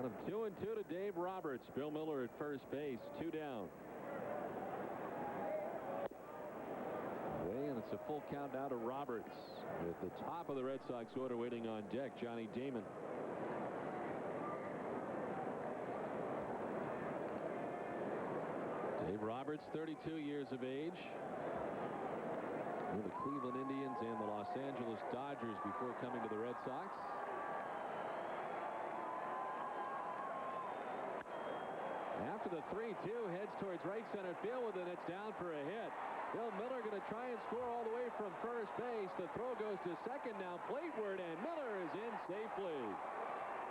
Count him 2-2 to Dave Roberts. Bill Miller at first base, 2 down. And it's a full count now to Roberts. At the top of the Red Sox order waiting on deck, Johnny Damon. Dave Roberts, 32 years of age. With the Cleveland Indians and the Los Angeles Dodgers before coming to the Red Sox. After the 3-2, heads towards right center field with it. It's down for a hit. Bill Miller going to try and score all the way from first base. The throw goes to second now, plateward, and Miller is in safely.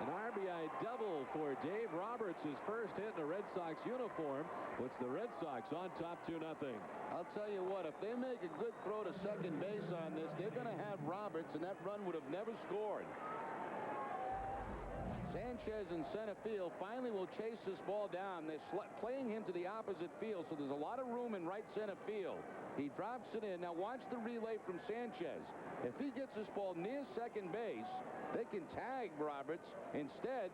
An RBI double for Dave Roberts, his first hit in a Red Sox uniform, puts the Red Sox on top 2-0. I'll tell you what, if they make a good throw to second base on this, they're going to have Roberts, and that run would have never scored. Sanchez in center field finally will chase this ball down. They're playing him to the opposite field, so there's a lot of room in right center field. He drops it in. Now watch the relay from Sanchez. If he gets this ball near second base, they can tag Roberts. Instead,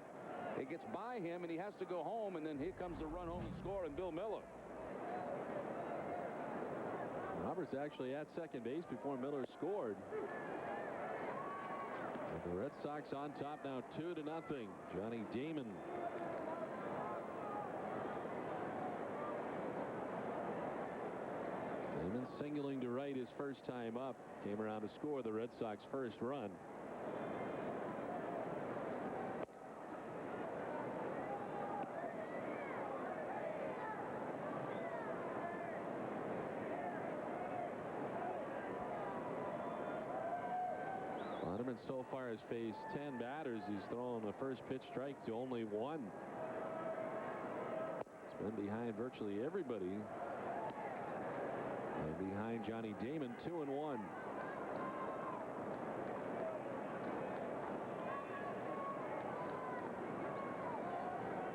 it gets by him, and he has to go home, and then here comes the run home and score, and Bill Miller. Roberts actually at second base before Miller scored. The Red Sox on top now 2-0. Johnny Damon. Damon singling to right his first time up. Came around to score the Red Sox first run. Bonderman so far has faced 10 batters. He's thrown a first pitch strike to only 1. It's been behind virtually everybody. And behind Johnny Damon, 2-1.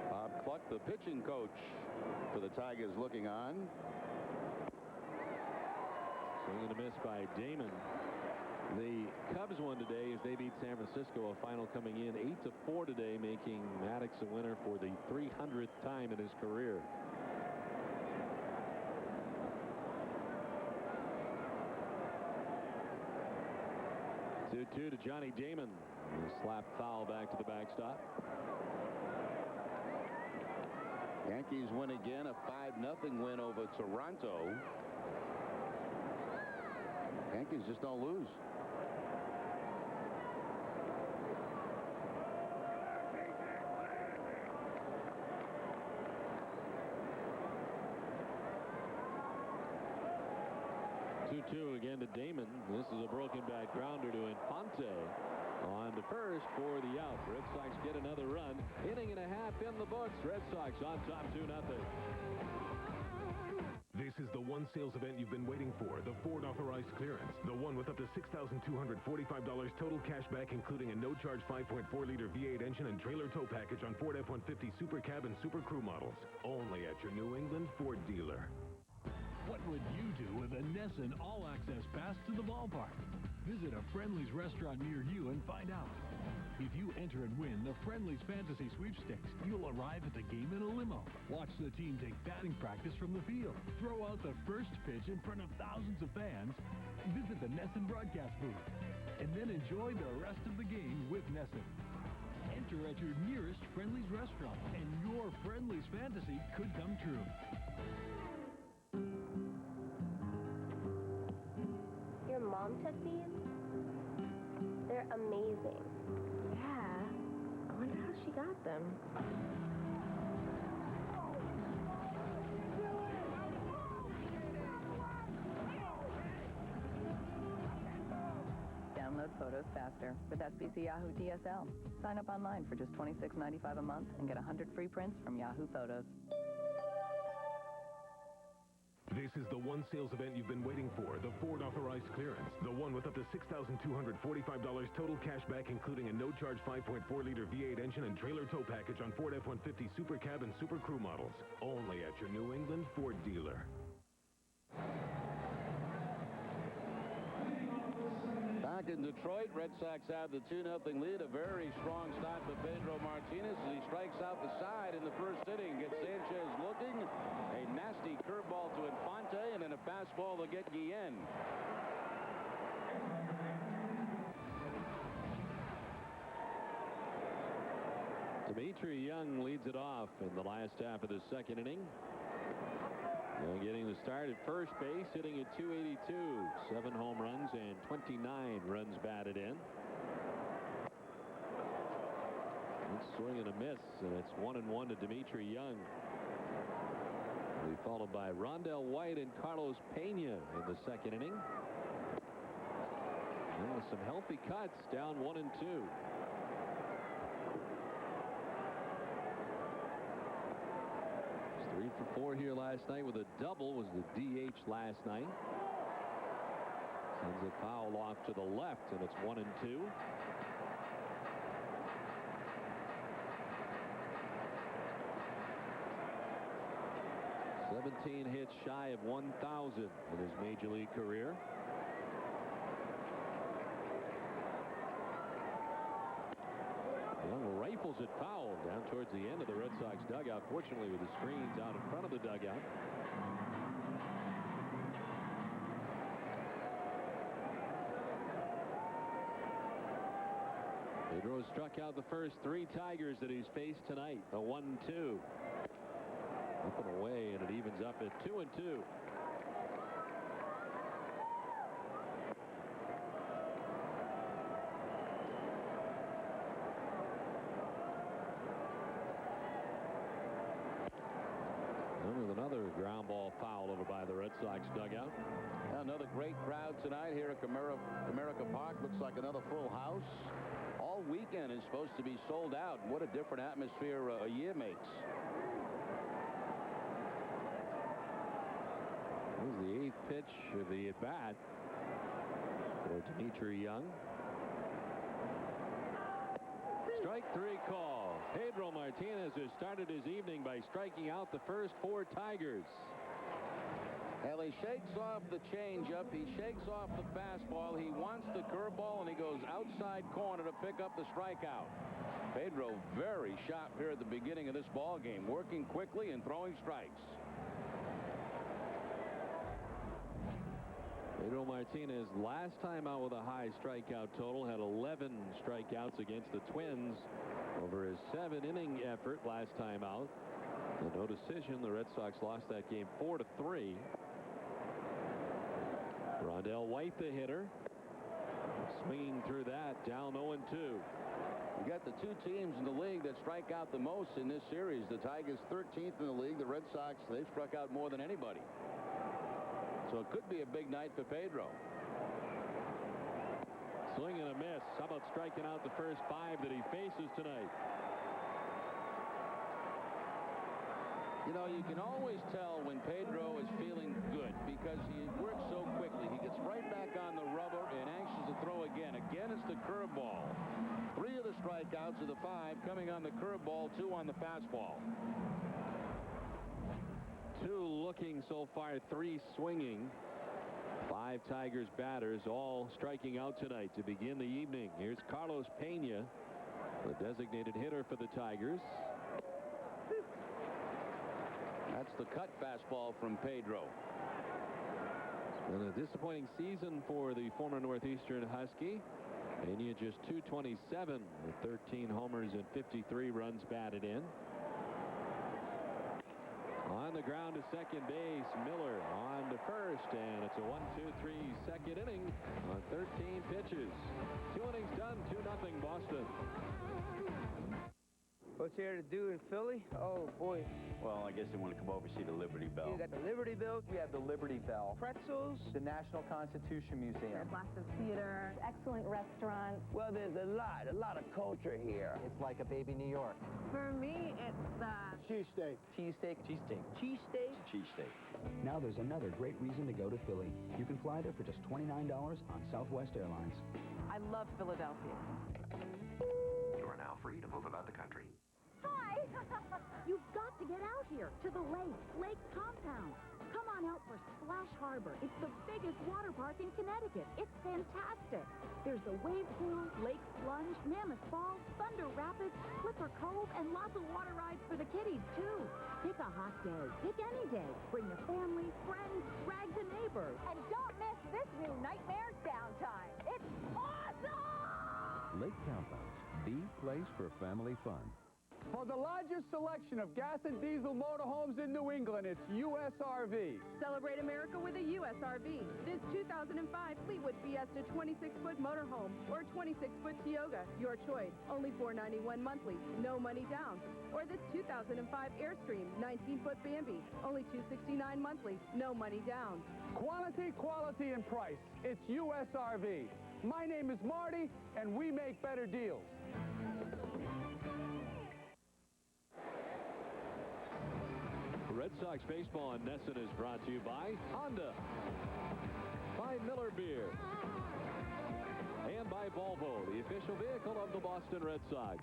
Bob Cluck, the pitching coach for the Tigers, looking on. Swing and a miss by Damon. The Cubs won today as they beat San Francisco, a final coming in 8-4 today, making Maddox a winner for the 300th time in his career. Two to Johnny Damon. A slap foul back to the backstop. Yankees win again, a 5-0 win over Toronto. Yankees just don't lose. Two again to Damon. This is a broken bat grounder to Infante on the first for the out. Red Sox get another run. Inning and a half in the books. Red Sox on top 2-0. This is the one sales event you've been waiting for, the Ford Authorized Clearance. The one with up to $6,245 total cash back, including a no-charge 5.4-liter V8 engine and trailer tow package on Ford F-150 Super Cab and Super Crew models. Only at your New England Ford dealer. What would you do with a Nesson all-access pass to the ballpark? Visit a Friendly's restaurant near you and find out. If you enter and win the Friendly's Fantasy Sweepstakes, you'll arrive at the game in a limo. Watch the team take batting practice from the field. Throw out the first pitch in front of thousands of fans. Visit the Nesson broadcast booth. And then enjoy the rest of the game with Nesson. Enter at your nearest Friendly's restaurant, and your Friendly's fantasy could come true. Your mom took these? They're amazing. Yeah. I wonder how she got them. Download photos faster with SBC Yahoo DSL. Sign up online for just $26.95 a month and get 100 free prints from Yahoo Photos. This is the one sales event you've been waiting for, the Ford Authorized Clearance. The one with up to $6,245 total cash back, including a no-charge 5.4-liter V8 engine and trailer tow package on Ford F-150 Super Cab and Super Crew models. Only at your New England Ford dealer. Back in Detroit, Red Sox have the 2-0 lead. A very strong start for Pedro Martinez. Martinez as he strikes out the side in the first inning. Gets Sanchez looking. A nasty curveball to Infante, and then a fastball to get Guillen. Detriot Young leads it off in the last half of the second inning. Getting the start at first base, hitting at .282. 7 home runs and 29 runs batted in. It's swing and a miss, and it's 1-1 to Detriot Young. Will be followed by Rondell White and Carlos Pena in the second inning. And with some healthy cuts, down 1-2. 3 for 4 here last night with a double. Was the DH last night. Sends it foul off to the left, and it's 1-2. $17 hits shy of 1,000 in his major league career. Young rifles it foul down towards the end of the Red Sox dugout, fortunately with the screens out in front of the dugout. Pedro struck out the first 3 Tigers that he's faced tonight. A 1-2. Up and away, and it evens up at 2-2. With another ground ball foul over by the Red Sox dugout. Another great crowd tonight here at Comerica Park. Looks like another full house. All weekend is supposed to be sold out. What a different atmosphere a year makes. Here's the 8th pitch of the at-bat for Detriot Young. Strike 3 call. Pedro Martinez has started his evening by striking out the first 4 Tigers. Well, he shakes off the changeup. He shakes off the fastball. He wants the curveball, and he goes outside corner to pick up the strikeout. Pedro very sharp here at the beginning of this ball game, working quickly and throwing strikes. Pedro Martinez, last time out with a high strikeout total, had 11 strikeouts against the Twins over his 7-inning effort last time out. And no decision. The Red Sox lost that game 4-3. Rondell White, the hitter, swinging through that, down 0-2. You got the 2 teams in the league that strike out the most in this series. The Tigers 13th in the league. The Red Sox, they've struck out more than anybody. So it could be a big night for Pedro. Swing and a miss. How about striking out the first 5 that he faces tonight? You know, you can always tell when Pedro is feeling good because he works so quickly. He gets right back on the rubber and anxious to throw again. Again, it's the curveball. 3 of the strikeouts of the 5 coming on the curveball, 2 on the fastball. 2 looking so far, 3 swinging. 5 Tigers batters all striking out tonight to begin the evening. Here's Carlos Pena, the designated hitter for the Tigers. That's the cut fastball from Pedro. And a disappointing season for the former Northeastern Husky. Pena just .227 with 13 homers and 53 runs batted in. On the ground to second base, Miller on to first, and it's a 1-2-3 second inning on 13 pitches. 2 innings done, 2-0 Boston. What's there to do in Philly? Oh, boy. Well, I guess they want to come over and see the Liberty Bell. You got the Liberty Bell. We have the Liberty Bell. Pretzels. The National Constitution Museum. Lots of theater, excellent restaurants. Well, there's a lot of culture here. It's like a baby New York. For me, it's Cheesesteak. Cheesesteak. Cheesesteak. Cheesesteak? Cheesesteak. Now there's another great reason to go to Philly. You can fly there for just $29 on Southwest Airlines. I love Philadelphia. You are now free to move about the country. Hi! You've got to get out here to the lake compound. Come on going out for Splash Harbor. It's the biggest water park in Connecticut. It's fantastic. There's the wave pool, lake plunge, Mammoth Falls, Thunder Rapids, Clipper Cove, and lots of water rides for the kiddies, too. Pick a hot day. Pick any day. Bring the family, friends, drag the neighbors. And don't miss this new Nightmare Downtime. It's awesome! Lake Compounds, the place for family fun. For the largest selection of gas and diesel motorhomes in New England, it's USRV. Celebrate America with a USRV. This 2005 Fleetwood Fiesta 26-foot motorhome or 26-foot Tioga, your choice. Only $491 monthly, no money down. Or this 2005 Airstream 19-foot Bambi, only $269 monthly, no money down. Quality, quality, and price. It's USRV. My name is Marty, and we make better deals. Red Sox baseball on Nesson is brought to you by Honda, by Miller Beer, and by Volvo, the official vehicle of the Boston Red Sox.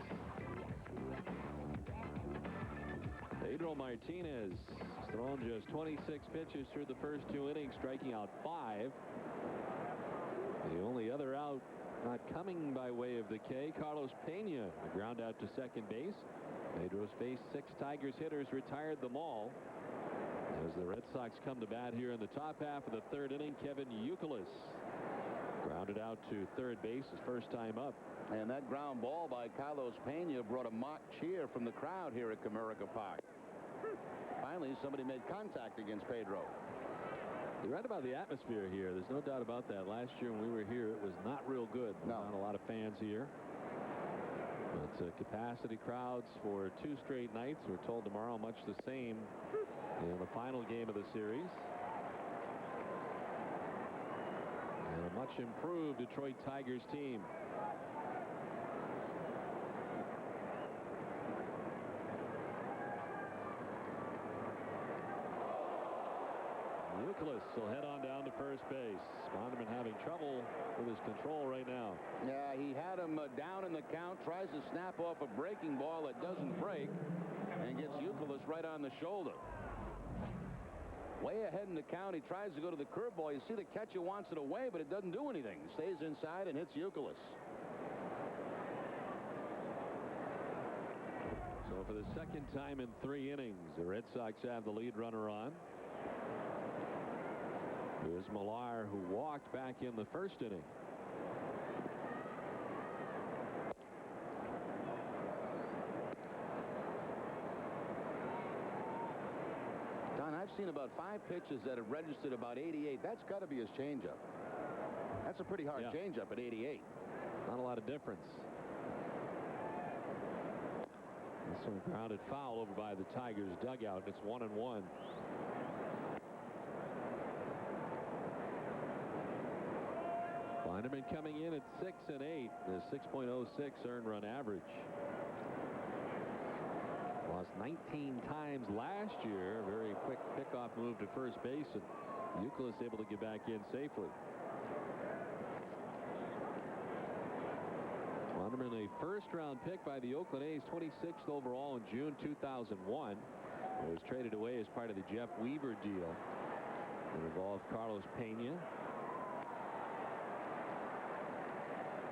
Pedro Martinez has thrown just 26 pitches through the first 2 innings, striking out 5. The only other out not coming by way of the K, Carlos Pena, a ground out to second base. Pedro's faced 6 Tigers hitters, retired them all. As the Red Sox come to bat here in the top half of the 3rd inning, Kevin Youkilis grounded out to third base his first time up. And that ground ball by Carlos Pena brought a mock cheer from the crowd here at Comerica Park. Finally, somebody made contact against Pedro. You're right about the atmosphere here. There's no doubt about that. Last year when we were here, it was not real good. Not a lot of fans here. But capacity crowds for 2 straight nights. We're told tomorrow much the same in the final game of the series. And a much improved Detroit Tigers team. Youkilis will head on down to first base. Bonderman having trouble with his control right now. Yeah, he had him down in the count, tries to snap off a breaking ball that doesn't break, and gets Youkilis right on the shoulder. Way ahead in the count, he tries to go to the curveball. You see the catcher wants it away, but it doesn't do anything. Stays inside and hits Youkilis. So for the second time in 3 innings, the Red Sox have the lead runner on. Here's Millar, who walked back in the first inning. Don, I've seen about 5 pitches that have registered about 88. That's got to be his changeup. That's a pretty hard changeup at 88. Not a lot of difference. This one grounded foul over by the Tigers dugout. It's 1-1. Bonderman coming in at 6 and 8. The 6.06 earned run average. Lost 19 times last year. A very quick pickoff move to first base, and Youkilis able to get back in safely. Bonderman, a first-round pick by the Oakland A's, 26th overall in June 2001. It was traded away as part of the Jeff Weaver deal. It involved Carlos Pena.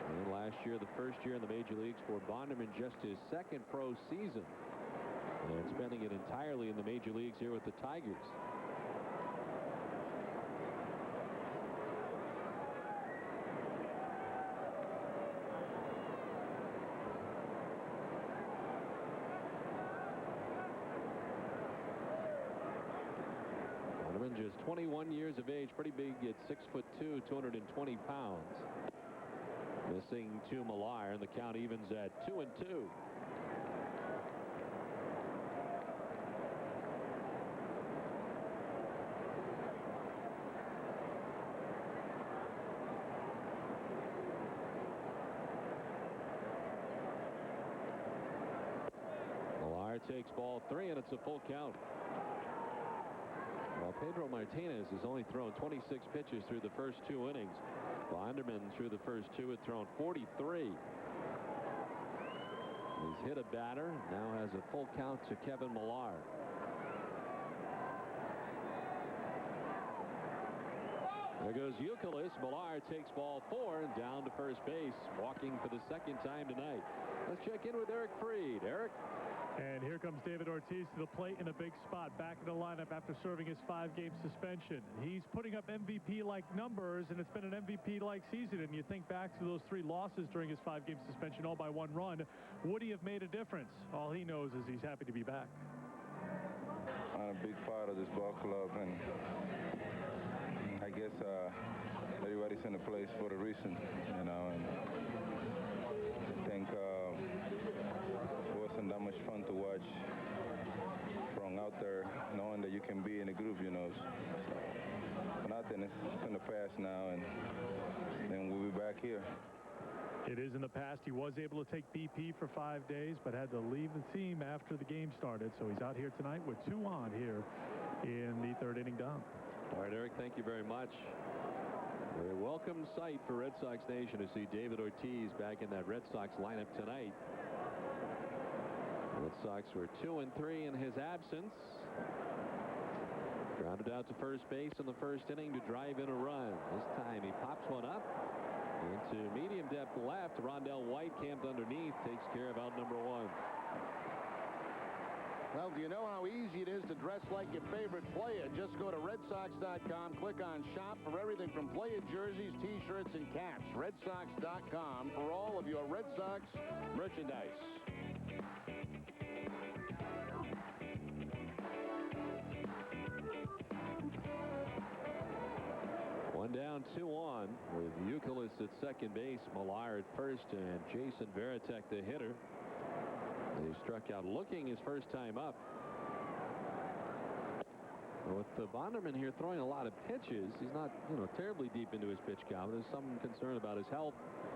And last year, the first year in the major leagues for Bonderman, just his 2nd pro season. And spending it entirely in the major leagues here with the Tigers. Bonderman just 21 years of age, pretty big at 6'2", 220 pounds. Missing to Millar, and the count evens at 2-2. Millar takes ball 3, and it's a full count. While Pedro Martinez has only thrown 26 pitches through the first 2 innings, Bonderman through the first 2 had thrown 43. He's hit a batter, now has a full count to Kevin Millar. There goes Youkilis. Millard takes ball 4 and down to first base, walking for the second time tonight. Let's check in with Eric Freed. Eric? And here comes David Ortiz to the plate in a big spot, back in the lineup after serving his 5-game suspension. He's putting up MVP-like numbers, and it's been an MVP-like season. And you think back to those 3 losses during his 5-game suspension, all by 1 run. Would he have made a difference? All he knows is he's happy to be back. I'm a big part of this ball club, and I guess everybody's in the place for a reason, you know. And I think it wasn't that much fun to watch from out there, knowing that you can be in a group, you know. So nothing, it's in the past now, and then we'll be back here. It is in the past. He was able to take BP for 5 days, but had to leave the team after the game started. So he's out here tonight with 2 on here in the 3rd inning down. All right, Eric, thank you very much. A welcome sight for Red Sox Nation to see David Ortiz back in that Red Sox lineup tonight. The Red Sox were 2-3 in his absence. Grounded out to first base in the 1st inning to drive in a run. This time he pops one up into medium depth left. Rondell White, camped underneath, takes care of out number 1. Well, do you know how easy it is to dress like your favorite player? Just go to RedSox.com, click on Shop for everything from player jerseys, T-shirts, and caps. RedSox.com for all of your Red Sox merchandise. One down, 2 on with Youkilis at second base, Millard at first, and Jason Varitek the hitter. He struck out looking his first time up. With the Bonderman here throwing a lot of pitches, he's not, terribly deep into his pitch count. There's some concern about his health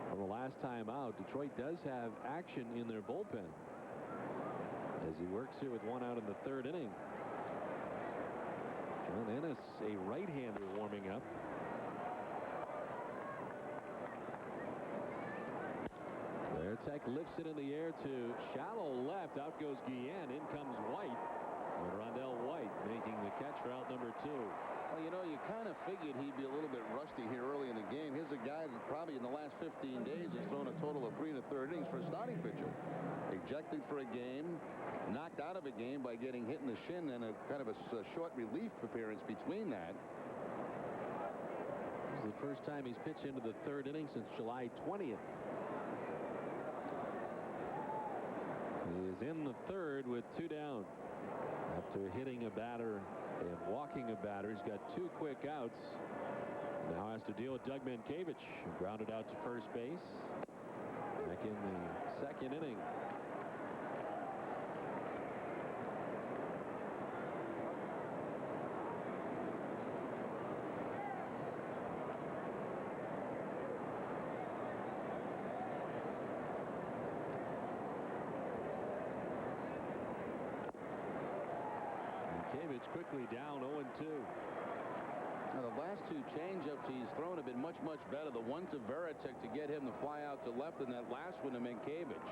from the last time out. Detroit does have action in their bullpen as he works here with 1 out in the 3rd inning. John Ennis, a right-hander, warming up. Varitek lifts it in the air to shallow left. Out goes Guillen. In comes White. And Rondell White making the catch for out number 2. Well, you kind of figured he'd be a little bit rusty here early in the game. Here's a guy that probably in the last 15 days has thrown a total of 3 1/3 innings for a starting pitcher. Ejected for a game, knocked out of a game by getting hit in the shin, and a kind of a short relief appearance between that. This is the first time he's pitched into the 3rd inning since July 20th. He is in the 3rd with 2 down. After hitting a batter and walking a batter, he's got 2 quick outs. Now has to deal with Doug Mankiewicz, grounded out to first base. Back in the 2nd inning. Quickly down 0-2. Now, the last 2 changeups he's thrown have been much, much better. The one to Varitek to get him to fly out to left, and that last one to Mankiewicz.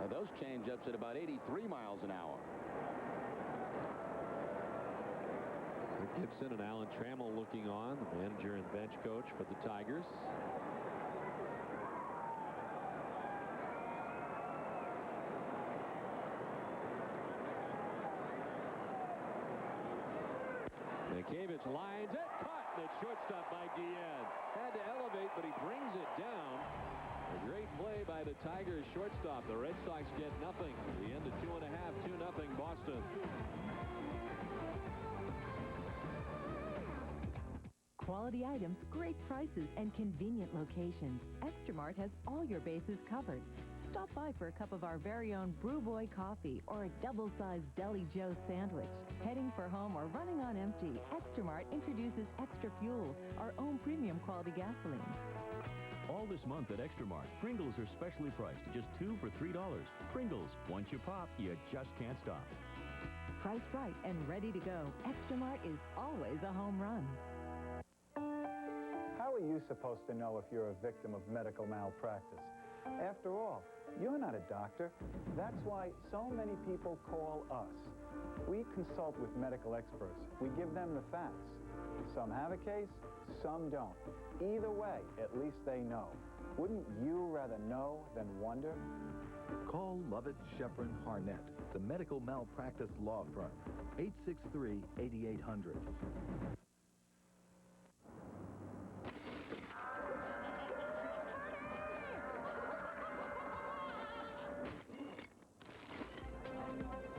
Now, those changeups at about 83 miles an hour. Gibson and Alan Trammell looking on, the manager and bench coach for the Tigers. Mankiewicz lines it, caught at shortstop by Guillen. Had to elevate, but he brings it down. A great play by the Tigers shortstop. The Red Sox get nothing. The end of 2.5, 2-0 Boston. Quality items, great prices, and convenient locations. Extramart has all your bases covered. Stop by for a cup of our very own Brew Boy coffee or a double-sized Deli Joe sandwich. Heading for home or running on empty, Extramart introduces Extra Fuel, our own premium quality gasoline. All this month at Extramart, Pringles are specially priced at just 2 for $3. Pringles, once you pop, you just can't stop. Priced right and ready to go, Extramart is always a home run. How are you supposed to know if you're a victim of medical malpractice? After all, you're not a doctor. That's why so many people call us. We consult with medical experts. We give them the facts. Some have a case, some don't. Either way, at least they know. Wouldn't you rather know than wonder? Call Lovett, Shepard, Harnett, the medical malpractice law firm. 863-8800.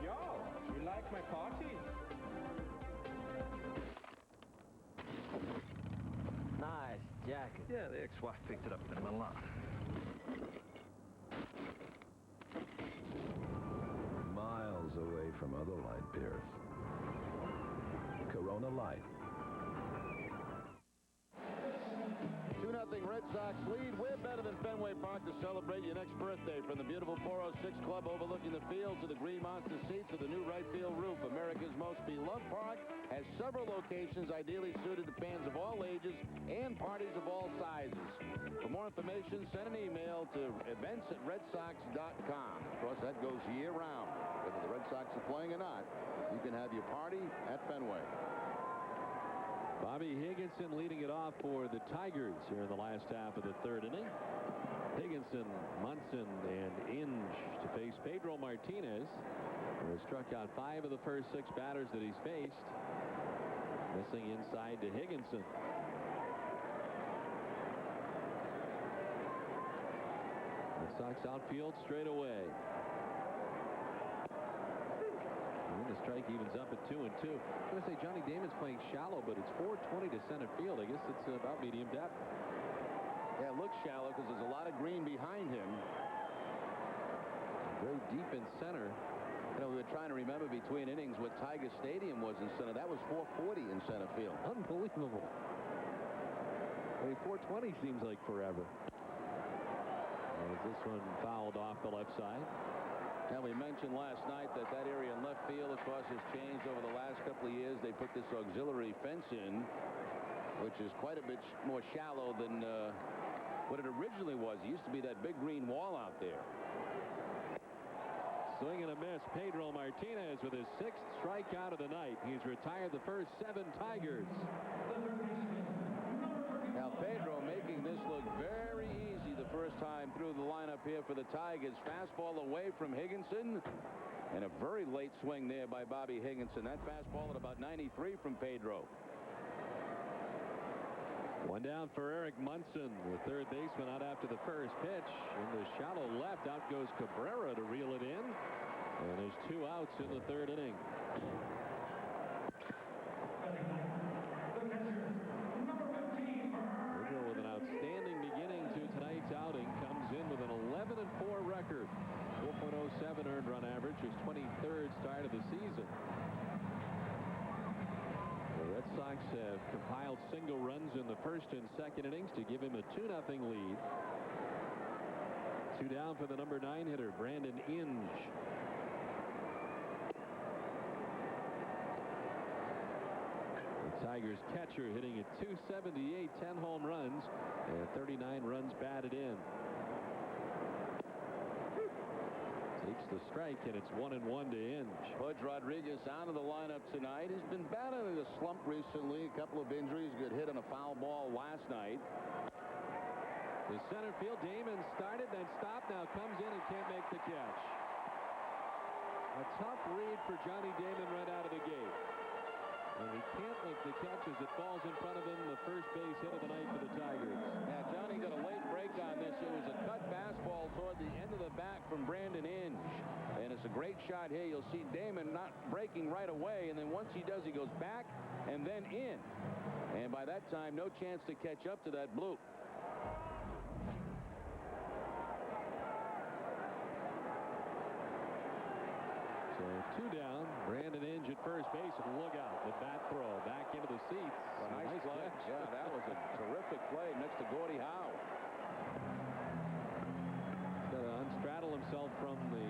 Yo, you like my party? Nice jacket. Yeah, the ex-wife picked it up in Milan. Miles away from other light beers. Corona Light. 2-0 Red Sox lead. We're better than Fenway Park to celebrate your next birthday. From the beautiful 406 Club overlooking the field to the Green Monster seats to the new right field roof, America's most beloved park has several locations ideally suited to fans of all ages and parties of all sizes. For more information, send an email to events@redsox.com. Of course, that goes year-round. Whether the Red Sox are playing or not, you can have your party at Fenway. Bobby Higginson leading it off for the Tigers here in the last half of the third inning. Higginson, Munson, and Inge to face Pedro Martinez, who has struck out 5 of the first 6 batters that he's faced. Missing inside to Higginson. Red Sox outfield straight away. And the strike evens up at 2-2. I was going to say Johnny Damon's playing shallow, but it's 420 to center field. I guess it's about medium depth. Yeah, it looks shallow because there's a lot of green behind him. Very deep in center. You know, we were trying to remember between innings what Tiger Stadium was in center. That was 440 in center field. Unbelievable. I mean, 420 seems like forever. As this one fouled off the left side. Now, we mentioned last night that area in left field, of course, has changed over the last couple of years. They put this auxiliary fence in, which is quite a bit more shallow than what it originally was. It used to be that big green wall out there. Swing and a miss. Pedro Martinez with his 6th strikeout of the night. He's retired the first 7 Tigers. Now, Pedro making this look very easy the first time through the lineup here for the Tigers. Fastball away from Higginson. And a very late swing there by Bobby Higginson. That fastball at about 93 from Pedro. One down for Eric Munson, the third baseman, out after the first pitch. In the shallow left, out goes Cabrera to reel it in. And there's 2 outs in the third inning. Pedro with an outstanding beginning to tonight's outing. Comes in with an 11-4 record. 4.07 earned run average. His 23rd start of the season. The Red Sox have compiled single runs in the first and second innings to give him a 2-0 lead. 2 down for the number 9 hitter, Brandon Inge. The Tigers catcher hitting at .278, 10 home runs, and 39 runs batted in. Takes the strike, and it's 1-1 to Inge. Pudge Rodriguez out of the lineup tonight. He's been battling a slump recently. A couple of injuries. Good hit on a foul ball last night. The center field, Damon started, then stopped. Now comes in and can't make the catch. A tough read for Johnny Damon right out of the gate. And he can't make the catch as it falls in front of him. The first base hit of the night for the Tigers. Yeah, Johnny got a late break on this. It was a cut fastball toward the end of the bat from Brandon Inge. And it's a great shot here. You'll see Damon not breaking right away. And then once he does, he goes back and then in. And by that time, no chance to catch up to that bloop. So 2 down. Brandon Inge at first base, and look out. The bat throw back into the seats. A nice play. catch. Yeah, that was a terrific play next to Gordie Howe. Got to unstraddle himself from the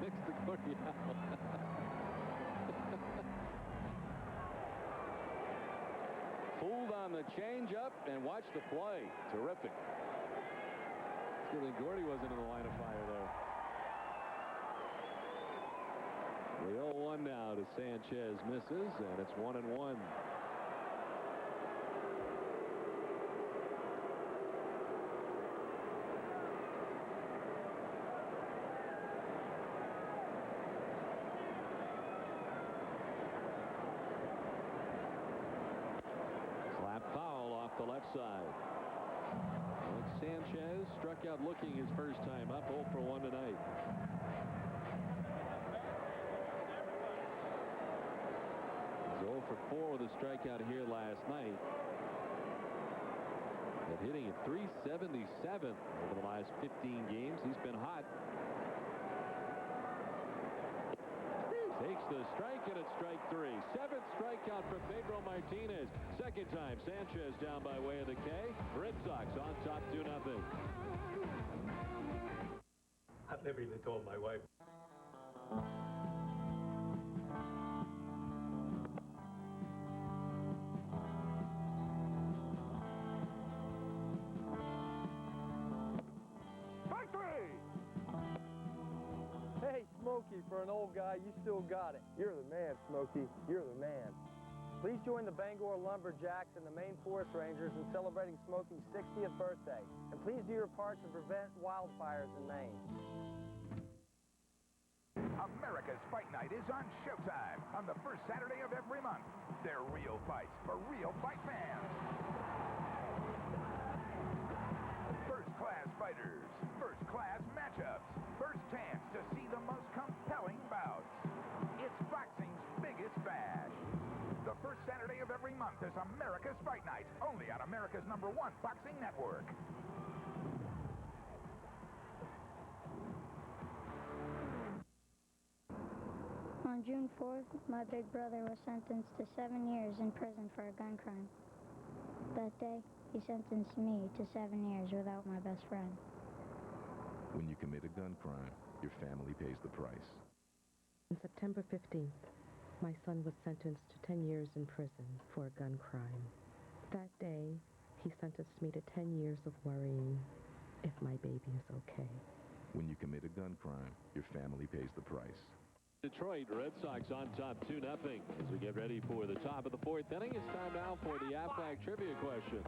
next to Gordie Howe. Fooled on the changeup and watch the play. Terrific. Gordie wasn't in the line of fire there. The 0-1 now to Sanchez, misses, and it's 1-1. side. Alex Sanchez struck out looking his first time up, 0 for 1 tonight. He's 0 for 4 with a strikeout here last night. But hitting at .377 over the last 15 games. He's been hot. Takes the strike, and it's strike 3. 7th strikeout for Pedro Martinez. Second time, Sanchez down by way of the K. Red Sox on top 2-0. I've never even told my wife. Hey, Smokey, for an old guy, you still got it. You're the man, Smokey. You're the man. Please join the Bangor Lumberjacks and the Maine Forest Rangers in celebrating Smokey's 60th birthday. And please do your part to prevent wildfires in Maine. America's Fight Night is on Showtime on the first Saturday of every month. They're real fights for real fight fans. First-class fighters, first-class matchups, first chance to see the most compelling bouts. It's boxing's biggest bash. The first Saturday of every month is America's Fight Night, only on America's #1 boxing network. On June 4th, my big brother was sentenced to 7 years in prison for a gun crime. That day, he sentenced me to 7 years without my best friend. When you commit a gun crime, your family pays the price. On September 15th, my son was sentenced to 10 years in prison for a gun crime. That day, he sentenced me to 10 years of worrying if my baby is okay. When you commit a gun crime, your family pays the price. Detroit Red Sox on top 2-0 as we get ready for the top of the 4th inning. It's time now for the Aflac trivia question.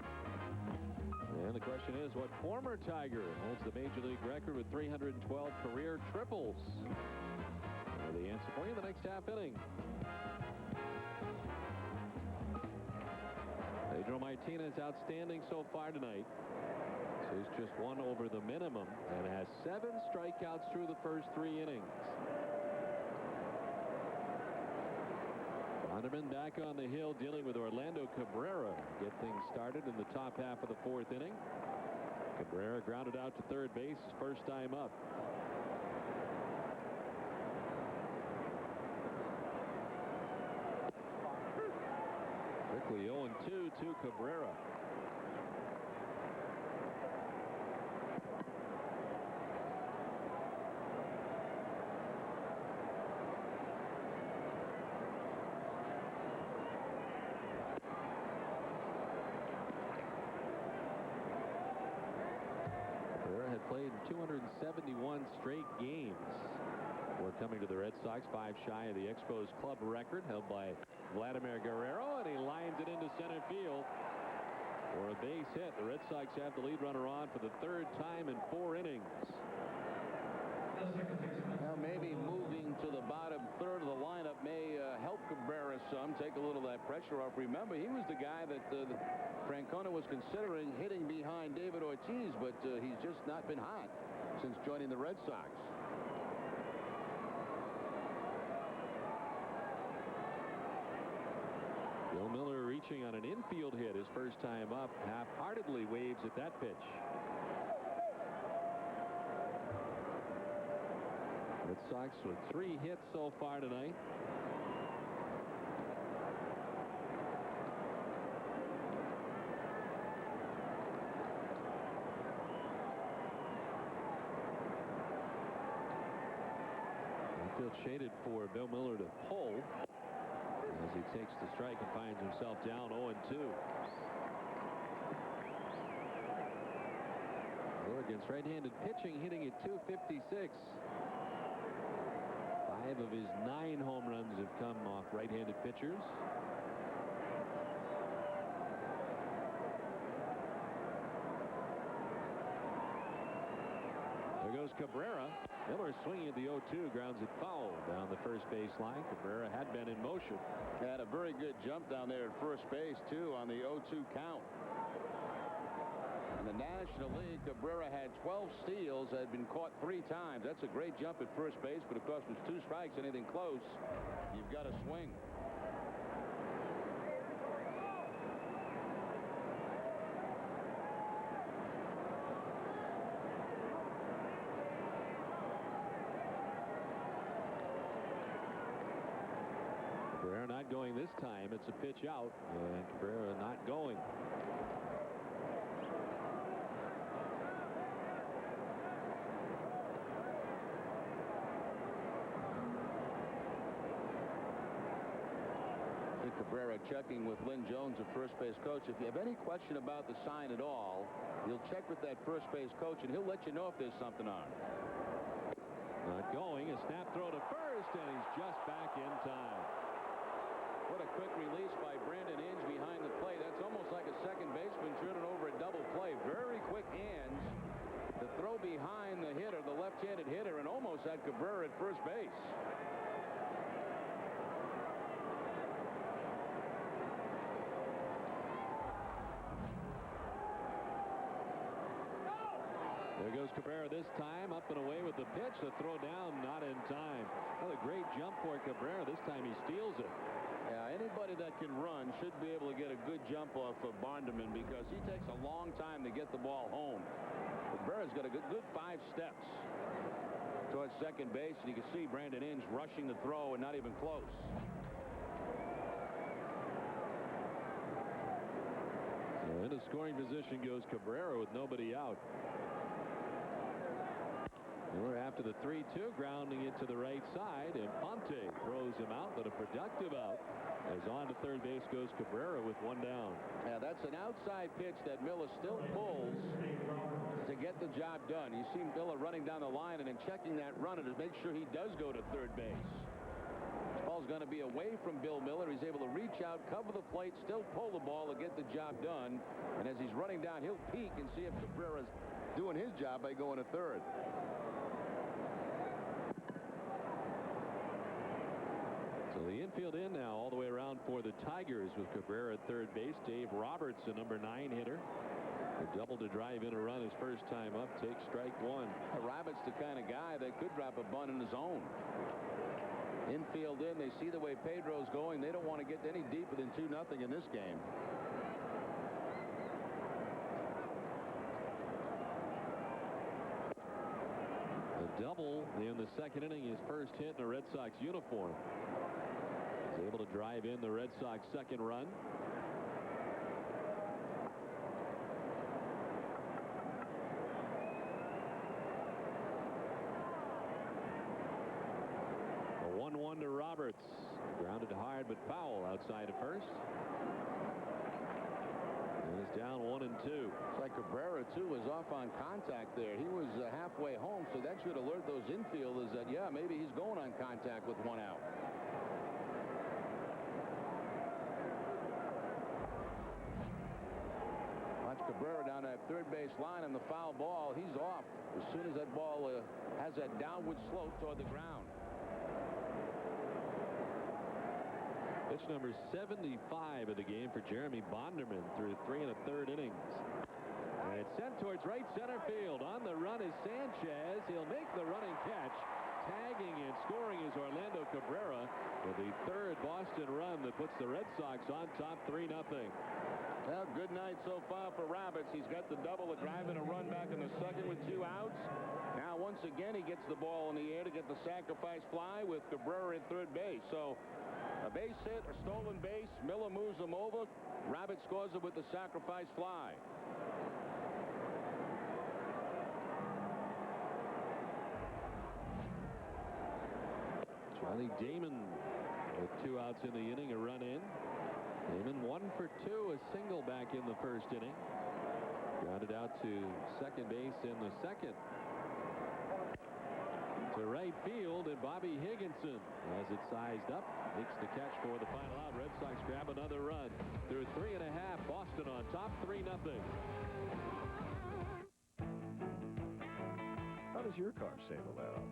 And the question is, what former Tiger holds the Major League record with 312 career triples? Well, the answer for you in the next half inning. Pedro Martinez outstanding so far tonight. He's just 1 over the minimum and has 7 strikeouts through the first 3 innings. Bonderman back on the hill dealing with Orlando Cabrera. Get things started in the top half of the 4th inning. Cabrera grounded out to third base his first time up. Quickly 0-2 to Cabrera. Played 271 straight games before coming to the Red Sox, 5 shy of the Expos club record held by Vladimir Guerrero, and he lines it into center field for a base hit. The Red Sox have the lead runner on for the 3rd time in 4 innings. Now maybe moving to the bottom 3rd of the lineup may help Cabrera some, take a little of that pressure off. Remember, he was the guy that Francona was considering hitting behind David Ortiz, but he's just not been hot since joining the Red Sox. Bill Miller reaching on an infield hit his first time up, half-heartedly waves at that pitch. Red Sox with 3 hits so far tonight. Infield shaded for Bill Miller to pull as he takes the strike and finds himself down 0-2. Miller against right-handed pitching, hitting at .256. 5 of his 9 home runs have come off right-handed pitchers. There goes Cabrera. Miller swinging at the 0-2, grounds it foul down the first base line. Cabrera had been in motion. Had a very good jump down there at first base, too, on the 0-2 count. In the National League, Cabrera had 12 steals, had been caught 3 times. That's a great jump at first base, but of course, with 2 strikes, anything close, you've got to swing. Cabrera not going this time. It's a pitch out, and Cabrera not going. Cabrera checking with Lynn Jones, the first base coach. If you have any question about the sign at all, he'll check with that first base coach, and he'll let you know if there's something on. Not going. A snap throw to first, and he's just back in time. What a quick release by Brandon Inge behind the plate. That's almost like a second baseman turning over a double play. Very quick hands. The throw behind the hitter, the left-handed hitter, and almost had Cabrera at first base. There goes Cabrera this time, up and away with the pitch. The throw down, not in time. Another great jump for Cabrera. This time he steals it. Yeah, anybody that can run should be able to get a good jump off of Bonderman because he takes a long time to get the ball home. Cabrera's got a good 5 steps towards second base, and you can see Brandon Inge rushing the throw and not even close. So in a scoring position goes Cabrera with nobody out. Miller after the 3-2, grounding it to the right side, and Ponte throws him out, but a productive out. As on to third base goes Cabrera with 1 down. Yeah, that's an outside pitch that Miller still pulls to get the job done. You see Miller running down the line and then checking that runner to make sure he does go to third base. This ball's going to be away from Bill Miller. He's able to reach out, cover the plate, still pull the ball to get the job done. And as he's running down, he'll peek and see if Cabrera's doing his job by going to third. So the infield in now all the way around for the Tigers with Cabrera at third base. Dave Roberts, the number 9 hitter. A double to drive in a run his first time up. Takes strike 1. Roberts the kind of guy that could drop a bunt in his own. Infield in. They see the way Pedro's going. They don't want to get any deeper than 2-0 in this game. A double in the second inning, his first hit in a Red Sox uniform. He's able to drive in the Red Sox second run. A 1-1 to Roberts. Grounded hard but foul outside of first. And it's down 1-2. It's like Cabrera, too, was off on contact there. He was halfway home, so that should alert those infielders that, yeah, maybe he's going on contact with 1 out. Watch Cabrera down that third base line on the foul ball. He's off as soon as that ball has that downward slope toward the ground. Pitch number 75 of the game for Jeremy Bonderman through 3 1/3 innings. And it's sent towards right center field. On the run is Sanchez. He'll make the running catch. Tagging and scoring is Orlando Cabrera with the 3rd Boston run that puts the Red Sox on top 3-0. Well, good night so far for Roberts. He's got the double, a drive and a run back in the second with 2 outs. Now, once again, he gets the ball in the air to get the sacrifice fly with Cabrera at third base. So, a base hit, a stolen base. Miller moves him over. Roberts scores it with the sacrifice fly. Charlie Damon with 2 outs in the inning, a run in. Damon 1 for 2, a single back in the first inning. Grounded out to second base in the second. To right field, and Bobby Higginson has it sized up. Makes the catch for the final out. Red Sox grab another run. Through 3 1/2. Boston on top 3-0. How does your car say the loud?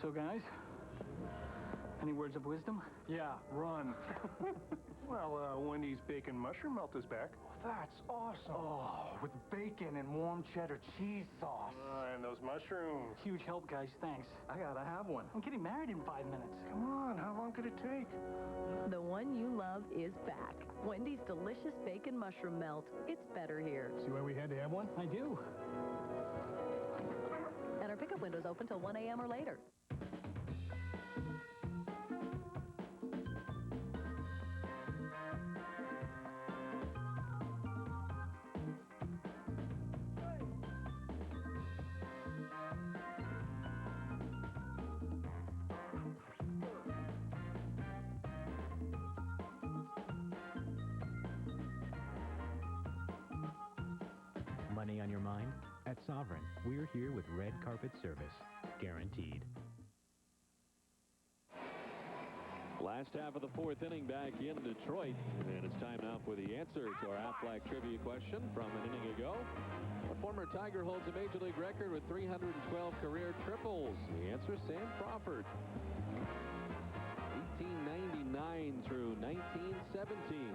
So, guys, any words of wisdom? Yeah, run. Well, Wendy's bacon mushroom melt is back. That's awesome. Oh, with bacon and warm cheddar cheese sauce. And those mushrooms. Huge help, guys. Thanks. I gotta have one. I'm getting married in 5 minutes. Come on, how long could it take? The one you love is back. Wendy's delicious bacon mushroom melt. It's better here. See why we had to have one? I do. And our pickup window's open till 1 a.m. or later. Money on your mind? At Sovereign, we're here with red carpet service. Guaranteed. Last half of the fourth inning back in Detroit. And it's time now for the answer to our Aflac trivia question from an inning ago. A former Tiger holds a Major League record with 312 career triples. The answer, Sam Crawford. 1899 through 1917.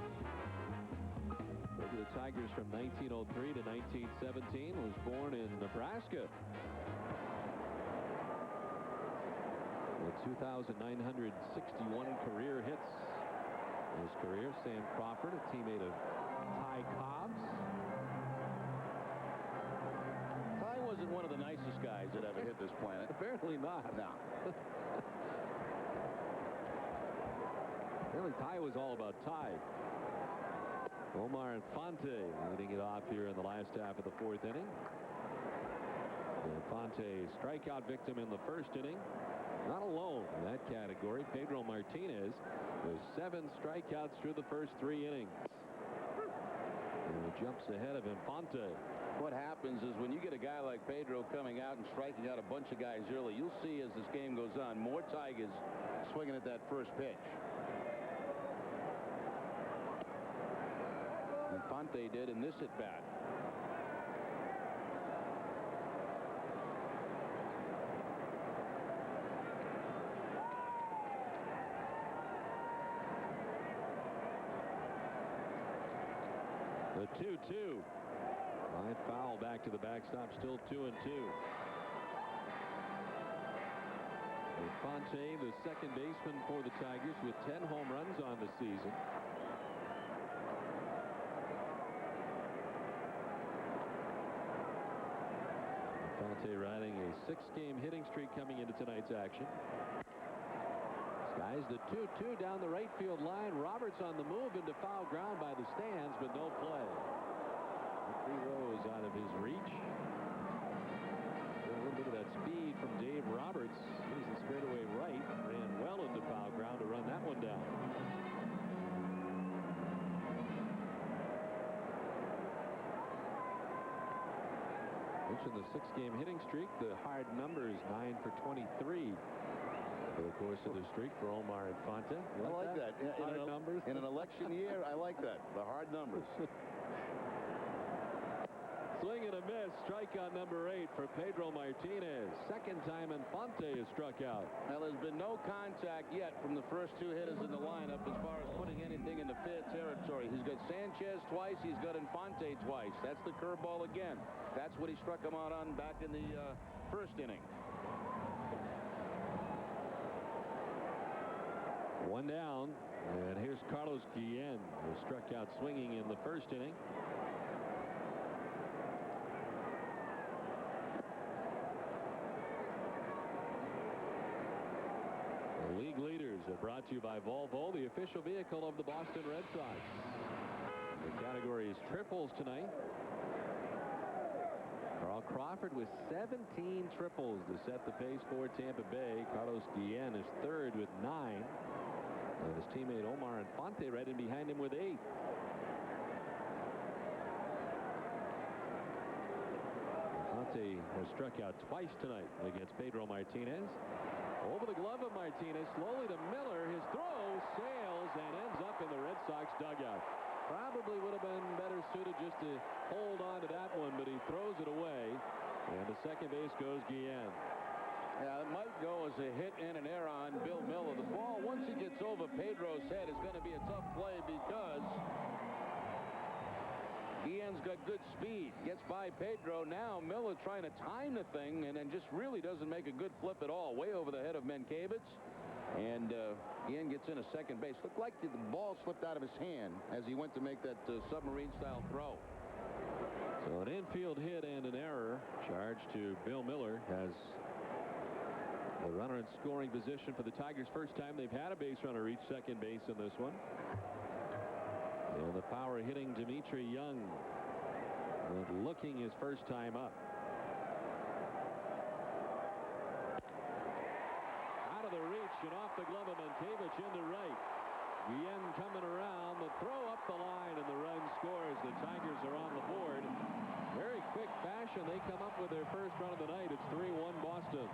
The Tigers from 1903 to 1917, was born in Nebraska. With 2,961 career hits in his career. Sam Crawford, a teammate of Ty Cobb's. Ty wasn't one of the nicest guys that ever hit this planet. Apparently not. No. Really, Ty was all about Ty. Omar Infante leading it off here in the last half of the fourth inning. Infante, strikeout victim in the first inning. Not alone in that category. Pedro Martinez with 7 strikeouts through the first 3 innings. And he jumps ahead of Infante. What happens is when you get a guy like Pedro coming out and striking out a bunch of guys early, you'll see as this game goes on, more Tigers swinging at that first pitch. Infante did in this at-bat. The 2-2. Line foul back to the backstop, still 2-2. Infante, the second baseman for the Tigers, with 10 home runs on the season. Infante riding a 6-game hitting streak coming into tonight's action. Skies the 2-2 down the right field line. Roberts on the move into foul ground by the stands, but no play. 3 rows out of his reach. A little bit of that speed from Dave Roberts. He's the straightaway right. Ran well into foul ground to run that one down. Mentioned the 6-game hitting streak. The hard number is 9 for 23 for the course of the streak for Omar Infante. I like that. Hard numbers. In an election year, I like that. The hard numbers. Swing and a miss. Strikeout number 8 for Pedro Martinez. Second time Infante is struck out. Now, there's been no contact yet from the first 2 hitters in the lineup as far as putting anything into fair territory. He's got Sanchez twice. He's got Infante twice. That's the curveball again. That's what he struck him out on back in the first inning. 1 down. And here's Carlos Guillen, who struck out swinging in the first inning. The league leaders are brought to you by Volvo, the official vehicle of the Boston Red Sox. The category is triples tonight. Carl Crawford with 17 triples to set the pace for Tampa Bay. Carlos Guillen is third with 9. And his teammate Omar Infante right in behind him with 8. Infante has struck out twice tonight against Pedro Martinez. Over the glove of Martinez, slowly to Miller. His throw sails and ends up in the Red Sox dugout. Probably would have been better suited just to hold on to that one, but he throws it away. And to second base goes Guillen. Yeah, it might go as a hit and an error on Bill Miller. The ball, once it gets over Pedro's head, is going to be a tough play because Guillen's got good speed. Gets by Pedro. Now Miller trying to time the thing and then just really doesn't make a good flip at all. Way over the head of Mankiewicz. And Guillen gets in a second base. Looked like the ball slipped out of his hand as he went to make that submarine-style throw. So an infield hit and an error. Charge to Bill Miller has the runner in scoring position for the Tigers. First time they've had a base runner reach second base in this one. And the power hitting Dimitri Young. Looking his first time up. Out of the reach and off the glove of Mankiewicz into right. Guillen coming around. The throw up the line and the run scores. The Tigers are on the board. Very quick fashion. They come up with their first run of the night. It's 3-1 Boston.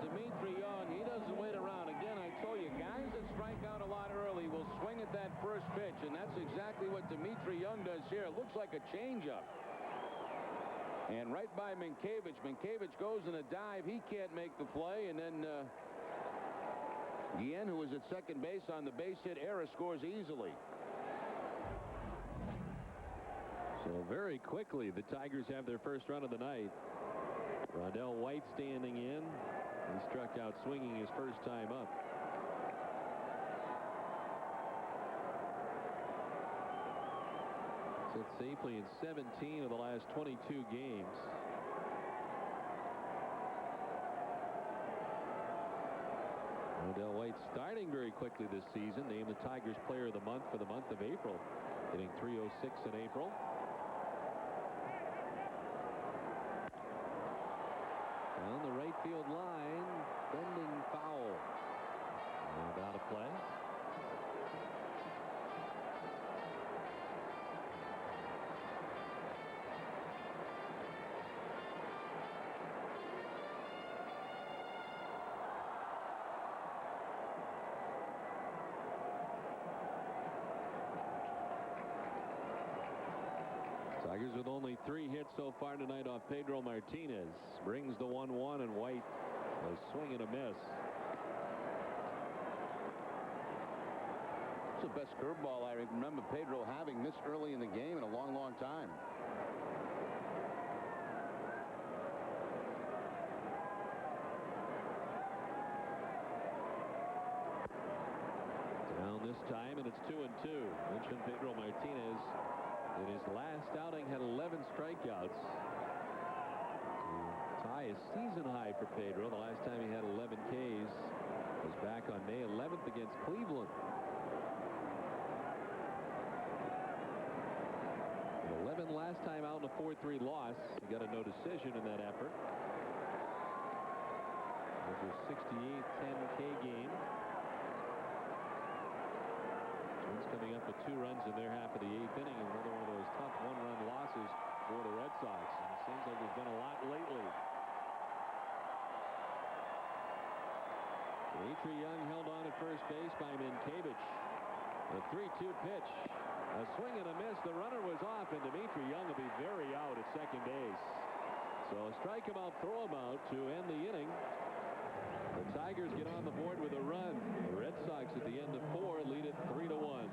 Dimitri Young, he doesn't wait around. Again, I told you, guys that strike out a lot early will swing at that first pitch, and that's exactly what Dimitri Young does here. It looks like a changeup. And right by Mankiewicz. Mankiewicz goes in a dive. He can't make the play, and then Guillen, who was at second base on the base hit error, scores easily. So very quickly, the Tigers have their first run of the night. Rondell White standing in. He struck out swinging his first time up. Sits safely in 17 of the last 22 games. Rondell White starting very quickly this season. Named the Tigers Player of the Month for the month of April. Hitting .306 in April. Down the right field line. Bending foul. And out of play. Tigers with only 3 hits so far tonight off Pedro Martinez. Brings the 1-1, and White a swing and a miss. It's the best curveball I remember Pedro having this early in the game in a long, long time. Down this time, and it's 2-2. Mentioned Pedro Martinez in his last outing had 11 strikeouts. To tie a season high for Pedro. The last time he had 11 Ks was back on May 11th against Cleveland. 11 last time out in a 4-3 loss. He got a no decision in that effort. It was a 68th 10K game. Twins coming up with 2 runs in their half of the 8th inning, and another one of those tough 1-run losses for the Red Sox. And it seems like there's been a lot lately. Dimitri Young held on at first base by Mankiewicz. A 3-2 pitch. A swing and a miss. The runner was off, and Dimitri Young will be very out at second base. So strike him out, throw him out to end the inning. The Tigers get on the board with a run. The Red Sox at the end of 4 lead it 3-1.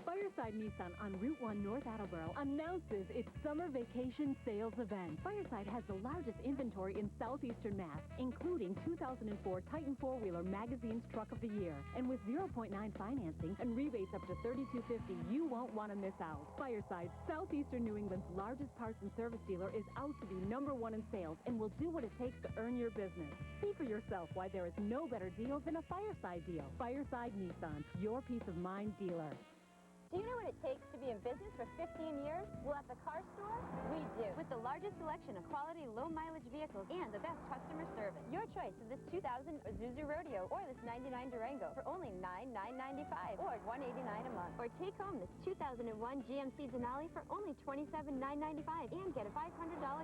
Fireside Nissan on Route 1 North Attleboro announces its summer vacation sales event. Fireside has the largest inventory in southeastern Mass, including 2004 Titan 4-Wheeler Magazine's Truck of the Year. And with 0.9 financing and rebates up to $3,250, you won't want to miss out. Fireside, southeastern New England's largest parts and service dealer, is out to be #1 in sales and will do what it takes to earn your business. See for yourself why there is no better deal than a Fireside deal. Fireside Nissan, your peace of mind dealer. Do you know what it takes to be in business for 15 years? Well, at the car store, we do. With the largest selection of quality, low-mileage vehicles and the best customer service. Your choice is this 2000 Isuzu Rodeo or this 99 Durango for only $9,995 or $189 a month. Or take home this 2001 GMC Denali for only $27,995 and get a $500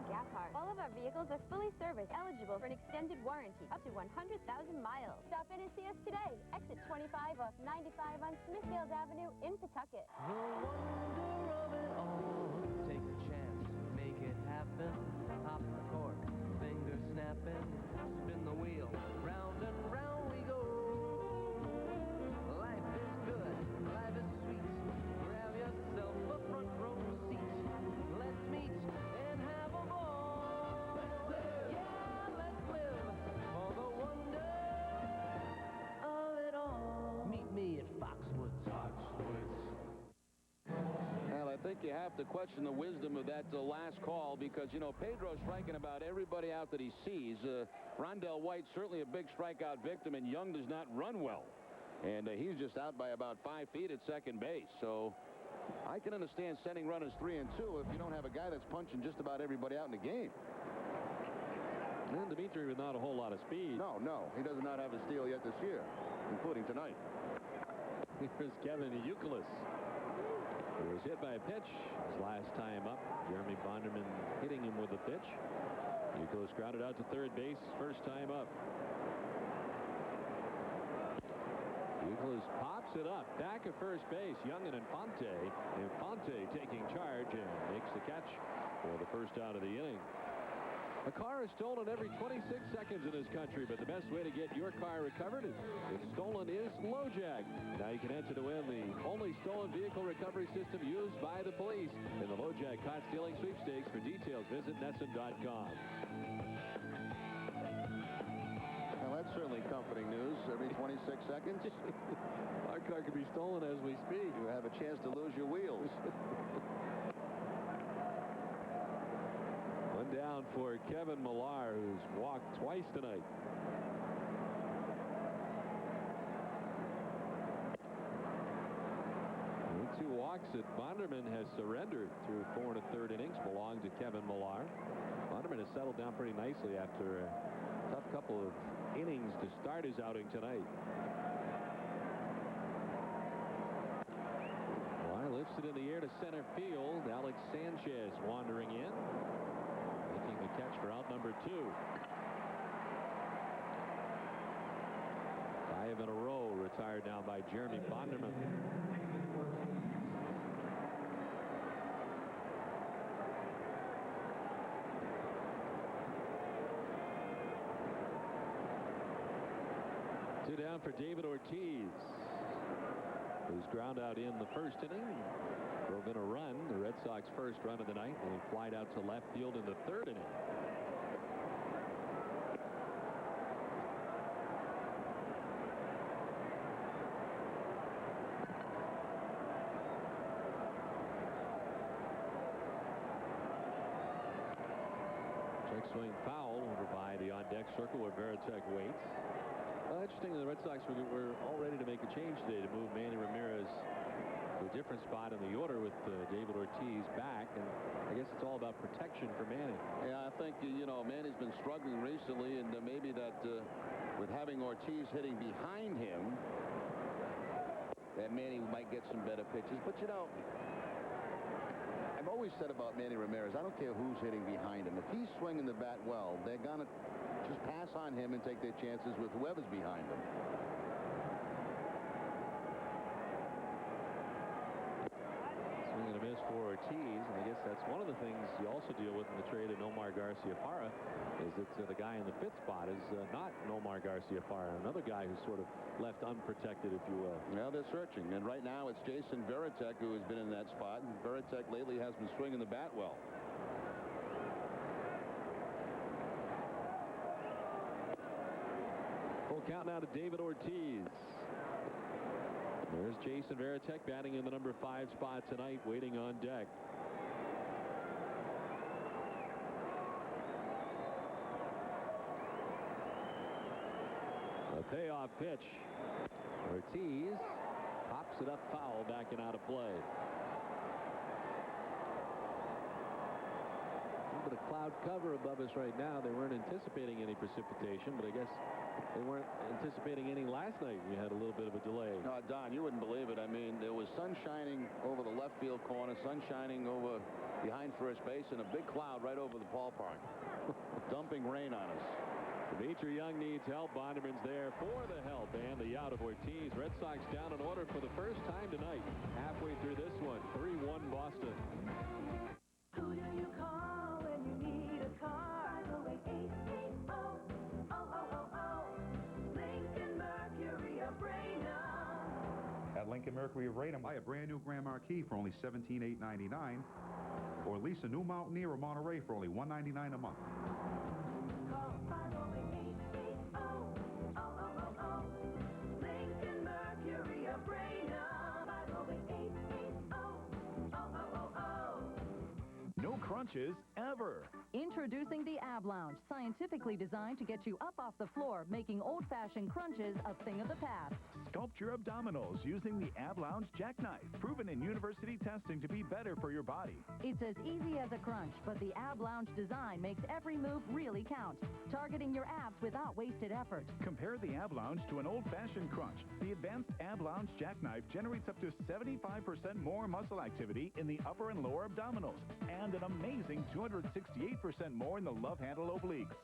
gas card. All of our vehicles are fully serviced, eligible for an extended warranty, up to 100,000 miles. Stop in and see us today. Exit 25 off 95 on Smithfield Avenue in Pawtucket. The wonder of it all. Take a chance, make it laughing, pop the cork, fingers snapping, spin the wheel, round and round we go. Life is good, life is sweet, grab yourself a front row seat. Let's meet and have a ball. Yeah, let's live for the wonder of it all. Meet me at Foxwoods. Well, I think you have to question the wisdom of that last call because, you know, Pedro's striking about everybody out that he sees. Rondell White's certainly a big strikeout victim, and Young does not run well. And he's just out by about 5 feet at second base. So I can understand sending runners 3 and 2 if you don't have a guy that's punching just about everybody out in the game. And Detriot with not a whole lot of speed. No. He does not have a steal yet this year, including tonight. Here's Kevin Youkilis. He was hit by a pitch his last time up. Jeremy Bonderman hitting him with a pitch. Youkilis grounded out to third base first time up. Youkilis pops it up back at first base. Young and Infante. Infante taking charge and makes the catch for the first out of the inning. A car is stolen every 26 seconds in this country, but the best way to get your car recovered if stolen is LoJack. Now you can enter to win the only stolen vehicle recovery system used by the police in the LoJack Caught Stealing Sweepstakes. For details, visit Nesson.com. Well, that's certainly comforting news. Every 26 seconds. Our car could be stolen as we speak. You have a chance to lose your wheels. One down for Kevin Millar, who's walked twice tonight. The 2 walks that Bonderman has surrendered through 4 1/3 innings belong to Kevin Millar. Bonderman has settled down pretty nicely after a tough couple of innings to start his outing tonight. Millar lifts it in the air to center field. Alex Sanchez wandering in. The catch for out number 2. 5 in a row retired now by Jeremy Bonderman. Two down for David Ortiz, who's ground out in the first inning. Drove in a run, the Red Sox first run of the night, and he flied out to left field in the 3rd inning. Check swing foul over by the on-deck circle where Veritek waits. Well, interesting, the Red Sox were all ready to make a change today to move Manny Ramirez to a different spot in the order with David Ortiz back, and I guess it's all about protection for Manny. Yeah, I think, you know, Manny's been struggling recently, and maybe that with having Ortiz hitting behind him, that Manny might get some better pitches. But, you know, I've always said about Manny Ramirez, I don't care who's hitting behind him. If he's swinging the bat well, they're going to just pass on him and take their chances with whoever's behind him. Swing and a miss for Ortiz, and I guess that's one of the things you also deal with in the trade of Nomar Garciaparra, is that the guy in the 5th spot is not Nomar Garciaparra, another guy who's sort of left unprotected, if you will. Well, they're searching, and right now it's Jason Veritek who has been in that spot, and Veritek lately has been swinging the bat well. Full count now to David Ortiz. There's Jason Veritek batting in the number 5 spot tonight, waiting on deck. A payoff pitch. Ortiz pops it up foul, back and out of play. A little bit of cloud cover above us right now. They weren't anticipating any precipitation, but I guess they weren't anticipating any last night. We had a little bit of a delay. No, Don, you wouldn't believe it. I mean, there was sun shining over the left field corner, sun shining over behind first base, and a big cloud right over the ballpark, dumping rain on us. Detriot Young needs help. Bonderman's there for the help and the out of Ortiz. Red Sox down in order for the first time tonight. Halfway through this one, 3-1 Boston. Who do you call when you At Lincoln Mercury of Raynham, buy a brand new Grand Marquis for only $17,899, or lease a new Mountaineer or Monterey for only $199 a month. Lincoln Mercury of Raynham, 508-880-0000. No crunches ever. Introducing the Ab Lounge, scientifically designed to get you up off the floor, making old-fashioned crunches a thing of the past. Sculpt your abdominals using the Ab Lounge jackknife, proven in university testing to be better for your body. It's as easy as a crunch, but the Ab Lounge design makes every move really count, targeting your abs without wasted effort. Compare the Ab Lounge to an old-fashioned crunch. The advanced Ab Lounge jackknife generates up to 75% more muscle activity in the upper and lower abdominals, and an amazing 268% more in the love handle obliques.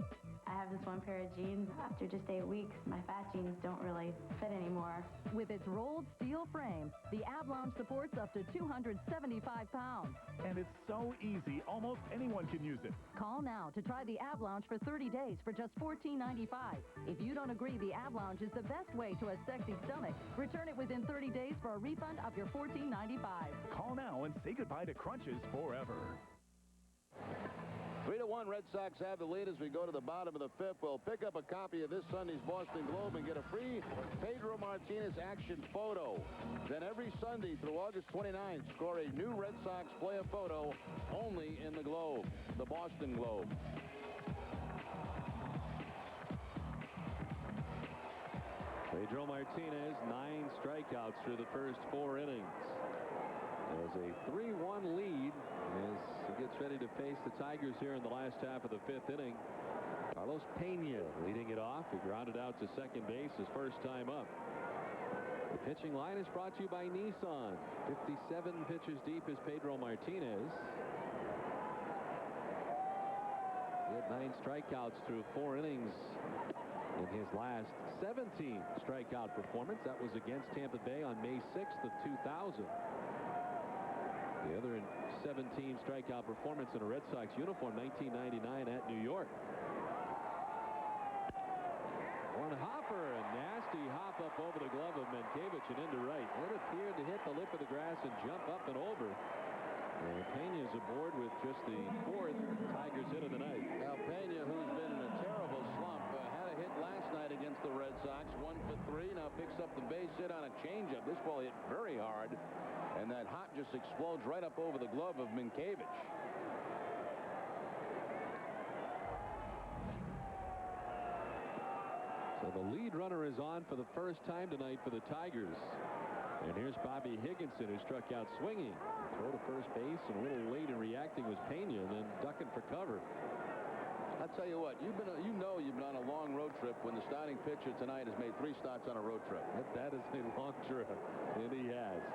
I have this one pair of jeans. After just 8 weeks, my fat jeans don't really fit anymore. With its rolled steel frame, the Ab Lounge supports up to 275 pounds. And it's so easy, almost anyone can use it. Call now to try the Ab Lounge for 30 days for just $14.95. If you don't agree the Ab Lounge is the best way to a sexy stomach, return it within 30 days for a refund of your $14.95. Call now and say goodbye to crunches forever. 3-1, Red Sox have the lead as we go to the bottom of the fifth. We'll pick up a copy of this Sunday's Boston Globe and get a free Pedro Martinez action photo. Then every Sunday through August 29th, score a new Red Sox player photo only in the Globe, the Boston Globe. Pedro Martinez, 9 strikeouts through the first 4 innings. There's a 3-1 lead as he gets ready to face the Tigers here in the last half of the 5th inning. Carlos Pena leading it off. He grounded out to second base his first time up. The pitching line is brought to you by Nissan. 57 pitches deep is Pedro Martinez. He had 9 strikeouts through 4 innings in his last 17th strikeout performance. That was against Tampa Bay on May 6th of 2000. The other 17 strikeout performance in a Red Sox uniform, 1999 at New York. One hopper, a nasty hop up over the glove of Mankiewicz and into right. It appeared to hit the lip of the grass and jump up and over. And Pena's aboard with just the 4th Tigers hit of the night. Now Pena, who's been in a terrible slump, had a hit last night against the Red Sox, 1 for 3. Now picks up the base hit on a changeup. This ball hit very hard. And that hop just explodes right up over the glove of Mankiewicz. So the lead runner is on for the first time tonight for the Tigers. And here's Bobby Higginson, who struck out swinging. Throw to first base, and a little late in reacting was Pena, and then ducking for cover. I'll tell you what, you've been on a long road trip when the starting pitcher tonight has made 3 starts on a road trip. That is a long trip, and he has.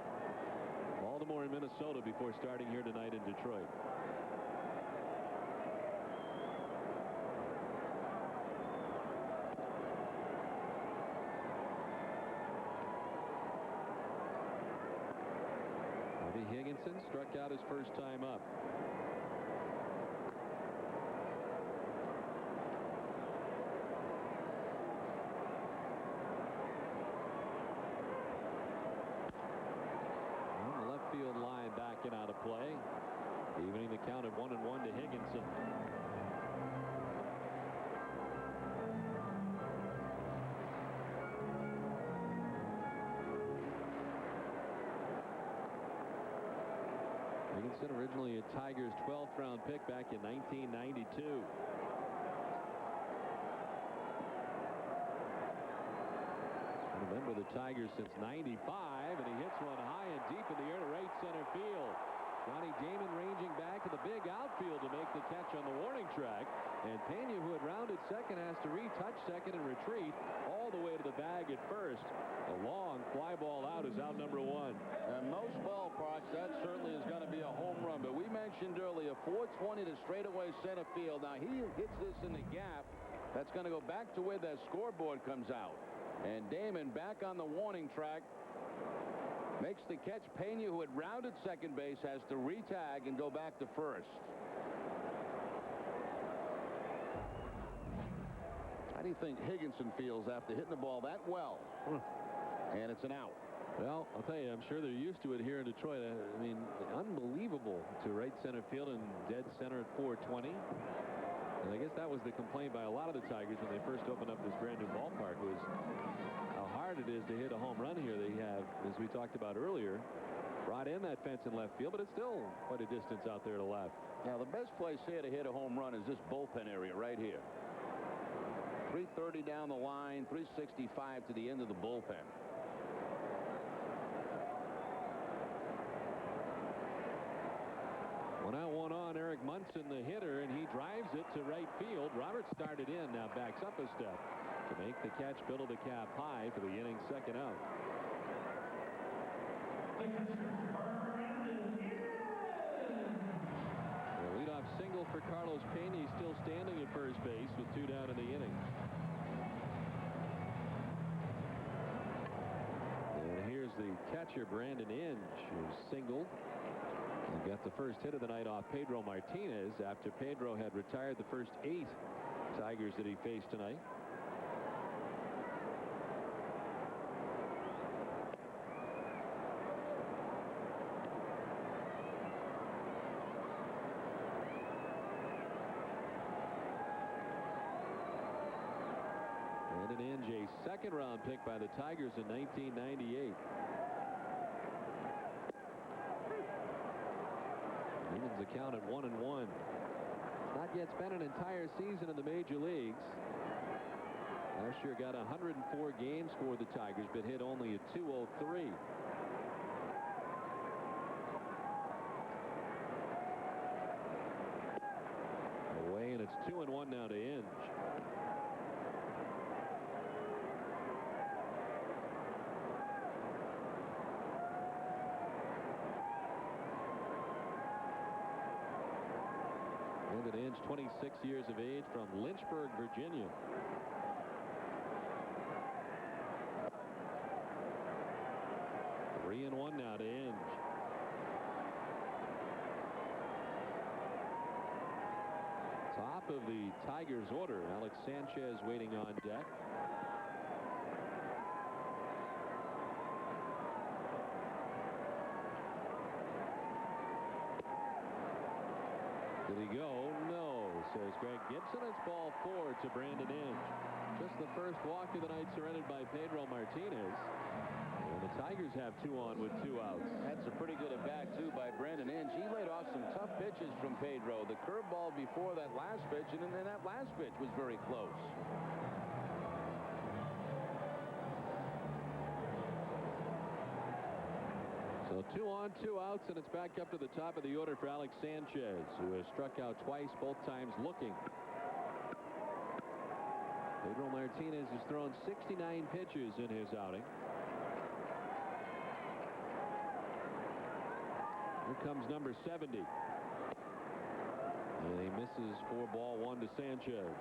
Baltimore and Minnesota before starting here tonight in Detroit. Bobby Higginson struck out his first time up. Field line backing out of play, evening the count of 1-1 to Higginson. Higginson, originally a Tigers 12th round pick back in 1992. Remember the Tigers since '95, and he hits one high and deep in the air to right center field. Johnny Damon ranging back to the big outfield to make the catch on the warning track. And Pena, who had rounded second, has to retouch second and retreat all the way to the bag at first. A long fly ball out is out number 1. And most ballparks, that certainly is going to be a home run. But we mentioned earlier, 420 to straightaway center field. Now he hits this in the gap. That's going to go back to where that scoreboard comes out. And Damon back on the warning track. Makes the catch. Pena, who had rounded second base, has to re-tag and go back to first. How do you think Higginson feels after hitting the ball that well? And it's an out. Well, I'll tell you, I'm sure they're used to it here in Detroit. I mean, unbelievable to right center field and dead center at 420. And I guess that was the complaint by a lot of the Tigers when they first opened up this brand new ballpark, was how hard it is to hit a home run here. They have, as we talked about earlier, brought in that fence in left field, but it's still quite a distance out there to left. Now, the best place here to hit a home run is this bullpen area right here. 330 down the line, 365 to the end of the bullpen. One out, one on. Eric Munson, the hitter, and he drives it to right field. Roberts started in, now backs up a step to make the catch. Biddle the cap high for the inning's second out. The leadoff single for Carlos Pena. He's still standing at first base with 2 down in the inning. And here's the catcher, Brandon Inge, who's singled. He got the first hit of the night off Pedro Martinez after Pedro had retired the first 8 Tigers that he faced tonight. Brandon Inge, a second-round pick by the Tigers in 1998. Evens the count at 1-1. Not yet spent an entire season in the major leagues. Last year got 104 games for the Tigers, but hit only a .203. Away, and it's 2-1 now to Inge. Brandon Inge, 26 years of age, from Lynchburg, Virginia. Three and one now to Inge. Top of the Tigers order, Alex Sanchez waiting on deck. Did he go? No, says Greg Gibson. It's ball 4 to Brandon Inge. Just the first walk of the night surrendered by Pedro Martinez. And the Tigers have 2 on with 2 outs. That's a pretty good at-bat, too, by Brandon Inge. He laid off some tough pitches from Pedro. The curveball before that last pitch, and then that last pitch was very close. So 2 on, 2 outs, and it's back up to the top of the order for Alex Sanchez, who has struck out twice, both times looking. Pedro Martinez has thrown 69 pitches in his outing. Here comes number 70. And he misses for ball 1 to Sanchez.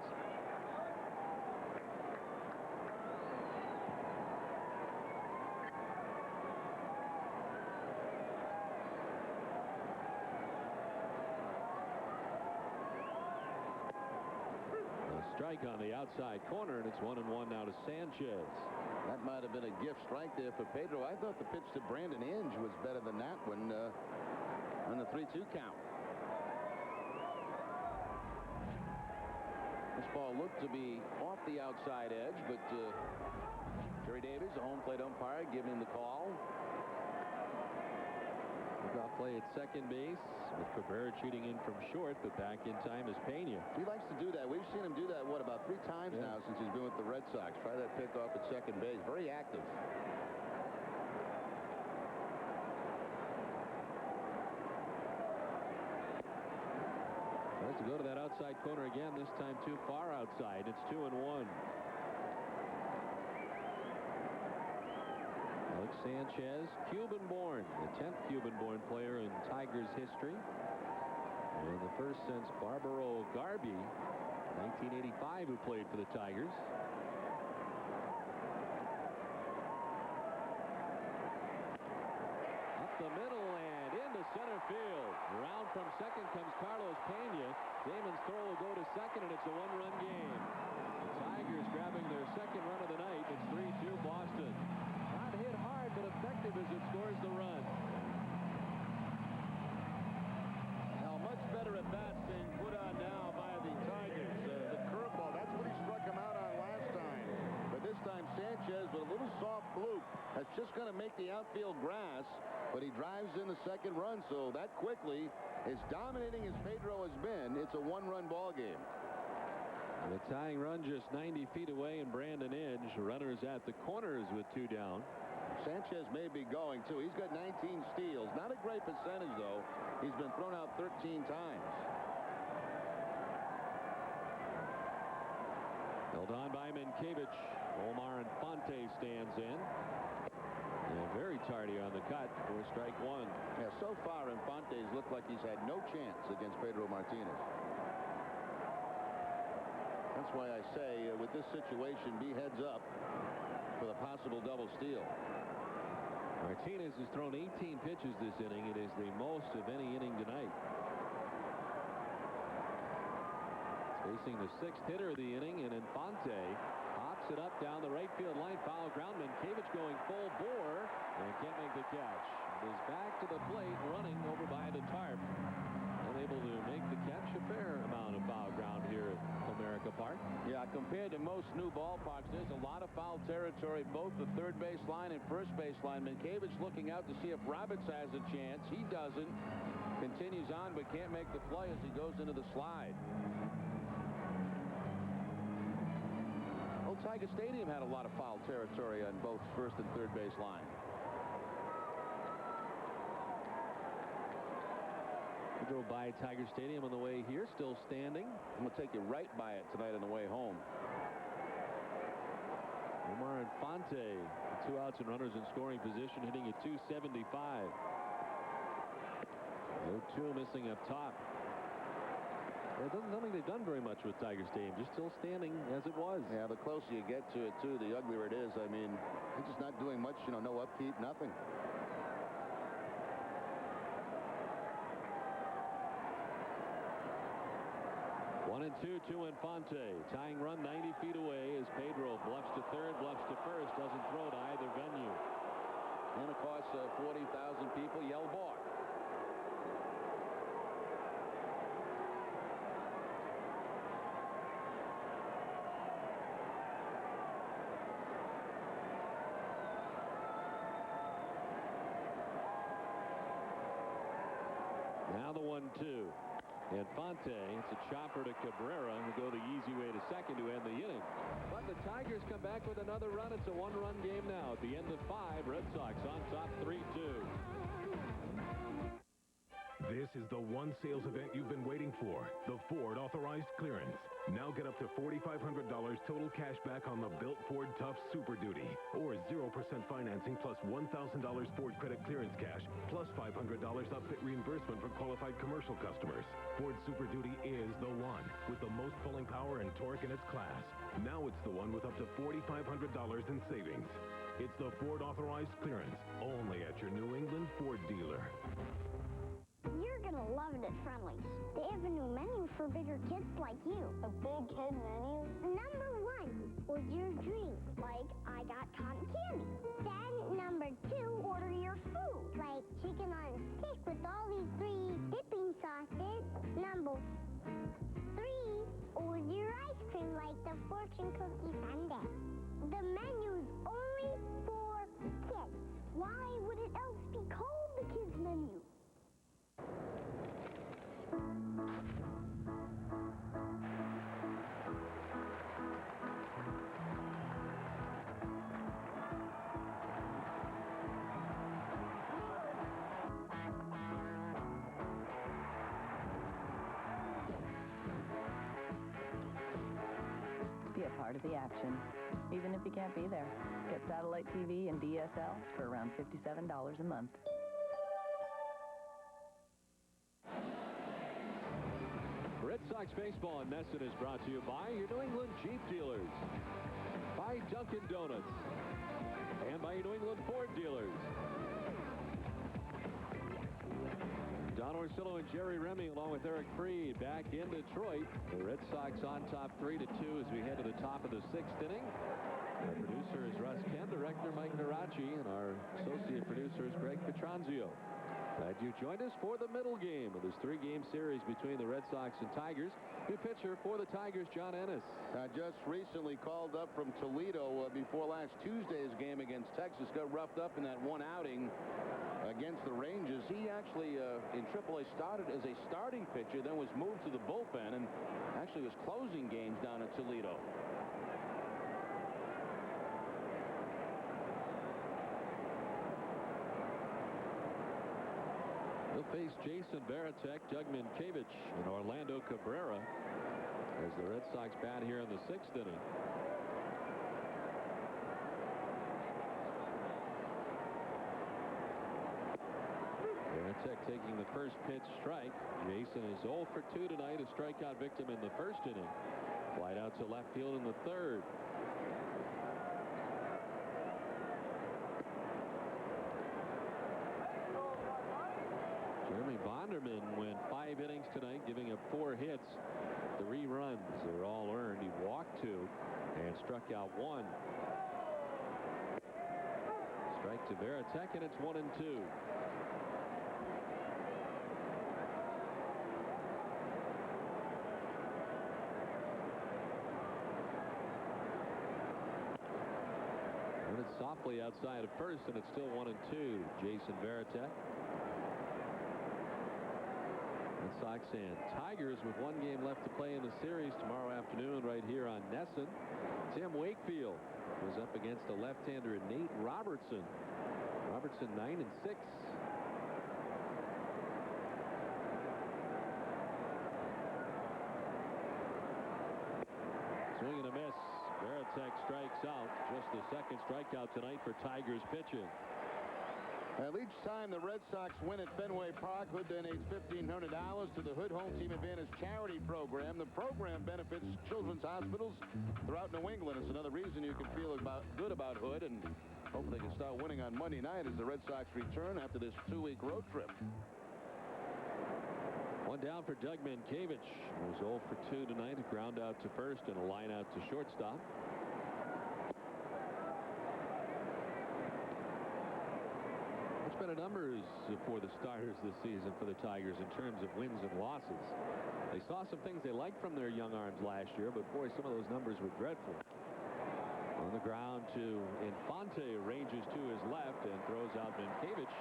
Strike on the outside corner, and it's 1-1 now to Sanchez. That might have been a gift strike there for Pedro. I thought the pitch to Brandon Inge was better than that one on the 3-2 count. This ball looked to be off the outside edge, but Jerry Davies, the home plate umpire, giving the call. Off play at second base, with Cabrera shooting in from short, but back in time is Pena. He likes to do that. We've seen him do that, what, about 3 times now since he's been with the Red Sox. Try that pick off at second base. Very active. Tries to go to that outside corner again, this time too far outside. It's 2-1. Alex Sanchez, Cuban-born, the 10th Cuban-born player in Tigers history, and the first since Barbaro Garby, 1985, who played for the Tigers. Up the middle and into center field. Around from second comes Carlos Pena. Damon's throw will go to second, and it's a 1-run game. The Tigers grabbing their second run of the night. It's 3-2 Boston. Not hit just going to make the outfield grass, but he drives in the second run. So that quickly, as dominating as Pedro has been, it's a one-run ball game. And the tying run just 90 feet away, and Brandon Edge, runners at the corners with 2 down. Sanchez may be going, too. He's got 19 steals. Not a great percentage, though. He's been thrown out 13 times. Held on by Mankiewicz. Omar Infante stands in. And very tardy on the cut for strike 1. Yeah, so far, Infante's looked like he's had no chance against Pedro Martinez. That's why I say, with this situation, be heads up for the possible double steal. Martinez has thrown 18 pitches this inning. It is the most of any inning tonight. Facing the 6th hitter of the inning, and Infante hops it up down the right field line. Foul ground. Mankiewicz going full bore and can't make the catch. It is back to the plate, running over by the tarp. Unable to make the catch. A fair amount of foul ground here at Comerica Park. Yeah, compared to most new ballparks, there's a lot of foul territory, both the third base line and first base line. Mankiewicz looking out to see if Roberts has a chance. He doesn't. Continues on, but can't make the play as he goes into the slide. Old Tiger Stadium had a lot of foul territory on both first and third base line. We drove by Tiger Stadium on the way here, still standing. I'm going to take you right by it tonight on the way home. Omar Infante, 2 outs and runners in scoring position, hitting at .275. 0-2 missing up top. It doesn't look like they've done very much with Tiger Stadium, just still standing as it was. Yeah, the closer you get to it, too, the uglier it is. I mean, they're just not doing much, you know, no upkeep, nothing. One and two to Infante. Tying run 90 feet away as Pedro bluffs to third, bluffs to first, doesn't throw to either venue. And, of course, 40,000 people yell balk. Now the 1-2. Infante, it's a chopper to Cabrera, who go the easy way to second to end the inning. But the Tigers come back with another run. It's a one-run game now. At the end of 5, Red Sox on top 3-2. This is the one sales event you've been waiting for, the Ford Authorized Clearance. Now get up to $4,500 total cash back on the Built Ford Tough Super Duty, or 0% financing plus $1,000 Ford credit clearance cash, plus $500 upfit reimbursement for qualified commercial customers. Ford Super Duty is the one, with the most pulling power and torque in its class. Now it's the one with up to $4,500 in savings. It's the Ford Authorized Clearance, only at your New England Ford dealer. You're gonna love it at Friendly's. They have a new menu for bigger kids like you. A big kid menu? Number 1, what's your dream? Like, I got cotton candy. Then, number 2, order your food. Like chicken on a stick with all these 3 dipping sauces. Number 3, order your ice cream like the fortune cookie sundae. The menu's only for kids. Why would it else be called the kids menu? Be a part of the action, even if you can't be there. Get satellite TV and DSL for around $57 a month. Red Sox baseball in Nesson is brought to you by your New England Jeep dealers, by Dunkin' Donuts, and by your New England Ford dealers. Don Orsillo and Jerry Remy, along with Eric Freed, back in Detroit. The Red Sox on top 3-2 as we head to the top of the 6th inning. Our producer is Russ Kemp, director Mike Narachi, and our associate producer is Greg Petranzio. Glad you joined us for the middle game of this 3-game series between the Red Sox and Tigers. New pitcher for the Tigers, John Ennis. Just recently called up from Toledo before last Tuesday's game against Texas. Got roughed up in that one outing against the Rangers. He actually, in AAA, started as a starting pitcher, then was moved to the bullpen, and actually was closing games down at Toledo. He'll face Jason Varitek, Doug Minkiewicz, and Orlando Cabrera as the Red Sox bat here in the 6th inning. Varitek taking the first pitch strike. Jason is 0 for 2 tonight, a strikeout victim in the 1st inning. Flight out to left field in the 3rd. Bonderman went 5 innings tonight, giving up 4 hits, 3 runs. They're all earned. He walked 2 and struck out 1. Strike to Varitek, and it's 1-2. And it's softly outside of first, and it's still 1-2. Jason Varitek. Red Sox and Tigers with 1 game left to play in the series tomorrow afternoon right here on Nesson. Tim Wakefield was up against a left-hander, Nate Robertson. Robertson 9-6. Swing and a miss. Varitek strikes out. Just the 2nd strikeout tonight for Tigers pitching. Well, each time the Red Sox win at Fenway Park, Hood donates $1,500 to the Hood Home Team Advantage charity program. The program benefits children's hospitals throughout New England. It's another reason you can feel good about Hood, and hopefully they can start winning on Monday night as the Red Sox return after this 2-week road trip. 1 down for Doug Minkiewicz. He was 0 for 2 tonight. A ground out to first and a line out to shortstop. Better numbers for the starters this season for the Tigers in terms of wins and losses. They saw some things they liked from their young arms last year, but boy, some of those numbers were dreadful. On the ground to Infante, ranges to his left and throws out Minkiewicz.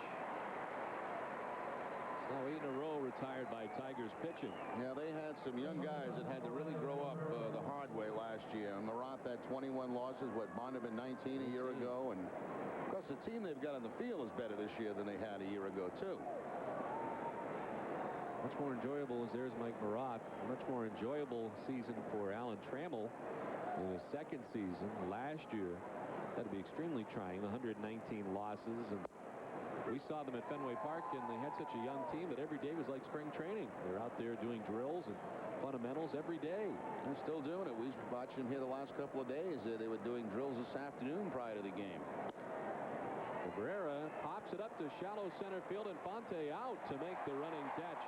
Now 8 in a row retired by Tigers pitching. Yeah, they had some young guys that had to really grow up the hard way last year. And Marat had 21 losses, Bonderman 19 a year ago, and of course the team they've got on the field is better this year than they had a year ago too. Much more enjoyable as there's Mike Marat. A much more enjoyable season for Alan Trammell in his 2nd season. Last year, that'd be extremely trying. 119 losses, and we saw them at Fenway Park, and they had such a young team that every day was like spring training. They're out there doing drills and fundamentals every day. They're still doing it. We watched them here the last couple of days. They were doing drills this afternoon prior to the game. Cabrera pops it up to shallow center field. Infante out to make the running catch.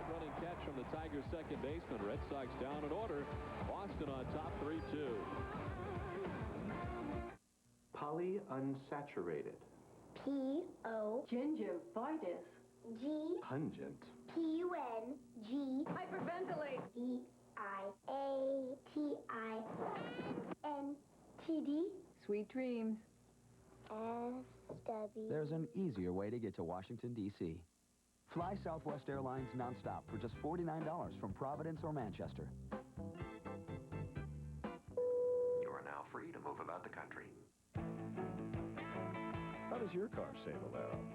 Good running catch from the Tigers' 2nd baseman. Red Sox down in order. Boston on top 3-2. Polyunsaturated. P-O. Gingivitis. G. Pungent. P-U-N-G. Hyperventilate. V-I-A-T-I-N-T-D. Sweet dreams. S-W. There's an easier way to get to Washington, D.C. Fly Southwest Airlines nonstop for just $49 from Providence or Manchester. You are now free to move about the country. How does your car say the loud?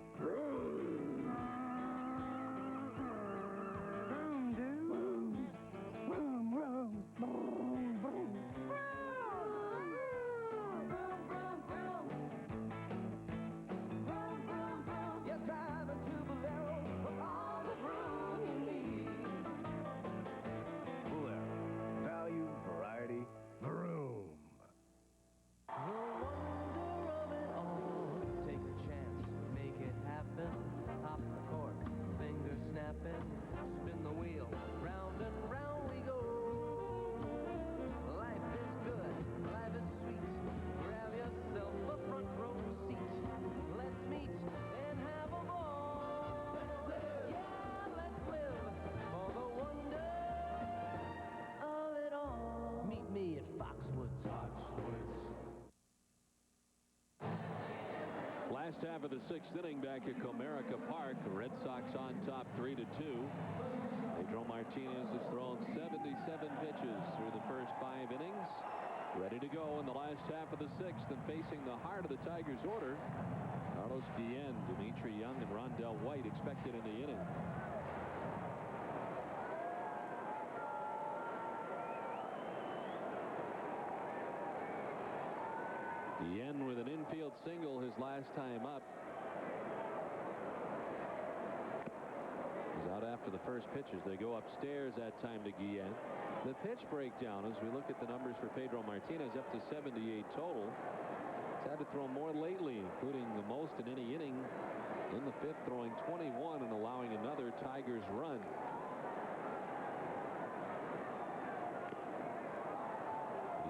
Value, variety, vroom. Take a chance, make it happen. Hop the Last half of the 6th inning back at Comerica Park. The Red Sox on top 3-2. Pedro Martinez has thrown 77 pitches through the first 5 innings. Ready to go in the last half of the 6th, and facing the heart of the Tigers' order, Carlos Guillen, Detriot Young, and Rondell White expected in the inning. Guillen with an infield single his last time up. He's out after the first pitches. They go upstairs that time to Guillen. The pitch breakdown, as we look at the numbers for Pedro Martinez, up to 78 total. He's had to throw more lately, including the most in any inning in the 5th, throwing 21 and allowing another Tigers run.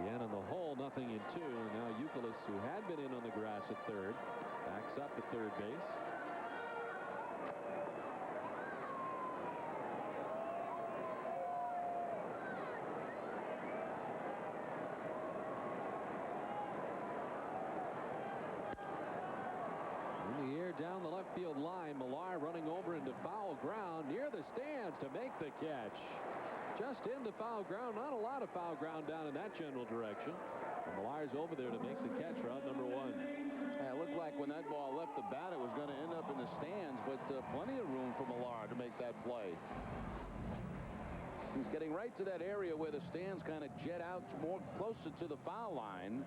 Guillen in the hole, nothing in 2. Now Youkilis, who had been in on the grass at third, backs up at third base. In the air down the left field line, Millar running over into foul ground near the stands to make the catch. Just into foul ground. Not a lot of foul ground down in that general direction. And Millar's over there to make the catch for out number 1. Yeah, it looked like when that ball left the bat, it was going to end up in the stands, but plenty of room for Millar to make that play. He's getting right to that area where the stands kind of jet out more closer to the foul line.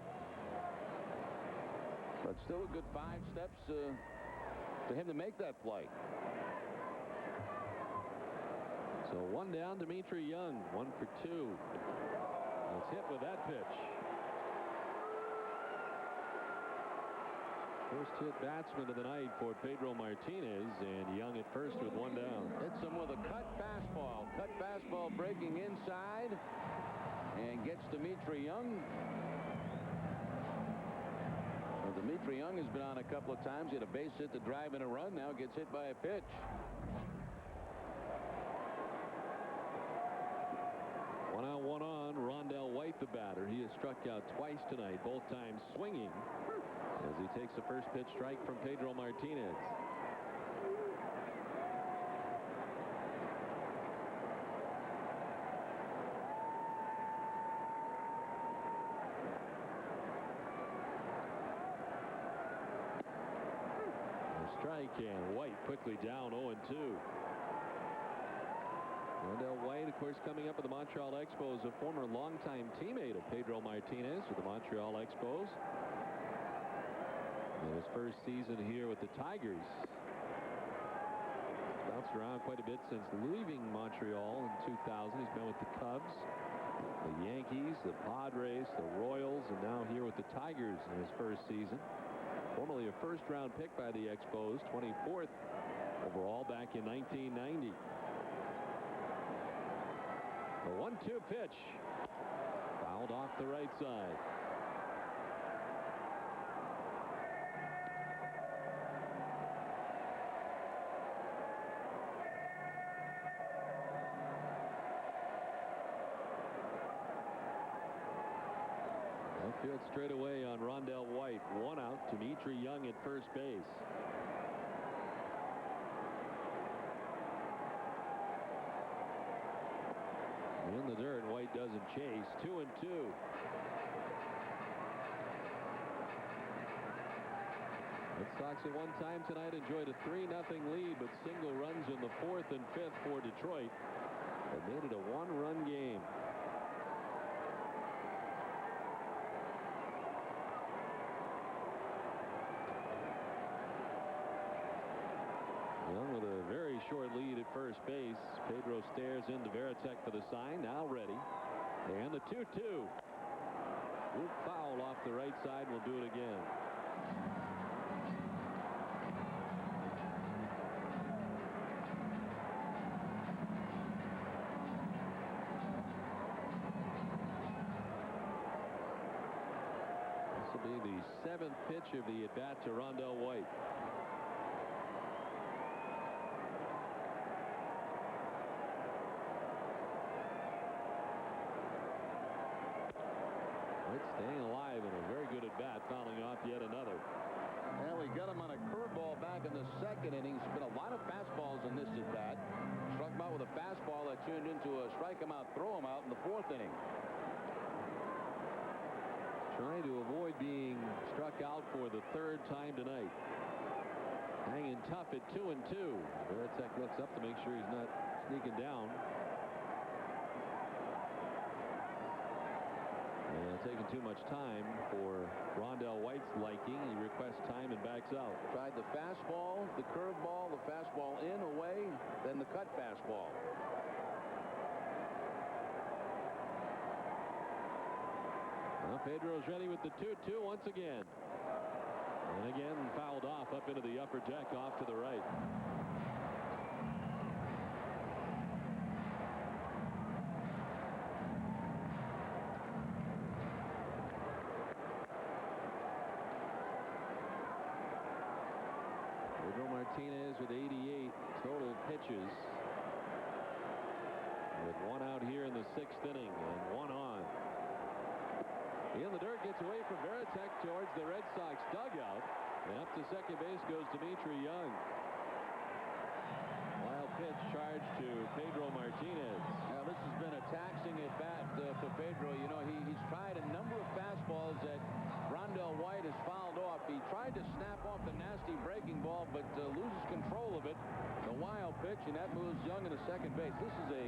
But still a good 5 steps to him to make that play. So 1 down, Detriot Young, 1 for 2. It's hit with that pitch. First hit batsman of the night for Pedro Martinez, and Young at first with 1 down. Hits him with a cut fastball. Cut fastball breaking inside and gets Detriot Young. Well, Detriot Young has been on a couple of times. He had a base hit to drive in a run. Now gets hit by a pitch. 1 out, 1 on. Rondell White, the batter. He has struck out twice tonight, both times swinging, as he takes the first pitch strike from Pedro Martinez. A strike, and White quickly down 0-2. Rondell White, of course, coming up with the Montreal Expos, a former longtime teammate of Pedro Martinez with the Montreal Expos. In his first season here with the Tigers. He's bounced around quite a bit since leaving Montreal in 2000. He's been with the Cubs, the Yankees, the Padres, the Royals, and now here with the Tigers in his first season. Formerly a first-round pick by the Expos, 24th overall back in 1990. The 1-2 pitch. Fouled off the right side. Outfield straight away on Rondell White. 1 out. Detriot Young at first base. In the dirt, White doesn't chase. 2-2. Red Sox at one time tonight enjoyed a 3-0 lead, but single runs in the 4th and 5th for Detroit. That made it a 1-run game. Young with a very short lead at first base. Pedro stares into Veritek for the sign. Now ready. And the 2-2. Good foul off the right side. We'll do it again. This will be the 7th pitch of the at-bat to Rondell White. Staying alive and a very good at bat, fouling off yet another. And Well, he got him on a curveball back in the second inning. He's been a lot of fastballs in this at-bat. Struck him out with a fastball that turned into a strike him out, throw him out in the fourth inning. Trying to avoid being struck out for the third time tonight. Hanging tough at 2-2. Veritek looks up to make sure he's not sneaking down. And taking too much time for Rondell White's liking. He requests time and backs out. Tried the fastball, the curveball, the fastball in, away, then the cut fastball. Well, Pedro's ready with the 2-2 once again. And again fouled off up into the upper deck off to the right. Pedro Martinez with 88 total pitches. With one out here in the sixth inning and one on. In the dirt, gets away from Veritek towards the Red Sox dugout. And up to second base goes Detriot Young. Wild pitch charged to Pedro Martinez. Now, this has been a taxing at bat for Pedro. You know, he's tried a number of fastballs that Rondell White has fouled off. He tried to snap off the nasty breaking ball, but loses control of it. The wild pitch, and that moves Young into second base. This is a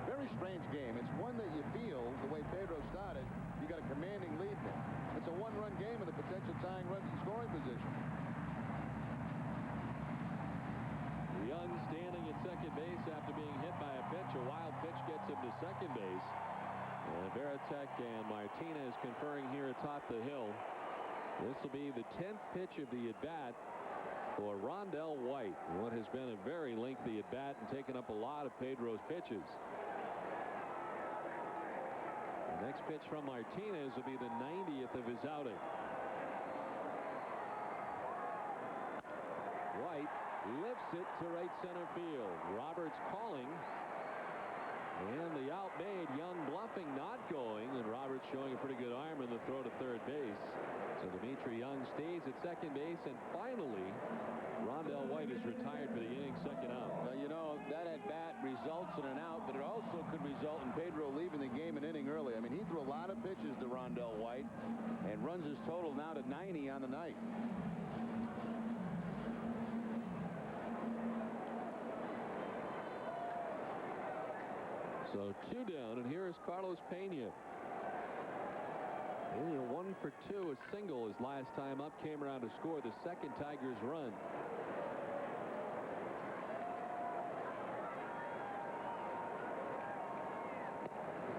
very strange game. It's one that you feel, the way Pedro started, you got a commanding lead there. It's a one-run game in a potential tying run in scoring position. Young standing at second base after being hit by a pitch. A wild pitch gets him to second base. And Veritek and Martinez conferring here atop the hill. This will be the 10th pitch of the at-bat for Rondell White. What has been a very lengthy at-bat and taken up a lot of Pedro's pitches. The next pitch from Martinez will be the 90th of his outing. White lifts it to right center field. Roberts calling. And the out made. Young bluffing, not going. And Roberts showing a pretty good arm in the throw to third base. So Detriot Young stays at second base. And finally, Rondell White is retired for the inning's second out. Well, you know, that at-bat results in an out, but it also could result in Pedro leaving the game an inning early. I mean, he threw a lot of pitches to Rondell White and runs his total now to 90 on the night. So 2 down, and here is Carlos Pena. Pena 1 for 2, a single his last time up, came around to score the second Tigers run.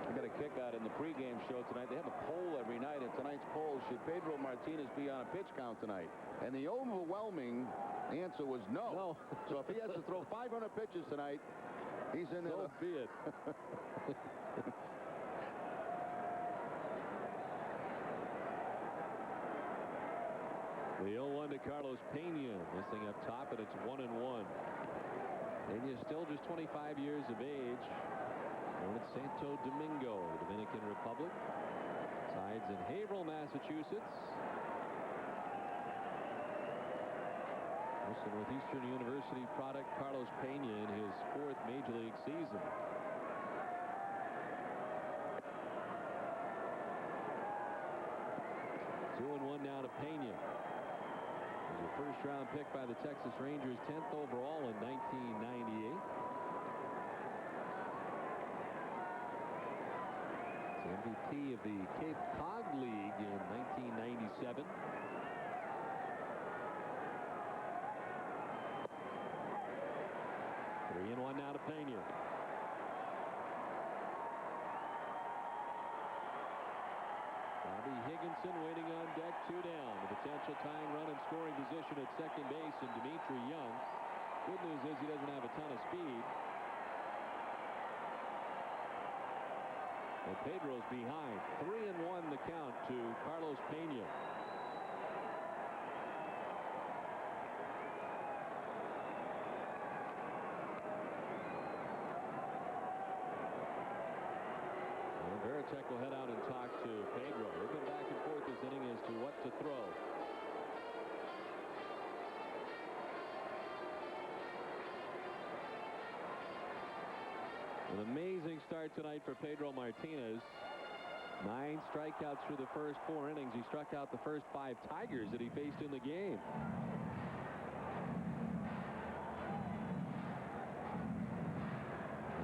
I got a kick out in the pregame show tonight. They have a poll every night, and tonight's poll, should Pedro Martinez be on a pitch count tonight? And the overwhelming answer was no. So if he has to throw 500 pitches tonight, he's in there. So be it. The 0-1 to Carlos Pena. Missing up top, and it's 1-1. Pena's still just 25 years of age. Born at Santo Domingo, Dominican Republic. Resides in Haverhill, Massachusetts. Most of Northeastern University product, Carlos Pena, in his 4th Major League season. Two and one now to Pena. He's a first-round pick by the Texas Rangers, 10th overall in 1998. MVP of the Cape Cod League in 1997. 3-1 now to Pena. Bobby Higginson waiting on deck, 2 down. The potential tying run and scoring position at second base in Detriot Young. Good news is he doesn't have a ton of speed. And Pedro's behind. 3-1 the count to Carlos Pena. And Veritek will head out and talk to Pedro. They've been back and forth this inning as to what to throw. An amazing start tonight for Pedro Martinez. 9 strikeouts through the first 4 innings. He struck out the first 5 Tigers that he faced in the game.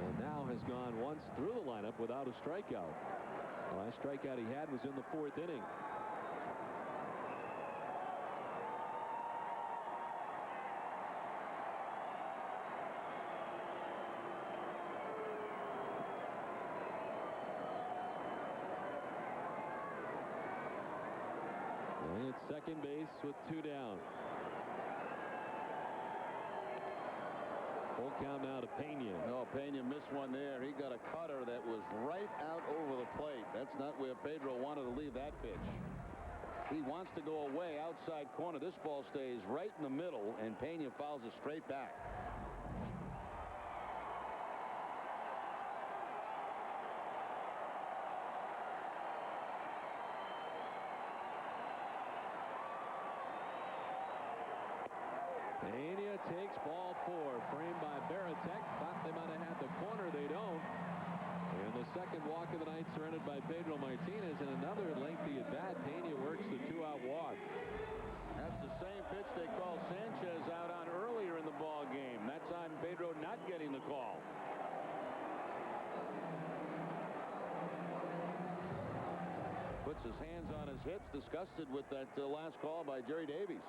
And now has gone once through the lineup without a strikeout. The last strikeout he had was in the 4th inning. And it's second base with 2 down. Full count now to Pena. No, Pena missed one there. He got a cutter that was right out over the plate. That's not where Pedro wanted to leave that pitch. He wants to go away outside corner. This ball stays right in the middle, and Pena fouls it straight back. Pena takes ball 4, framed by Baratek. Thought they might have had the corner. They don't. And the second walk of the night surrendered by Pedro Martinez, and another lengthy at bat. Pena works the 2-out walk. That's the same pitch they called Sanchez out on earlier in the ball game. That's on Pedro not getting the call. Puts his hands on his hips, disgusted with that last call by Jerry Davies.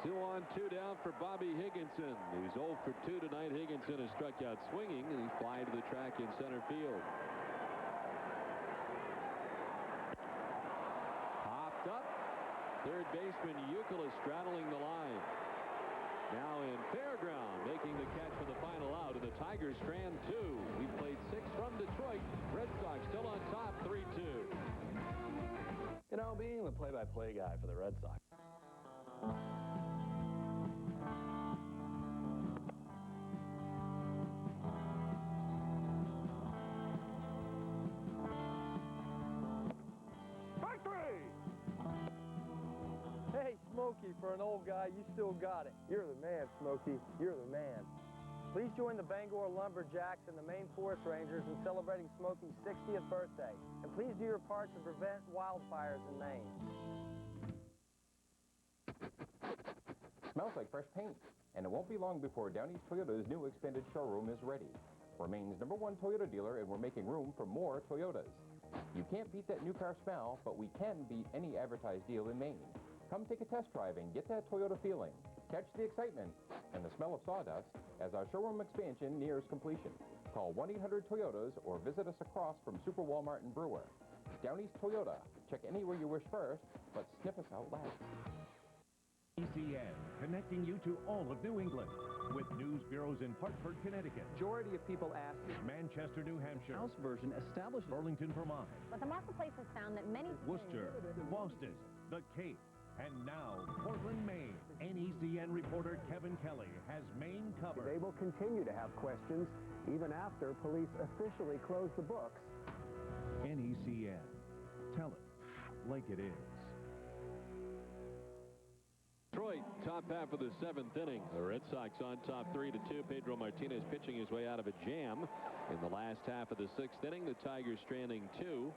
2 on, 2 down for Bobby Higginson. He's 0 for 2 tonight. Higginson has struck out swinging, and he's flying to the track in center field. Popped up. Third baseman Euclid straddling the line. Now in fair ground, making the catch for the final out, and the Tigers strand 2. We played 6 from Detroit. Red Sox still on top, 3-2. You know, being the play-by-play guy for the Red Sox. Smokey, for an old guy, you still got it. You're the man, Smokey. You're the man. Please join the Bangor Lumberjacks and the Maine Forest Rangers in celebrating Smokey's 60th birthday. And please do your part to prevent wildfires in Maine. Smells like fresh paint, and it won't be long before Downey Toyota's new expanded showroom is ready. We're Maine's #1 Toyota dealer, and we're making room for more Toyotas. You can't beat that new car smell, but we can beat any advertised deal in Maine. Come take a test drive and get that Toyota feeling. Catch the excitement and the smell of sawdust as our showroom expansion nears completion. Call 1-800-TOYOTAS or visit us across from Super Walmart and Brewer. Downey's Toyota. Check anywhere you wish first, but sniff us out last. ECN, connecting you to all of New England. With news bureaus in Hartford, Connecticut. Majority of people ask. Manchester, New Hampshire. The House version establishes. Burlington, Vermont. But the marketplace has found that many. Worcester, Boston, the Cape. And now, Portland, Maine. NECN reporter Kevin Kelly has Maine covered. They will continue to have questions even after police officially close the books. NECN. Tell it like it is. Detroit, top half of the 7th inning. The Red Sox on top 3-2. Pedro Martinez pitching his way out of a jam. In the last half of the 6th inning, the Tigers stranding 2.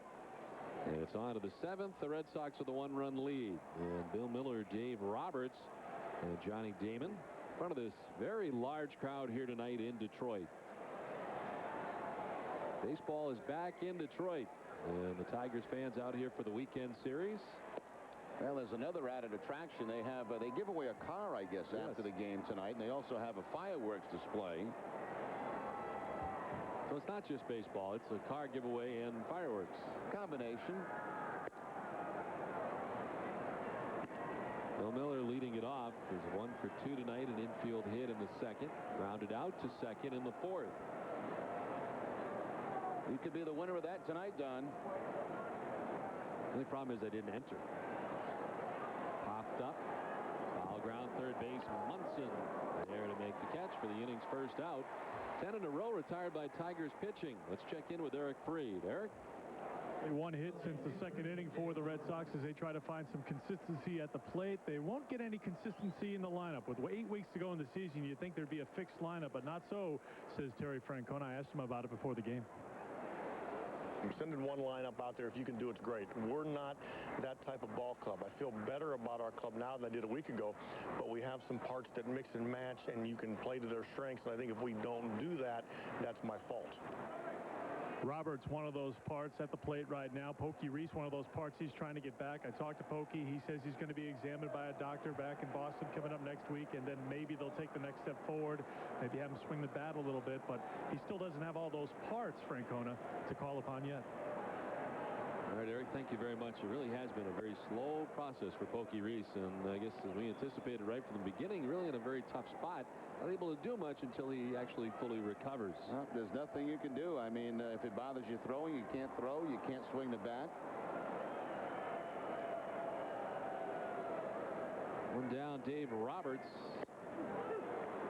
And it's on to the 7th. The Red Sox with a 1-run lead. And Bill Miller, Dave Roberts, and Johnny Damon in front of this very large crowd here tonight in Detroit. Baseball is back in Detroit. And the Tigers fans out here for the weekend series. Well, there's another added attraction. They give away a car, I guess, after the game tonight, and they also have a fireworks display. So it's not just baseball. It's a car giveaway and fireworks. Combination. Bill Miller leading it off. There's a 1 for 2 tonight, an infield hit in the 2nd. Grounded out to 2nd in the 4th. You could be the winner of that tonight, Don. The only problem is I didn't enter. Popped up. Foul ground, third base, Munson there to make the catch for the inning's first out. 10 in a row retired by Tigers pitching. Let's check in with Eric Freed. Eric? One hit since the second inning for the Red Sox as they try to find some consistency at the plate. They won't get any consistency in the lineup. With 8 weeks to go in the season, you'd think there'd be a fixed lineup, but not so, says Terry Francona. I asked him about it before the game. I'm sending one lineup out there. If you can do it, it's great. We're not that type of ball club. I feel better about our club now than I did a week ago, but we have some parts that mix and match, and you can play to their strengths. And I think if we don't do that, that's my fault. Roberts, one of those parts at the plate right now. Pokey Reese, one of those parts he's trying to get back. I talked to Pokey. He says he's going to be examined by a doctor back in Boston coming up next week, and then maybe they'll take the next step forward, maybe have him swing the bat a little bit, but he still doesn't have all those parts, Francona, to call upon yet. All right, Eric, thank you very much. It really has been a very slow process for Pokey Reese, and I guess as we anticipated right from the beginning, really in a very tough spot. Not able to do much until he actually fully recovers. Well, there's nothing you can do. I mean, if it bothers you throwing, you can't throw. You can't swing the bat. One down, Dave Roberts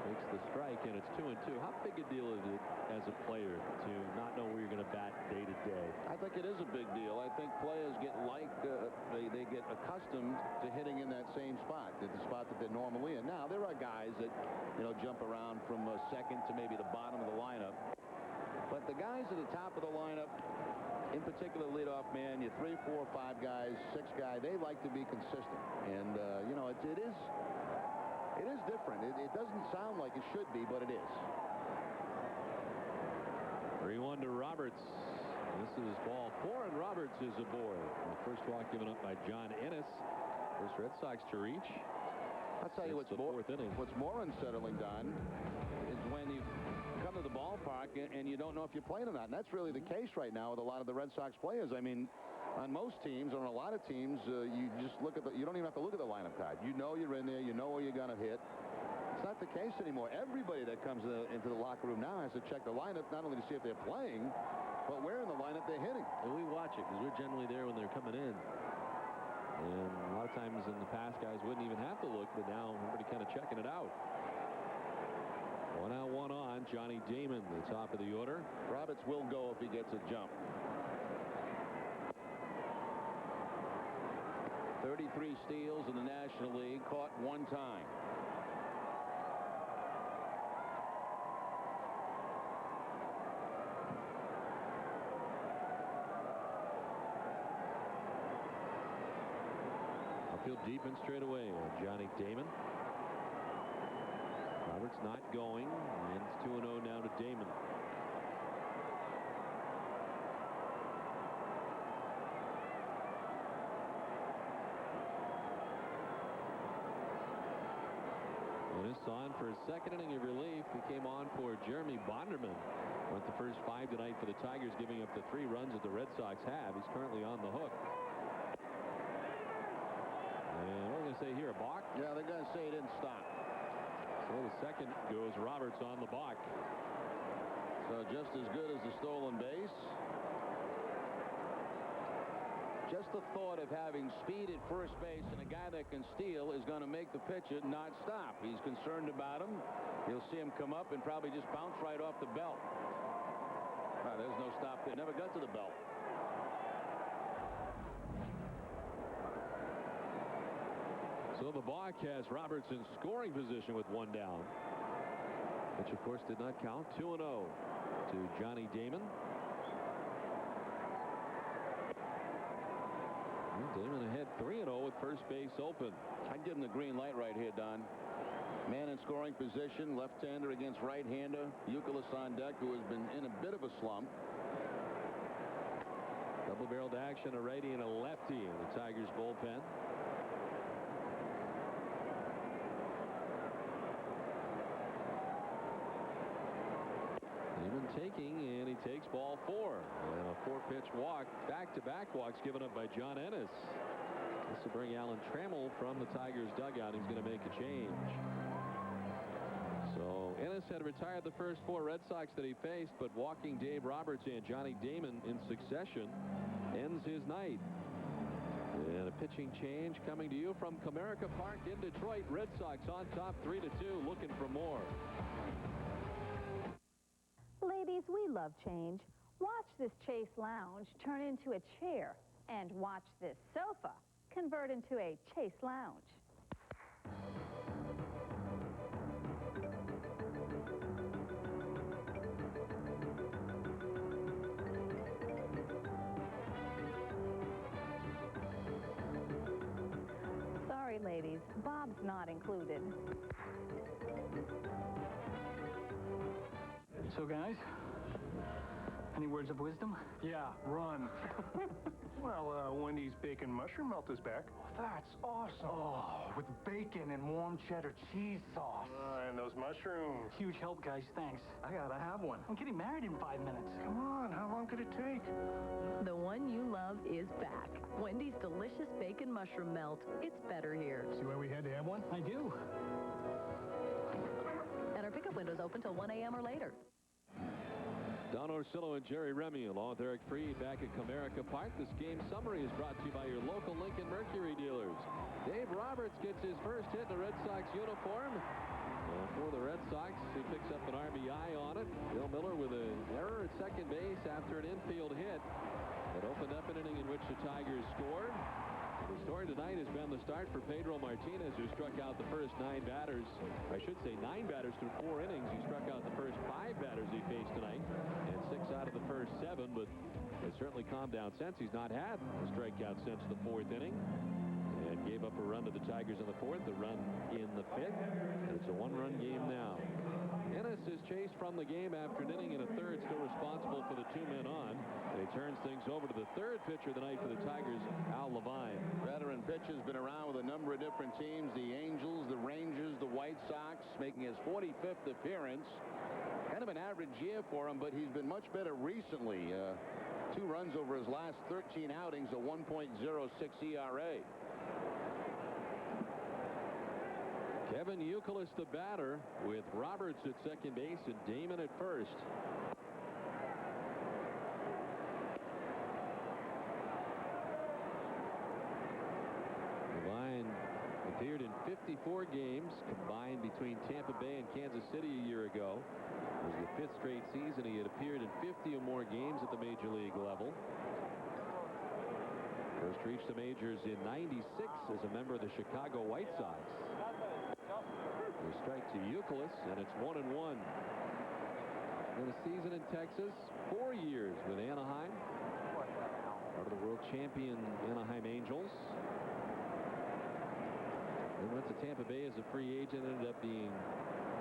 takes the strike, and it's 2-2. How big a deal is it as a player to not know where you're going to bat day to day? I think it is a big deal. I think players get they get accustomed to hitting in that same spot, the spot that they're normally in. Now, there are guys that, jump around from second to maybe the bottom of the lineup. But the guys at the top of the lineup, in particular leadoff man, your 3, 4, 5 guys, 6 guy, they like to be consistent. And, it is different. It doesn't sound like it should be, but it is. 3-1 to Roberts. This is ball 4, and Roberts is aboard. The first walk given up by John Ennis. First Red Sox to reach. I'll tell you what's more unsettling, Don, is when you come to the ballpark and you don't know if you're playing or not. And that's really the case right now with a lot of the Red Sox players. I mean, on most teams, or on a lot of teams, you just look at you don't even have to look at the lineup card. You know you're in there. You know where you're going to hit. It's not the case anymore. Everybody that comes into the locker room now has to check the lineup, not only to see if they're playing, but where in the lineup they're hitting. And we watch it because we're generally there when they're coming in. And a lot of times in the past, guys wouldn't even have to look, but now everybody kind of checking it out. 1 out, 1 on. Johnny Damon, the top of the order. Roberts will go if he gets a jump. 33 steals in the National League, caught 1 time. Outfield deep and straight away on Johnny Damon. Roberts not going, and it's 2-0 now to Damon. Ennis on for his second inning of relief. He came on for Jeremy Bonderman. Went the first 5 tonight for the Tigers, giving up the 3 runs that the Red Sox have. He's currently on the hook. And what are they going to say here, a balk? Yeah, they're going to say he didn't stop. So the second goes Roberts on the balk. So just as good as the stolen base. Just the thought of having speed at first base and a guy that can steal is going to make the pitcher not stop. He's concerned about him. You'll see him come up and probably just bounce right off the belt. There's no stop there. Never got to the belt. So the balk has Roberts in scoring position with 1 down. Which, of course, did not count. 2-0 to Johnny Damon. Damon ahead 3-0 with first base open. I'd give him the green light right here, Don. Man in scoring position, left-hander against right-hander. Youkilis on deck, who has been in a bit of a slump. Double-barreled action, a righty and a lefty in the Tigers bullpen. Damon taking, and he takes ball 4. And a 4-pitch walk, back-to-back walks given up by John Ennis. This will bring Alan Trammell from the Tigers dugout. He's going to make a change. So Ennis had retired the first 4 Red Sox that he faced, but walking Dave Roberts and Johnny Damon in succession ends his night. And a pitching change coming to you from Comerica Park in Detroit. Red Sox on top 3-2, looking for more. Ladies, we love change. Watch this Chase Lounge turn into a chair, and watch this sofa convert into a Chase Lounge. Sorry, ladies, Bob's not included. So, guys, any words of wisdom? Yeah, run. Well, Wendy's bacon mushroom melt is back. That's awesome. Oh, with bacon and warm cheddar cheese sauce. And those mushrooms. Huge help, guys. Thanks. I gotta have one. I'm getting married in 5 minutes. Come on, how long could it take? The one you love is back. Wendy's delicious bacon mushroom melt. It's better here. See why we had to have one? I do. And our pickup window's open till 1 a.m. or later. Don Orsillo and Jerry Remy, along with Eric Freed, back at Comerica Park. This game summary is brought to you by your local Lincoln Mercury dealers. Dave Roberts gets his first hit in the Red Sox uniform. For the Red Sox, he picks up an RBI on it. Bill Miller with an error at second base after an infield hit. It opened up an inning in which the Tigers scored. The story tonight has been the start for Pedro Martinez, who struck out the first 9 batters. I should say 9 batters through 4 innings. He struck out the first 5 batters he faced tonight, and 6 out of the first 7, but it's certainly calmed down since. He's not had a strikeout since the 4th inning, and gave up a run to the Tigers in the 4th, a run in the 5th, and it's a 1-run game now. Ennis is chased from the game after an inning and a third, still responsible for the 2 men on. And he turns things over to the 3rd pitcher of the night for the Tigers, Al Levine. Veteran pitcher's been around with a number of different teams, the Angels, the Rangers, the White Sox, making his 45th appearance. Kind of an average year for him, but he's been much better recently. 2 runs over his last 13 outings, a 1.06 ERA. Kevin Youkilis, the batter, with Roberts at second base and Damon at first. Levine appeared in 54 games combined between Tampa Bay and Kansas City a year ago. It was the 5th straight season he had appeared in 50 or more games at the major league level. First reached the majors in '96 as a member of the Chicago White Sox. The strike to Youkilis, and it's 1-1. In a season in Texas, 4 years with Anaheim, part of the world champion Anaheim Angels. Then went to Tampa Bay as a free agent, ended up being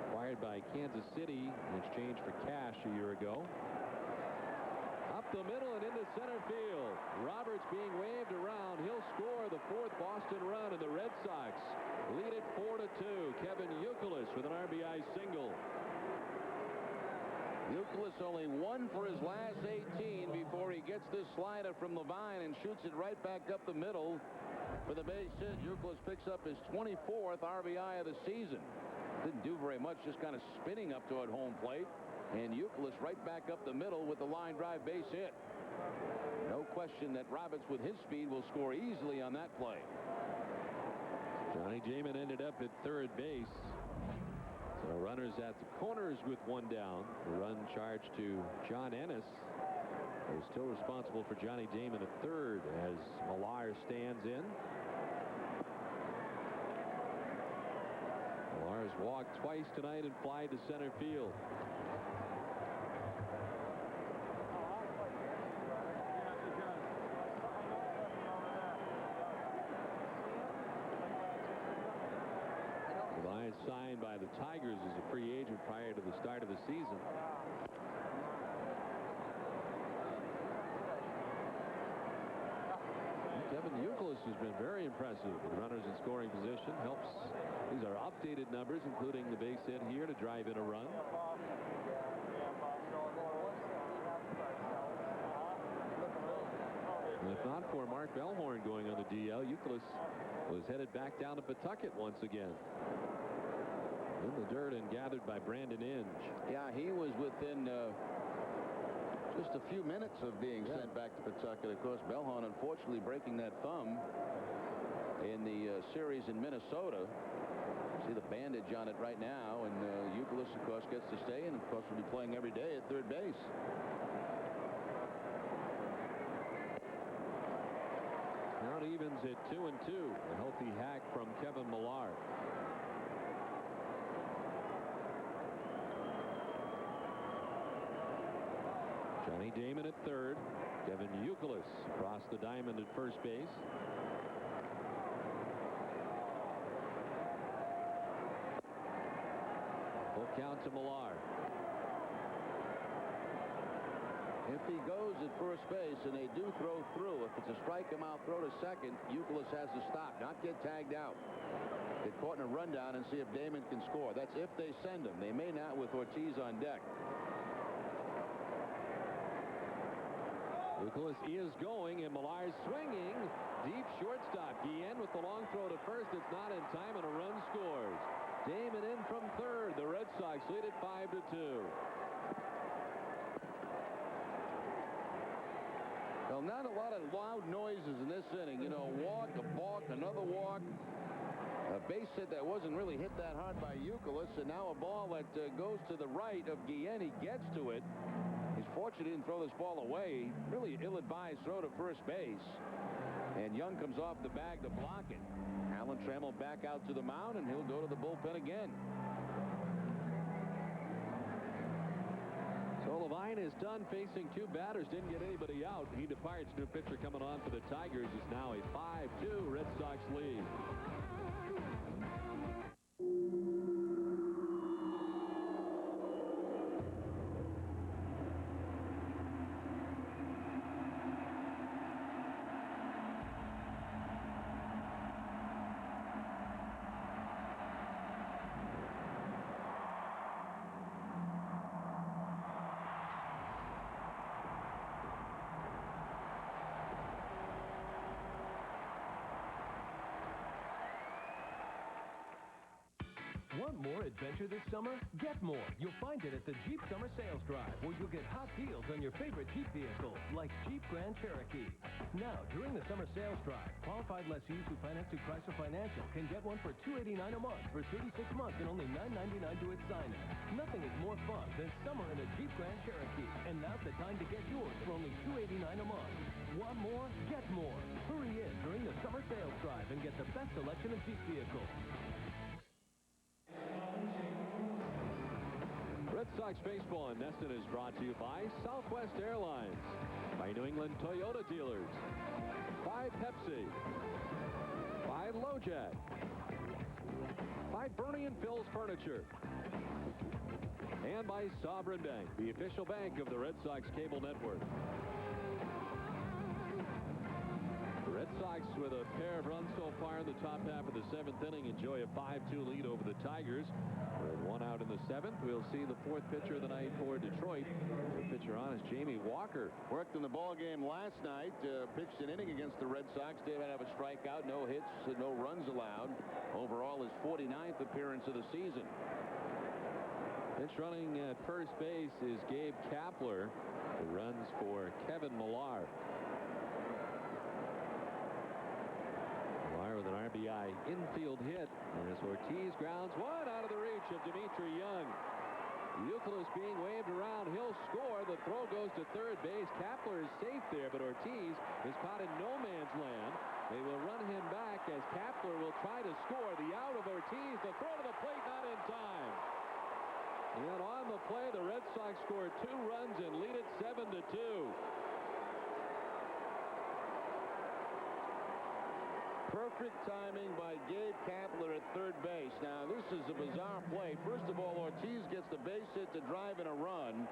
acquired by Kansas City in exchange for cash a year ago. Up the middle and into center field. Roberts being waved around. He'll score the 4th Boston run, and the Red Sox lead it 4-2. Kevin Youkilis with an RBI single. Youkilis only 1 for his last 18 before he gets this slider from Levine and shoots it right back up the middle for the base hit. Youkilis picks up his 24th RBI of the season. Didn't do very much, just kind of spinning up toward home plate. And Youkilis right back up the middle with the line drive base hit. No question that Roberts, with his speed, will score easily on that play. Johnny Damon ended up at 3rd base. So runners at the corners with 1 down. The run charged to John Ennis, who's still responsible for Johnny Damon at 3rd as Millar stands in. Millar has walked twice tonight and flied to center field. Signed by the Tigers as a free agent prior to the start of the season. Kevin Youkilis has been very impressive with runners in scoring position. Helps. These are updated numbers, including the base hit here to drive in a run. And if not for Mark Bellhorn going on the DL, Youkilis was headed back down to Pawtucket once again. In the dirt and gathered by Brandon Inge. Yeah, he was within just a few minutes of being sent back to Pawtucket. Of course, Bellhorn unfortunately breaking that thumb in the series in Minnesota. See the bandage on it right now, and Youkilis, of course, gets to stay, and of course will be playing every day at 3rd base. Count evens at 2-2. A healthy hack from Kevin Millar. Johnny Damon at third. Kevin Youkilis across the diamond at first base. Full count to Millar. If he goes at first base and they do throw through, if it's a strike him out, throw to second, Youkilis has to stop, not get tagged out. Get caught in a rundown and see if Damon can score. That's if they send him. They may not with Ortiz on deck. Youkilis is going, and Millar's swinging. Deep shortstop. Guillen with the long throw to first. It's not in time, and a run scores. Damon in from third. The Red Sox lead it 5-2. Well, not a lot of loud noises in this inning. You know, walk, a balk, another walk. A base hit that wasn't really hit that hard by Youkilis, and now a ball that goes to the right of Guillen. He gets to it. He's fortunate he didn't throw this ball away. Really ill-advised throw to first base. And Young comes off the bag to block it. Alan Trammell back out to the mound, and he'll go to the bullpen again. So Levine is done facing two batters. Didn't get anybody out. He departs. New pitcher coming on for the Tigers is now a 5-2 Red Sox lead. Want more adventure this summer? Get more. You'll find it at the Jeep Summer Sales Drive, where you'll get hot deals on your favorite Jeep vehicles, like Jeep Grand Cherokee. Now, during the Summer Sales Drive, qualified lessees who finance through Chrysler Financial can get one for $289 a month for 36 months and only $999 to its signing. Nothing is more fun than summer in a Jeep Grand Cherokee. And now's the time to get yours for only $289 a month. Want more? Get more. Hurry in during the Summer Sales Drive and get the best selection of Jeep vehicles. Red Sox baseball in Neston is brought to you by Southwest Airlines, by New England Toyota dealers, by Pepsi, by LoJack, by Bernie and Phil's Furniture, and by Sovereign Bank, the official bank of the Red Sox cable network. The Red Sox, with a pair of runs so far in the top half of the seventh inning, enjoy a 5-2 lead over the Tigers. With one out in the seventh, we'll see the fourth pitcher of the night for Detroit. The pitcher on is Jamie Walker. Worked in the ball game last night. Pitched an inning against the Red Sox. Did have a strikeout, no hits, no runs allowed. Overall, his 49th appearance of the season. Pitch running at first base is Gabe Kapler, who runs for Kevin Millar. With an RBI infield hit, and as Ortiz grounds one out of the reach of Dimitri Young. Youkilis being waved around. He'll score. The throw goes to third base. Kapler is safe there, but Ortiz is caught in no man's land. They will run him back as Kapler will try to score. The out of Ortiz. The throw to the plate, not in time. And on the play, the Red Sox score 2 runs and lead it 7-2. Perfect timing by Gabe Kapler at third base. Now, this is a bizarre play. First of all, Ortiz gets the base hit to drive in a run.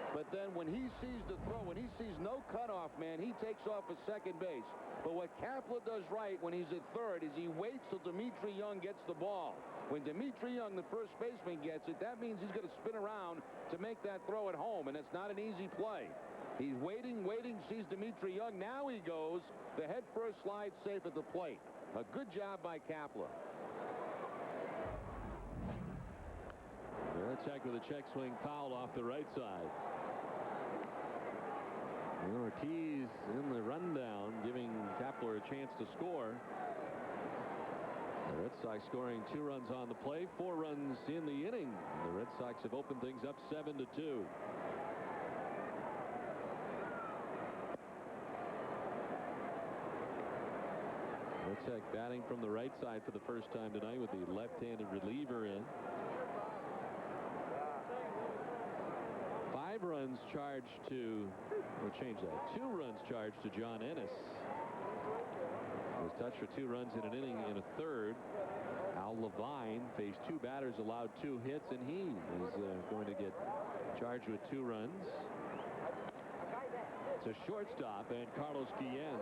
But then when he sees the throw, when he sees no cutoff man, he takes off at second base. But what Kapler does right when he's at third is he waits till Dimitri Young gets the ball. When Dimitri Young, the first baseman, gets it, that means he's going to spin around to make that throw at home, and it's not an easy play. He's waiting, sees Dimitri Young. Now he goes. The head first slide safe at the plate. A good job by Kapler. Check with a check swing foul off the right side. And Ortiz in the rundown, giving Kapler a chance to score. The Red Sox scoring 2 runs on the play, 4 runs in the inning. The Red Sox have opened things up 7-2. Red Sox batting from the right side for the first time tonight with the left-handed reliever in. 5 runs charged to, we'll change that, 2 runs charged to John Ennis. He was touched for 2 runs in an inning in a third. Al Levine faced 2 batters, allowed 2 hits, and he is going to get charged with 2 runs. It's a shortstop, and Carlos Guillen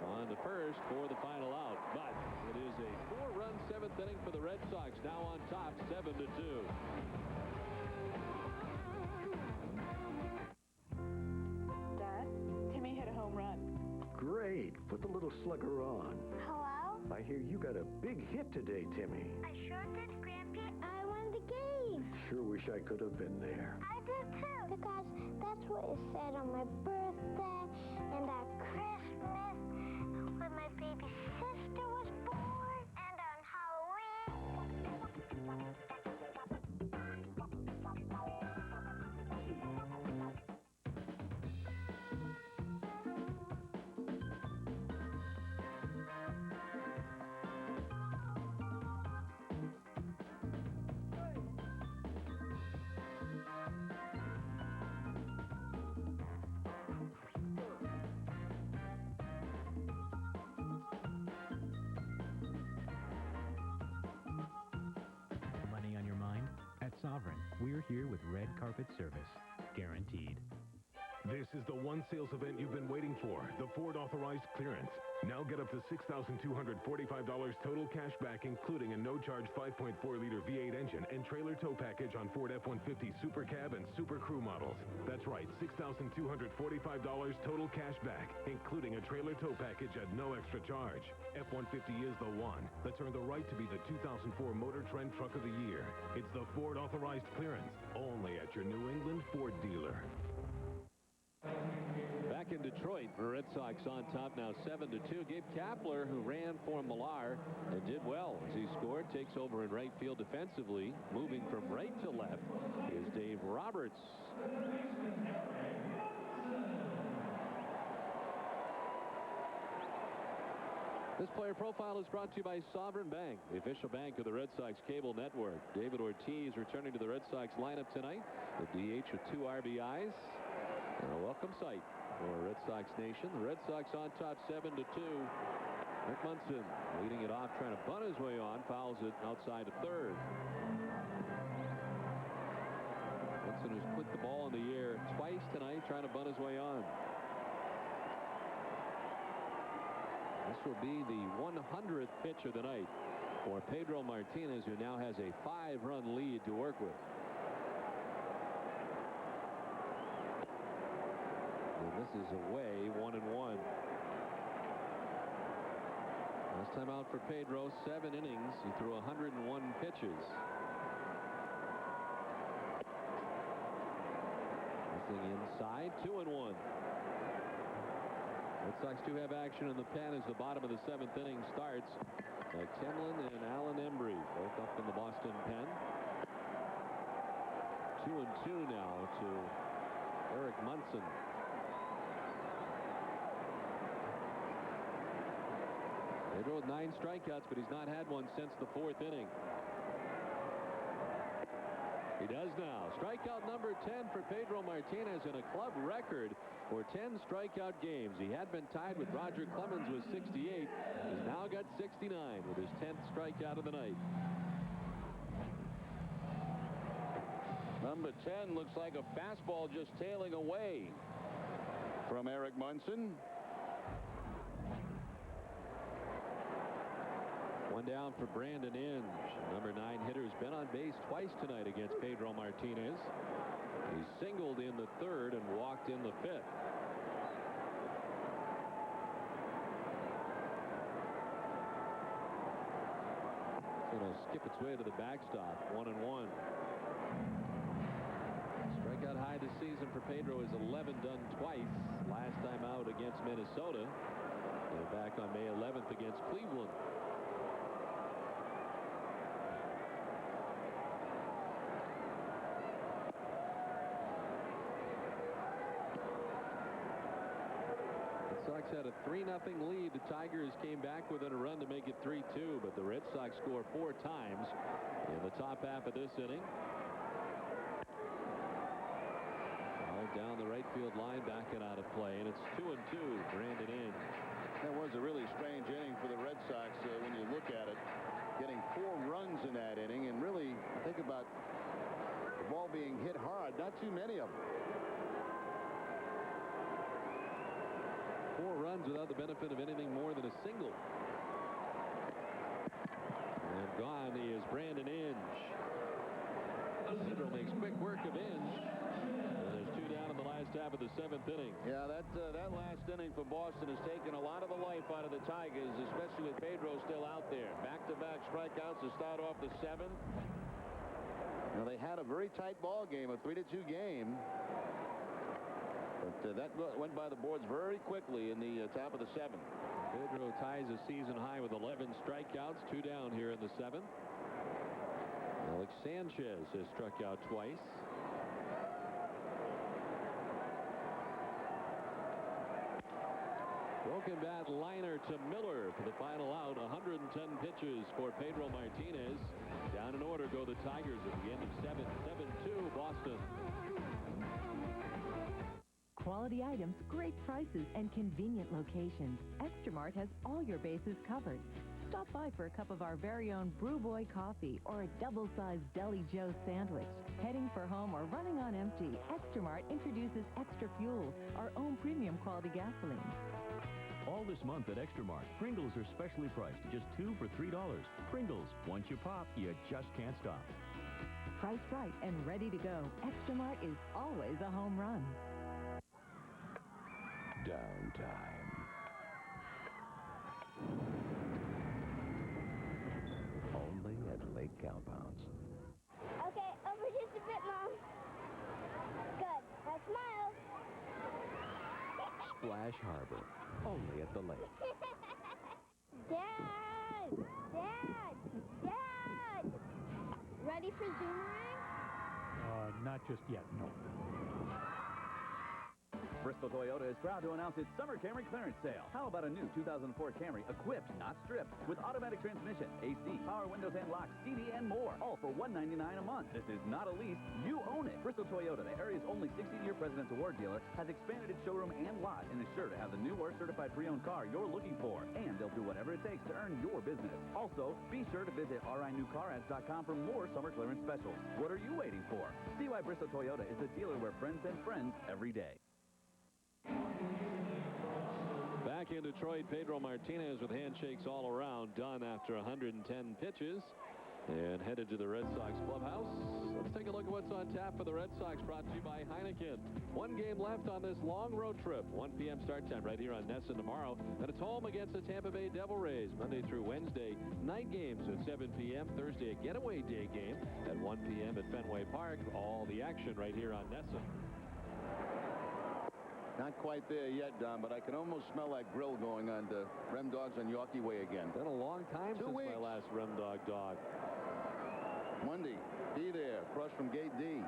on the first for the final out. But it is a 4-run 7th inning for the Red Sox, now on top 7-2. Dad, Timmy hit a home run. Great. Put the little slugger on. Hello? I hear you got a big hit today, Timmy. I sure did, Grampy. I won the game. Sure wish I could have been there. I did too. Because that's what it said on my birthday and at Christmas when my baby sister was born and on Halloween. Money on your mind? At Sovereign, we're here with red carpet service. Guaranteed. This is the one sales event you've been waiting for, the Ford Authorized Clearance. Now get up to $6,245 total cash back, including a no-charge 5.4-liter V8 engine and trailer tow package on Ford F-150 Super Cab and Super Crew models. That's right, $6,245 total cash back, including a trailer tow package at no extra charge. F-150 is the one that's earned the right to be the 2004 Motor Trend Truck of the Year. It's the Ford Authorized Clearance, only at your New England Ford dealer. Back in Detroit, the Red Sox on top now 7-2. Gabe Kapler, who ran for Millar and did well as he scored, takes over in right field defensively. Moving from right to left is Dave Roberts. This player profile is brought to you by Sovereign Bank, the official bank of the Red Sox cable network. David Ortiz returning to the Red Sox lineup tonight. The DH with 2 RBIs. And a welcome sight for Red Sox Nation. The Red Sox on top 7-2. Rick Munson leading it off, trying to bunt his way on. Fouls it outside to third. Munson has put the ball in the air twice tonight, trying to bunt his way on. This will be the 100th pitch of the night for Pedro Martinez, who now has a 5-run lead to work with. And this is away, 1-1. Last time out for Pedro, 7 innings. He threw 101 pitches. Nothing inside, 2-1. Red Sox do have action in the pen as the bottom of the 7th inning starts. Timlin and Alan Embry both up in the Boston pen. 2-2 now to Eric Munson. Pedro with 9 strikeouts, but he's not had one since the 4th inning. He does now. Strikeout number 10 for Pedro Martinez and a club record for 10 strikeout games. He had been tied with Roger Clemens with 68. He's now got 69 with his 10th strikeout of the night. Number 10 looks like a fastball just tailing away from Eric Munson. One down for Brandon Inge. Number 9 hitter has been on base twice tonight against Pedro Martinez. He singled in the 3rd and walked in the 5th. It'll skip its way to the backstop. 1-1. Strikeout high this season for Pedro is 11, done twice. Last time out against Minnesota. And back on May 11th against Cleveland. Sox had a 3-0 lead. The Tigers came back within a run to make it 3-2, but the Red Sox scored 4 times in the top half of this inning. All down the right field line, backing out of play, and it's 2-2. Brandon Inge. That was a really strange inning for the Red Sox when you look at it. Getting 4 runs in that inning, and really think about the ball being hit hard. Not too many of them. 4 runs without the benefit of anything more than a single. And gone is Brandon Inge. Pedro makes quick work of Inge. And there's 2 down in the last half of the 7th inning. Yeah, that last inning for Boston has taken a lot of the life out of the Tigers, especially with Pedro still out there. Back-to-back strikeouts to start off the 7th. Now, they had a very tight ball game, a 3-2 game. But that went by the boards very quickly in the top of the 7th. Pedro ties a season high with 11 strikeouts, 2 down here in the 7th. Alex Sanchez has struck out twice. Broken bat liner to Miller for the final out. 110 pitches for Pedro Martinez. Down in order go the Tigers at the end of 7-2 Boston. Quality items, great prices, and convenient locations. Extramart has all your bases covered. Stop by for a cup of our very own Brew Boy coffee or a double-sized Deli Joe sandwich. Heading for home or running on empty, Extramart introduces Extra Fuel, our own premium quality gasoline. All this month at Extramart, Pringles are specially priced, just 2 for $3. Pringles, once you pop, you just can't stop. Priced right and ready to go, Extramart is always a home run. Downtime. Only at Lake Compounds. Okay, over just a bit, Mom. Good. Now smile. Splash Harbor. Only at the lake. Dad! Dad! Dad! Ready for Zoomerang? Not just yet, no. Bristol Toyota is proud to announce its summer Camry clearance sale. How about a new 2004 Camry equipped, not stripped, with automatic transmission, AC, power windows and locks, CD, and more, all for $199 a month. This is not a lease. You own it. Bristol Toyota, the area's only 16-year President's Award dealer, has expanded its showroom and lot and is sure to have the new or certified pre-owned car you're looking for. And they'll do whatever it takes to earn your business. Also, be sure to visit rinewcarads.com for more summer clearance specials. What are you waiting for? See why Bristol Toyota is the dealer where friends send friends every day. Back in Detroit, Pedro Martinez with handshakes all around, done after 110 pitches, and headed to the Red Sox clubhouse. Let's take a look at what's on tap for the Red Sox, brought to you by Heineken. 1 game left on this long road trip. 1 p.m. start time right here on NESN tomorrow. And it's home against the Tampa Bay Devil Rays Monday through Wednesday. Night games at 7 p.m. Thursday, a getaway day game at 1 p.m. at Fenway Park. All the action right here on NESN. Not quite there yet, Don, but I can almost smell that grill going on to Rem Dogs on Yorkie Way again. Been a long time since my last Rem Dog. Monday, be there, across from Gate D.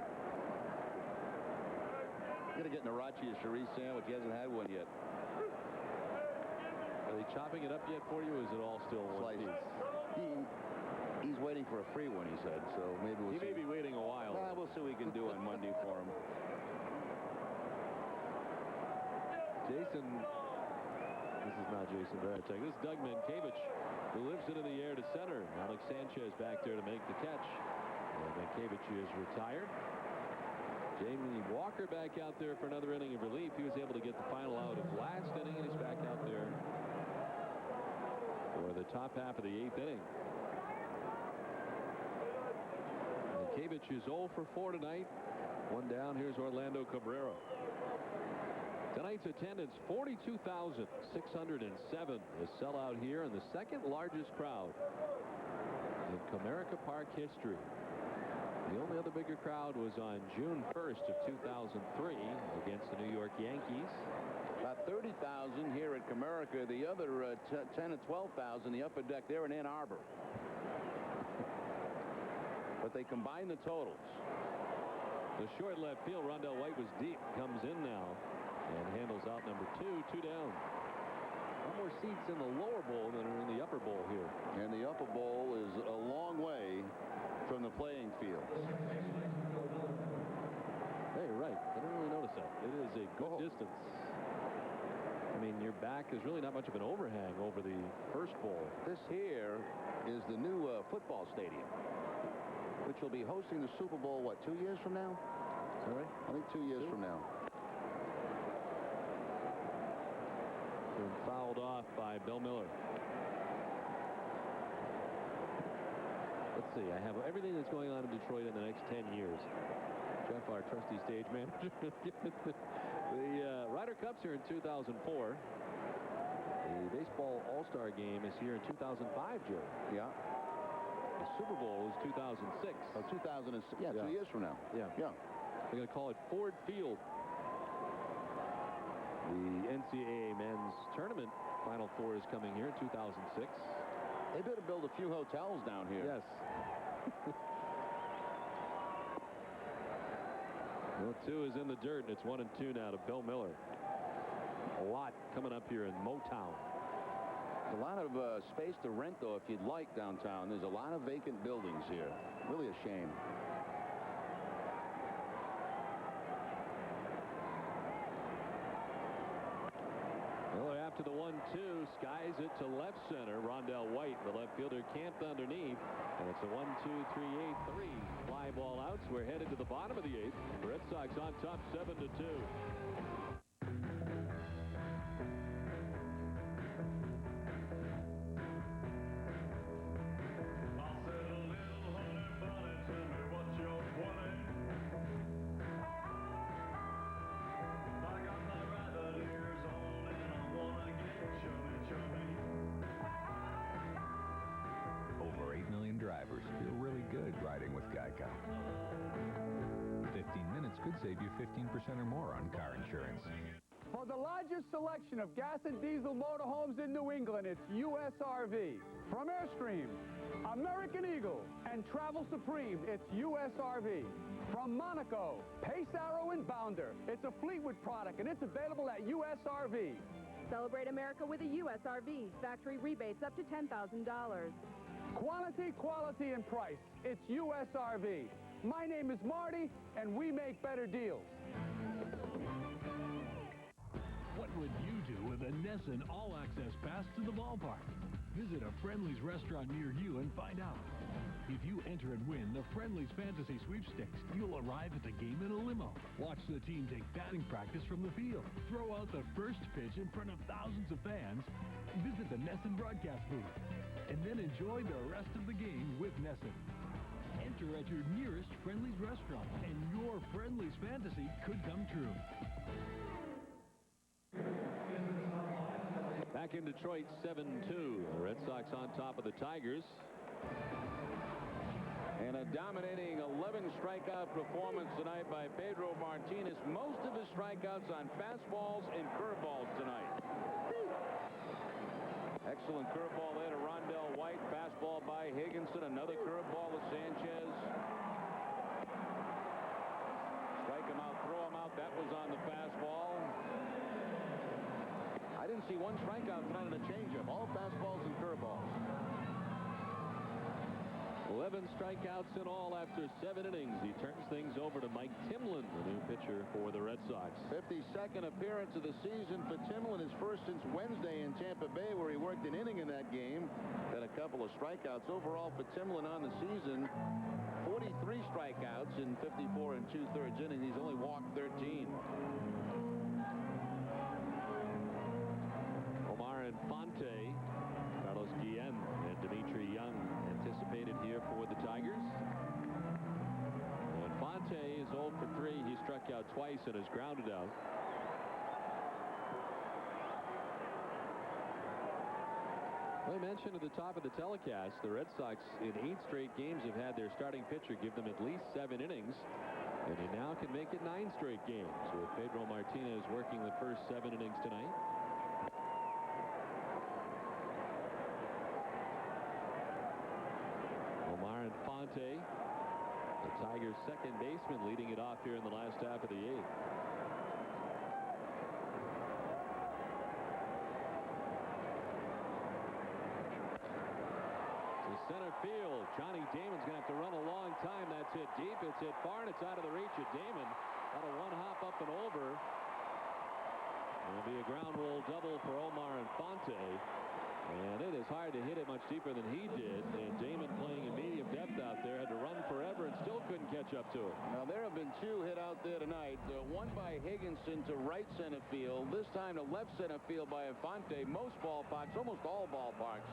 Gonna get Narachi a Cherise sandwich. He hasn't had one yet. Are they chopping it up yet for you, or is it all still one piece? He's waiting for a free one, he said, so maybe we'll see. He may be waiting a while. We'll see what we can do on Monday for him. Jason, this is not Jason Varitek. This is Doug Mankiewicz, who lifts it in the air to center. Alex Sanchez back there to make the catch. And Mankiewicz is retired. Jamie Walker back out there for another inning of relief. He was able to get the final out of last inning, and he's back out there for the top half of the 8th inning. Mankiewicz is 0 for 4 tonight. 1 down. Here's Orlando Cabrera. Tonight's attendance, 42,607. The sellout here, and the second largest crowd in Comerica Park history. The only other bigger crowd was on June 1st of 2003 against the New York Yankees. About 30,000 here at Comerica. The other 10 to 12,000, the upper deck there in Ann Arbor. But they combine the totals. The short left field, Rondell White was deep, comes in now and handles out number 2, 2 down. more seats in the lower bowl than are in the upper bowl here. And the upper bowl is a long way from the playing field. Hey, you're right. I didn't really notice that. It is a good distance. I mean, your back, there's really not much of an overhang over the first bowl. This here is the new football stadium, which will be hosting the Super Bowl, what, 2 years from now? All right. I think 2 years from now. Been fouled off by Bill Miller. Let's see. I have everything that's going on in Detroit in the next 10 years. Jeff, our trusty stage manager. The Ryder Cup's here in 2004. The baseball All-Star game is here in 2005, Joe. Yeah. The Super Bowl is 2006. Oh, 2006. Yeah, 2 years from now. Yeah. Yeah. They're going to call it Ford Field. The NCAA men's tournament Final Four is coming here in 2006. They better build a few hotels down here. Yes. 2 is in the dirt, and it's 1-2 now to Bill Miller. A lot coming up here in Motown. A lot of space to rent, though, if you'd like, downtown. There's a lot of vacant buildings here. Really a shame. Miller after the 1-2 skies it to left center. Rondell White, the left fielder, camped underneath, and it's a 1-2-3-8-3. Fly ball outs. We're headed to the bottom of the 8th. The Red Sox on top 7-2. Over 8 million drivers feel really good riding with Geico. 15 minutes could save you 15% or more on car insurance. For the largest selection of gas and diesel motorhomes in New England, it's USRV. From Airstream, American Eagle, and Travel Supreme, it's USRV. From Monaco, Pace Arrow, and Bounder, it's a Fleetwood product, and it's available at USRV. Celebrate America with a USRV. Factory rebates up to $10,000. Quantity, quality, and price. It's USRV. My name is Marty, and we make better deals. What would you do with a Nesson All-Access Pass to the ballpark? Visit a Friendly's restaurant near you and find out. If you enter and win the Friendly's Fantasy Sweepstakes, you'll arrive at the game in a limo. Watch the team take batting practice from the field. Throw out the first pitch in front of thousands of fans. Visit the Nesson broadcast booth. And then enjoy the rest of the game with Nesson. Enter at your nearest Friendly's restaurant, and your Friendly's fantasy could come true. Back in Detroit, 7-2. The Red Sox on top of the Tigers. And a dominating 11 strikeout performance tonight by Pedro Martinez. Most of his strikeouts on fastballs and curveballs tonight. Excellent curveball there to Rondell White. Fastball by Higginson. Another curveball to Sanchez. Strike him out, throw him out. That was on the fastball. I didn't see one strikeout tonight in a changeup. All fastballs and curveballs. 11 strikeouts in all after 7 innings. He turns things over to Mike Timlin, the new pitcher for the Red Sox. 52nd appearance of the season for Timlin, his first since Wednesday in Tampa Bay, where he worked an inning in that game. Had a couple of strikeouts. Overall for Timlin on the season, 43 strikeouts in 54 2/3 innings. He's only walked 13. Omar Infante, Carlos Guillen, and Dimitri Young anticipated here for the Tigers. Infante is 0 for 3. He struck out twice and is grounded out. I mentioned at the top of the telecast, the Red Sox in 8 straight games have had their starting pitcher give them at least 7 innings, and he now can make it 9 straight games with Pedro Martinez working the first 7 innings tonight. Infante, the Tigers' second baseman, leading it off here in the last half of the 8th. center field. Johnny Damon's going to have to run a long time. That's hit deep. It's hit far, and it's out of the reach of Damon. Got a one hop up and over. It'll be a ground rule double for Omar Infante. And it is hard to hit it much deeper than he did. And Damon, playing in medium depth out there, had to run forever and still couldn't catch up to it. Now, there have been two hit out there tonight. One by Higginson to right center field. This time to left center field by Infante. Most ballparks, almost all ballparks,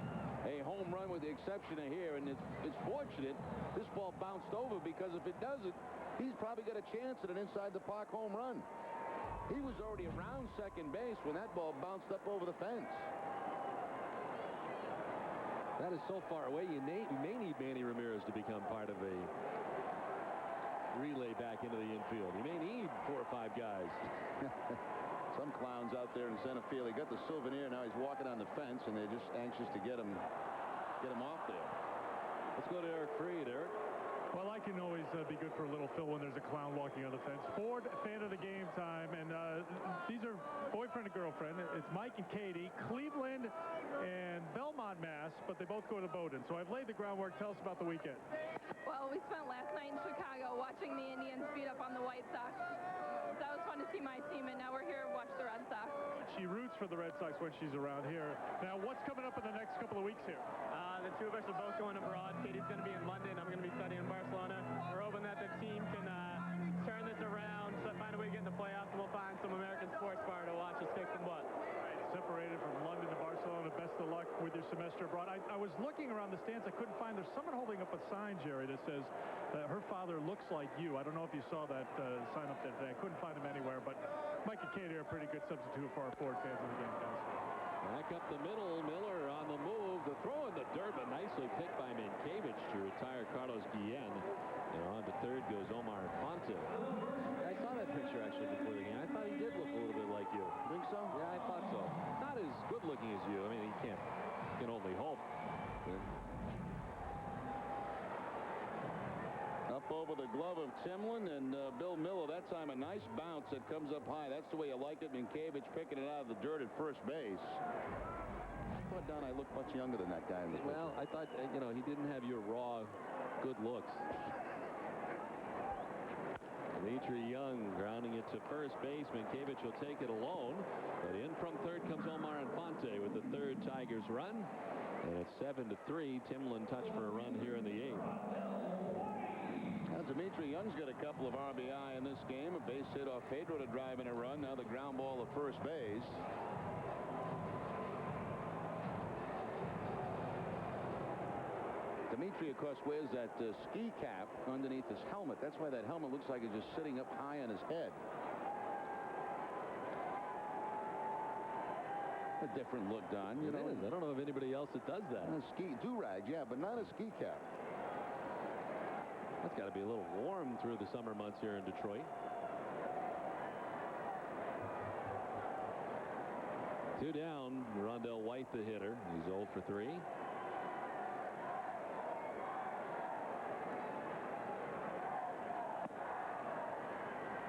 a home run with the exception of here. And it's fortunate this ball bounced over, because if it doesn't, he's probably got a chance at an inside-the-park home run. He was already around second base when that ball bounced up over the fence. That is so far away. You may need Manny Ramirez to become part of a relay back into the infield. You may need 4 or 5 guys. Some clowns out there in center field. He got the souvenir. Now he's walking on the fence, and they're just anxious to get him off there. Let's go to Eric Freed. Eric? Well, I can always be good for a little fill when there's a clown walking on the fence. Ford, fan of the game time, and these are boyfriend and girlfriend. It's Mike and Katie, Cleveland and Belmont, Mass, but they both go to Bowdoin. So I've laid the groundwork. Tell us about the weekend. Well, we spent last night in Chicago watching the Indians beat up on the White Sox. That was fun to see my team, and now we're here to watch the Red Sox. She roots for the Red Sox when she's around here. Now, what's coming up in the next couple of weeks here? The two of us are both going abroad. Katie's going to be in London. I'm going to be studying in Barcelona. We're hoping that the team can turn this around, find a way to get in the playoffs, and we'll find some American sports bar to watch us kick some butt. Right, separated from London to Barcelona. Best of luck with your semester abroad. I was looking around the stands. I couldn't find. There's someone holding up a sign, Jerry, that says her father looks like you. I don't know if you saw that sign up there today. I couldn't find him anywhere, but Mike and Katie are a pretty good substitute for our Ford fans in the game, guys. Back up the middle. Miller on the move. The throw in the dirt, but nicely picked by Mankiewicz to retire Carlos Guillen. And on to third goes Omar Infante. I saw that picture actually before the game. I thought he did look a little bit like you. Think so? Yeah, I thought so. Not as good looking as you. I mean, you can only hope. Up over the glove of Timlin and Bill Miller. That time a nice bounce that comes up high. That's the way you like it. Mankiewicz picking it out of the dirt at first base. I thought, Don, I looked much younger than that guy in the picture. Well, I thought, he didn't have your raw good looks. Detriot Young grounding it to first base. Mankiewicz will take it alone. But in from third comes Omar Infante with the third Tigers run. And it's 7-3. Timlin touched for a run here in the 8th. Now, Detriot Young's got a couple of RBI in this game. A base hit off Pedro to drive in a run. Now the ground ball to first base. Detriot, of course, wears that ski cap underneath his helmet. That's why that helmet looks like it's just sitting up high on his head. A different look, Don. It is. I don't know of anybody else that does that. Ski do-rag, yeah, but not a ski cap. That's got to be a little warm through the summer months here in Detroit. 2 down. Rondell White, the hitter. He's 0 for 3.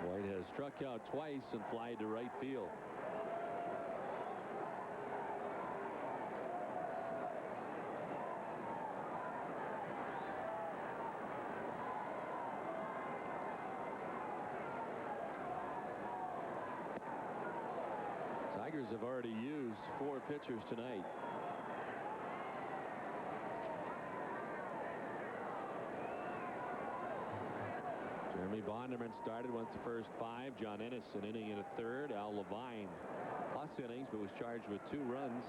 White has struck out twice and flied to right field. Tigers have already used 4 pitchers tonight. Jeremy Bonderman started, went the first 5. John Ennis an inning and a third. Al Levine plus innings, but was charged with 2 runs.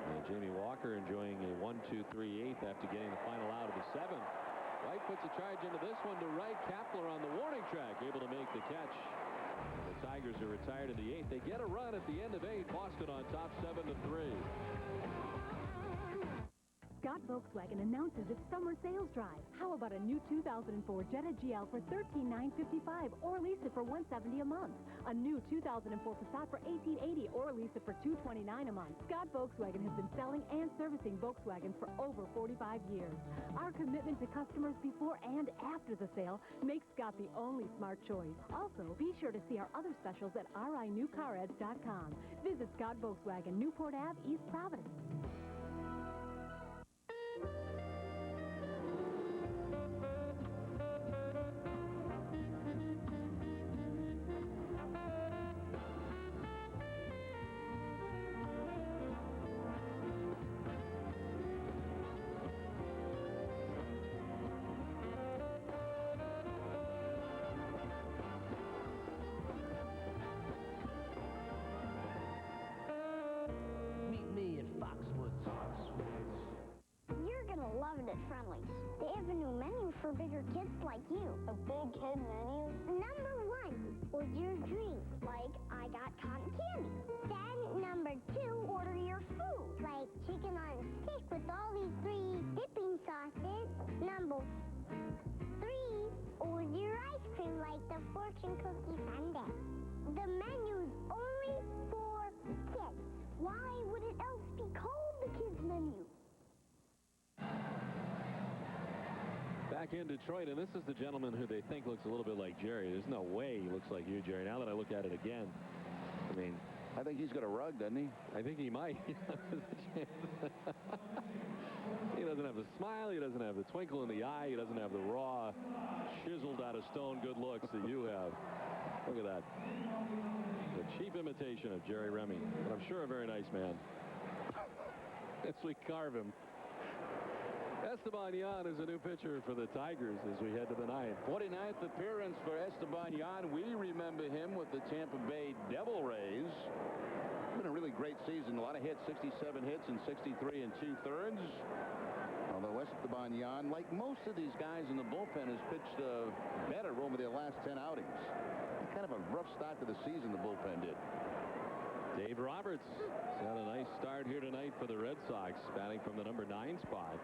And Jamie Walker enjoying a 1-2-3-8 after getting the final out of the 7th. White puts a charge into this one to right. Kapler on the warning track, able to make the catch. And the Tigers are retired in the 8th. They get a run at the end of 8. Boston on top 7-3. Scott Volkswagen announces its summer sales drive. How about a new 2004 Jetta GL for $13,955 or lease it for $170 a month? A new 2004 Passat for $1,880 or lease it for $229 a month. Scott Volkswagen has been selling and servicing Volkswagens for over 45 years. Our commitment to customers before and after the sale makes Scott the only smart choice. Also, be sure to see our other specials at rinewcarads.com. Visit Scott Volkswagen, Newport Ave, East Providence. They have a new menu for bigger kids like you. A big kid menu? Number 1, was your dream, like I got cotton candy. Then number 2, order your food, like chicken on a stick with all these 3 dipping sauces. Number 3, order your ice cream like the fortune cookie sundae. The menu's only for kids. Why would it else be called the kids menu? Back in Detroit, and this is the gentleman who they think looks a little bit like Jerry. There's no way he looks like you, Jerry. Now that I look at it again, I mean, I think he's got a rug, doesn't he? I think he might. He doesn't have the smile. He doesn't have the twinkle in the eye. He doesn't have the raw, chiseled out of stone good looks that you have. Look at that. The cheap imitation of Jerry Remy, but I'm sure a very nice man. As we carve him. Esteban Yan is a new pitcher for the Tigers as we head to the 9th. 49th appearance for Esteban Yan. We remember him with the Tampa Bay Devil Rays. Been a really great season. A lot of hits, 67 hits and 63 2/3. Although Esteban Yan, like most of these guys in the bullpen, has pitched better over their last 10 outings. Kind of a rough start to the season, the bullpen did. Dave Roberts had a nice start here tonight for the Red Sox, batting from the number 9 spot.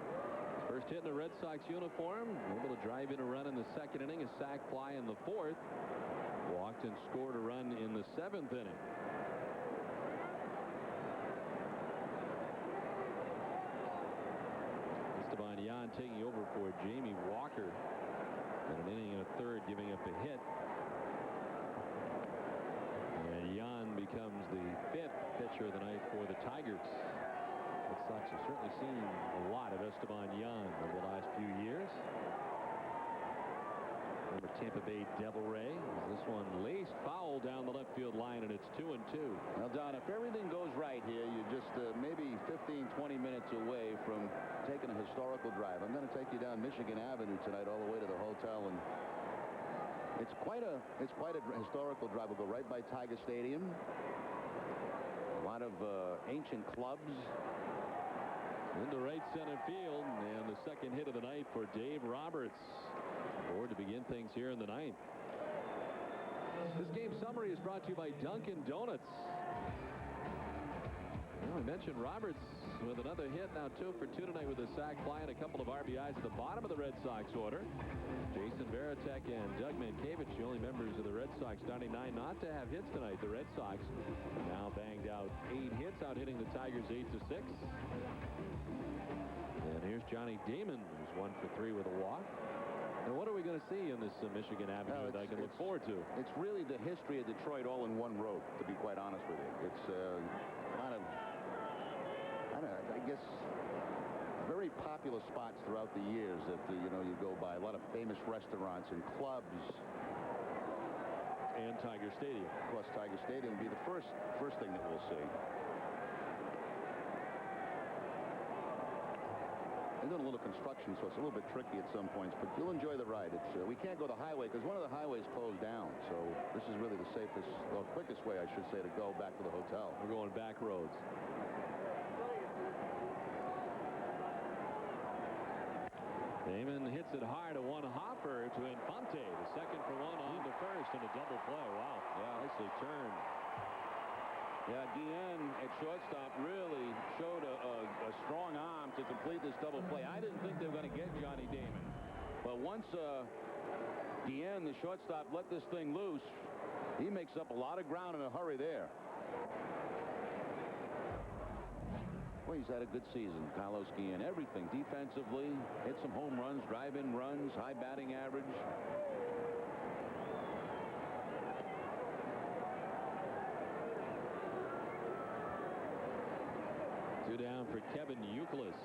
First hit in the Red Sox uniform, able to drive in a run in the 2nd inning, a sac fly in the 4th. Walked and scored a run in the 7th inning. Esteban Yan taking over for Jamie Walker in an inning and a 3rd, giving up a hit. And Yan becomes the 5th pitcher of the night for the Tigers. Red Sox have certainly seen a lot of Esteban Yan over the last few years. Remember Tampa Bay Devil Ray. This one laced foul down the left field line, and it's 2-2. Now, Don, if everything goes right here, you're just maybe 15, 20 minutes away from taking a historical drive. I'm going to take you down Michigan Avenue tonight all the way to the hotel, and it's quite a historical drive. We'll go right by Tiger Stadium. A lot of ancient clubs. Into right center field, and the 2nd hit of the night for Dave Roberts. Aboard to begin things here in the 9th. This game summary is brought to you by Dunkin' Donuts. Well, we mentioned Roberts with another hit, now 2 for 2 tonight with a sac fly and a couple of RBIs at the bottom of the Red Sox order. Jason Varitek and Doug Mankiewicz, the only members of the Red Sox starting 9 not to have hits tonight. The Red Sox now banged out 8 hits, out hitting the Tigers 8-6. And here's Johnny Damon, who's 1 for 3 with a walk. And what are we going to see in this Michigan Avenue that I can look forward to? It's really the history of Detroit all in one road, to be quite honest with you. It's a lot of, I guess, very popular spots throughout the years that, you go by. A lot of famous restaurants and clubs. And Tiger Stadium. Of course, Tiger Stadium will be the first thing that we'll see. They're doing a little construction, so it's a little bit tricky at some points, but you'll enjoy the ride. We can't go the highway because one of the highways closed down, so this is really the safest, or quickest way, I should say, to go back to the hotel. We're going back roads. Damon hits it hard to one hopper to Infante. The 2nd for 1 on to 1st and a double play. Wow. Yeah, nicely turned. Yeah, Dean at shortstop really showed a strong arm to complete this double play. I didn't think they were going to get Johnny Damon. But once Dean, the shortstop, let this thing loose, he makes up a lot of ground in a hurry there. Well, he's had a good season, Carlos Guillen. Everything defensively, hit some home runs, drive-in runs, high batting average. Two down for Kevin Youkilis.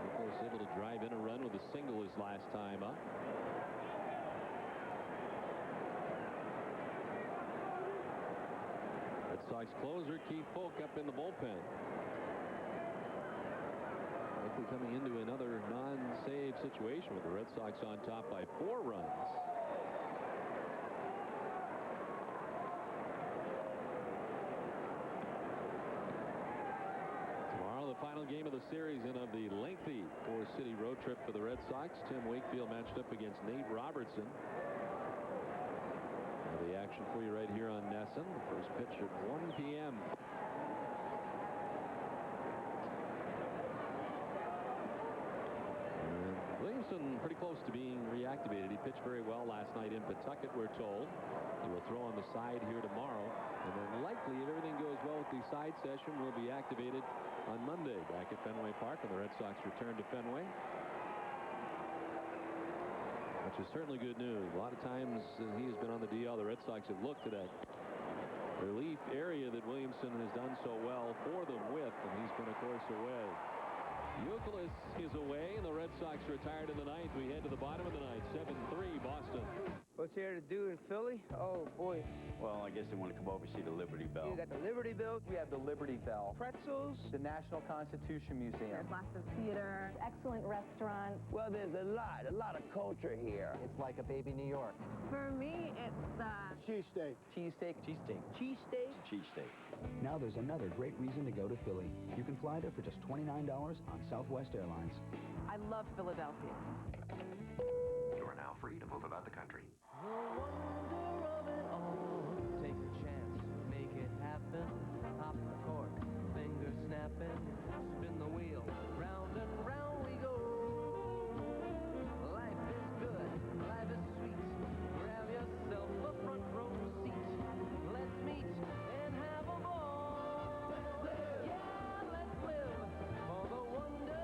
Youkilis able to drive in a run with a single his last time up. Red Sox closer Keith Polk up in the bullpen. Likely coming into another non-save situation with the Red Sox on top by 4 runs. Final game game of the series and of the lengthy four-city road trip for the Red Sox. Tim Wakefield matched up against Nate Robertson. The action for you right here on Nesson. The first pitch at 1 p.m. Williamson pretty close to being reactivated. He pitched very well last night in Pawtucket, we're told. He will throw on the side here tomorrow. And then likely, if everything goes well with the side session, will be activated on Monday back at Fenway Park when the Red Sox return to Fenway. Which is certainly good news. A lot of times he has been on the DL. The Red Sox have looked to that relief area that Williamson has done so well for them with, and he's been, of course, away. Youkilis is away, and the Red Sox retired in the ninth. We head to the bottom of the ninth, 7-3 Boston. What's here to do in Philly? Oh, boy. Well, I guess they want to come over and see the Liberty Bell. You got the Liberty Bell. We have the Liberty Bell. Pretzels. The National Constitution Museum. There's lots of theater, excellent restaurants. Well, there's a lot of culture here. It's like a baby New York. For me, it's cheesesteak. Cheesesteak. Cheesesteak. Cheesesteak. Cheesesteak. Now there's another great reason to go to Philly. You can fly there for just $29 on Southwest Airlines. I love Philadelphia. You are now free to move about the country. The wonder of it all. Take a chance, make it happen. Pop the cork, fingers snapping. Spin the wheel, round and round we go. Life is good, life is sweet. Grab yourself a front row seat. Let's meet and have a ball. Yeah, let's live for the wonder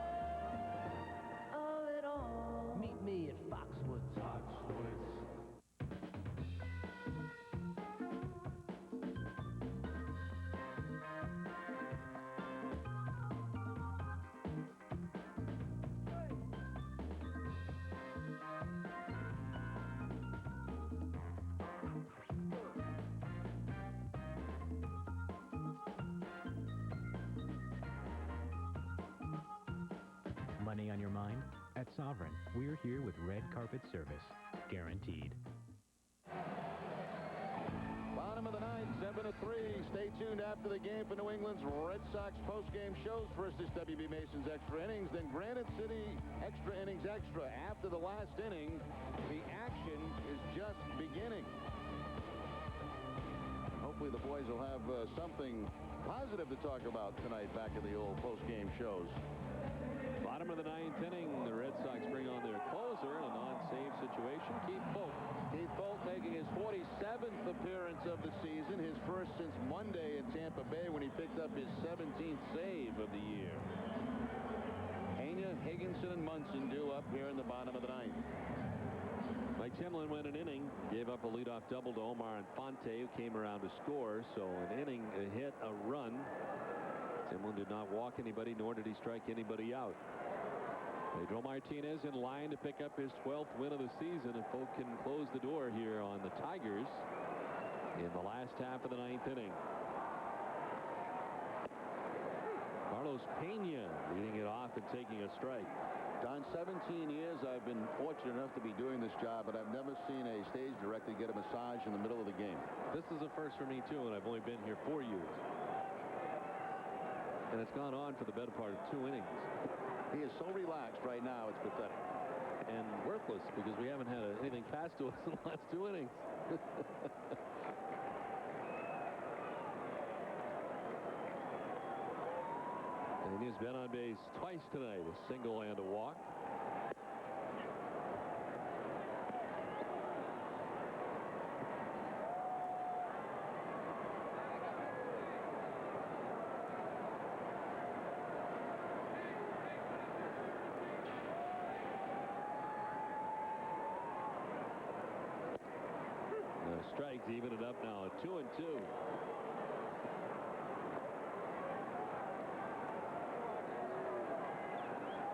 of it all. Meet me at Foxwoods. Money on your mind? At Sovereign, we're here with red carpet service. Guaranteed. Bottom of the ninth, 7-3. Stay tuned after the game for New England's Red Sox post-game shows. First is W.B. Mason's extra innings, then Granite City extra innings extra. After the last inning, the action is just beginning. Hopefully the boys will have something positive to talk about tonight back in the old post-game shows. Bottom of the ninth inning, the Red Sox bring on their closer in a non-save situation, Keith Folt. Keith Folt making his 47th appearance of the season, his first since Monday in Tampa Bay when he picked up his 17th save of the year. Hania, Higginson, and Munson due up here in the bottom of the ninth. Mike Timlin went an inning, gave up a leadoff double to Omar Infante, who came around to score. So an inning, a hit, a run. Timlin did not walk anybody, nor did he strike anybody out. Pedro Martinez in line to pick up his 12th win of the season, and Folk can close the door here on the Tigers in the last half of the ninth inning. Carlos Pena leading it off and taking a strike. Don, 17 years I've been fortunate enough to be doing this job, but I've never seen a stage director get a massage in the middle of the game. This is a first for me, too, and I've only been here 4 years. And it's gone on for the better part of 2 innings. He is so relaxed right now, it's pathetic. And worthless, because we haven't had anything passed to us in the last 2 innings. And he's been on base twice tonight, a single and a walk. Strikes even it up now at 2-2.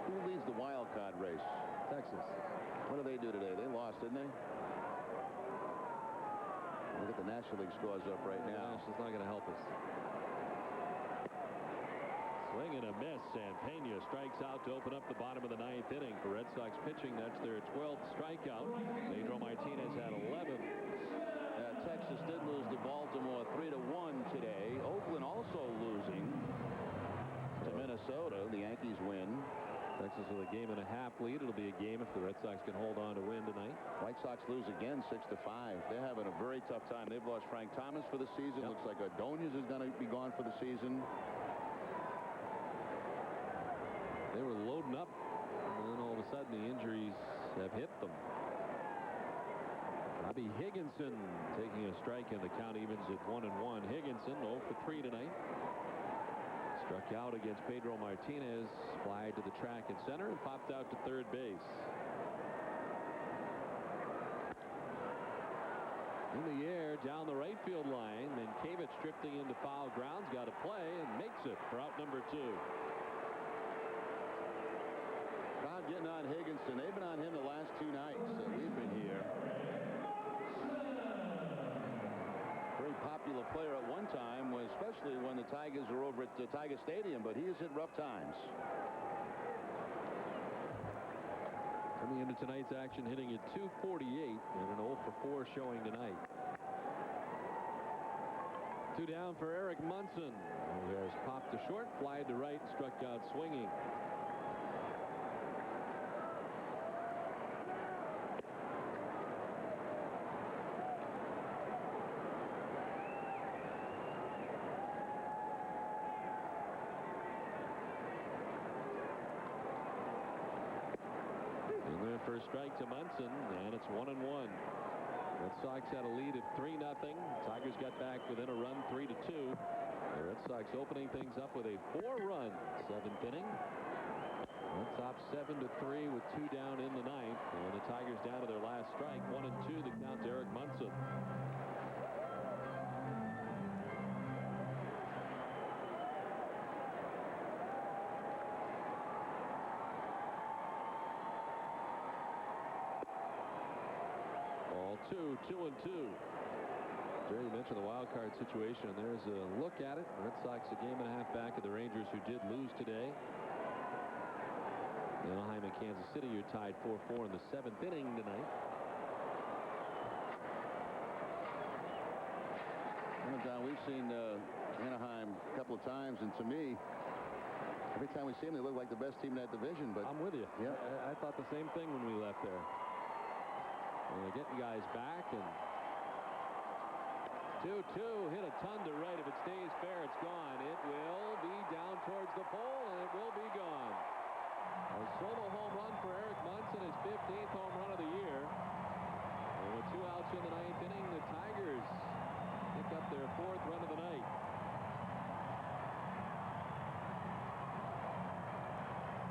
Who leads the wild card race? Texas. What do they do today? They lost, didn't they? Look at the National League scores up right now. It's not going to help us. Swing and a miss, and Pena strikes out to open up the bottom of the ninth inning. For Red Sox pitching, that's their 12th strikeout. Pedro Martinez had 11. Texas did lose to Baltimore 3-1 today. Oakland also losing to Minnesota. Minnesota. The Yankees win. Texas with a game-and-a-half lead. It'll be a game if the Red Sox can hold on to win tonight. White Sox lose again 6-5. They're having a very tough time. They've lost Frank Thomas for the season. Looks like Ordonez is going to be gone for the season. They were loading up, and then all of a sudden the injuries have hit them. Bobby Higginson taking a strike, and the count evens at 1-1. Higginson 0 for 3 tonight. Struck out against Pedro Martinez, fly to the track and center, and popped out to third base. In the air, down the right field line, then Kavich drifting into foul grounds, got a play, and makes it for out number 2. Crowd getting on Higginson. They've been on him the last 2 nights that we've been here. Very popular player at one time, especially when the Tigers were over at Tiger Stadium, but he has hit rough times. Coming into tonight's action, hitting at 248 and an 0 for 4 showing tonight. 2 down for Eric Munson, who has popped to short, fly to right, and struck out swinging. First strike to Munson, and it's 1-1. Red Sox had a lead of 3-0. Tigers got back within a run, 3-2. The Red Sox opening things up with a 4-run 7th inning. Red Sox 7-3 with 2 down in the 9th, and the Tigers down to their last strike, 1-2. The count to Eric Munson. Ball 2, 2-2. Jerry mentioned the wild card situation, and there's a look at it. The Red Sox a game-and-a-half back of the Rangers, who did lose today. Anaheim and Kansas City are tied 4-4 in the 7th inning tonight. Well, John, we've seen Anaheim a couple of times, and to me, every time we see them, they look like the best team in that division. But I'm with you. Yeah, I thought the same thing when we left there. And they're getting guys back, and 2-2, hit a ton to right. If it stays fair, it's gone. It will be down towards the pole, and it will be gone. A solo home run for Eric Munson, his 15th home run of the year. And with 2 outs in the 9th inning, the Tigers pick up their 4th run of the night.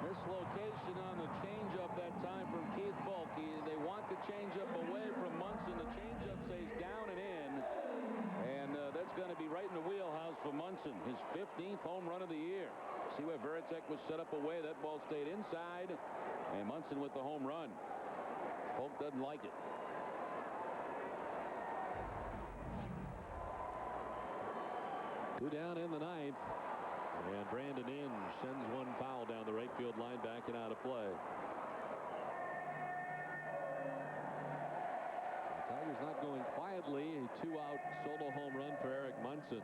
Mislocation on the changeup that time from Keith Bulkey. They want the changeup away from Munson. The changeup stays down and in, and that's going to be right in the wheelhouse for Munson. His 15th home run of the year. See where Veritek was set up away. That ball stayed inside, and Munson with the home run. Polk doesn't like it. Two down in the 9th. And Brandon Inge sends one foul down the right field line, backing out of play. The Tigers not going quietly. A 2-out solo home run for Eric Munson.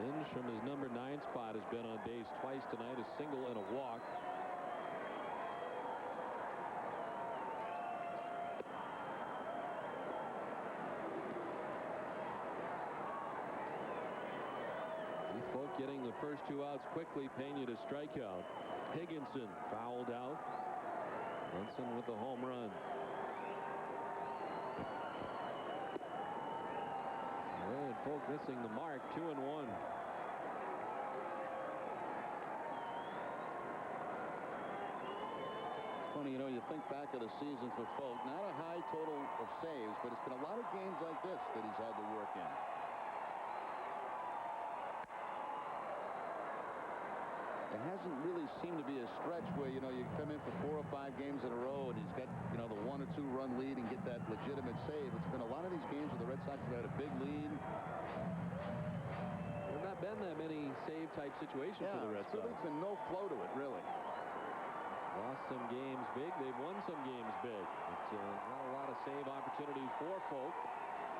Inge from his number 9 spot has been on base twice tonight, a single and a walk. Getting the first 2 outs quickly. Pena to strikeout. Higginson fouled out. Munson with the home run. And Polk missing the mark. 2-1. Funny, you know, you think back of the season for Polk. Not a high total of saves, but it's been a lot of games like this that he's had to work in. It hasn't really seemed to be a stretch where, you know, you come in for 4 or 5 games in a row and he's got, you know, the 1 or 2 run lead and get that legitimate save. It's been a lot of these games where the Red Sox have had a big lead. There have not been that many save type situations for the Red Sox. There's been no flow to it, really. lost some games big. They've won some games big. It's not a lot of save opportunities for Folk.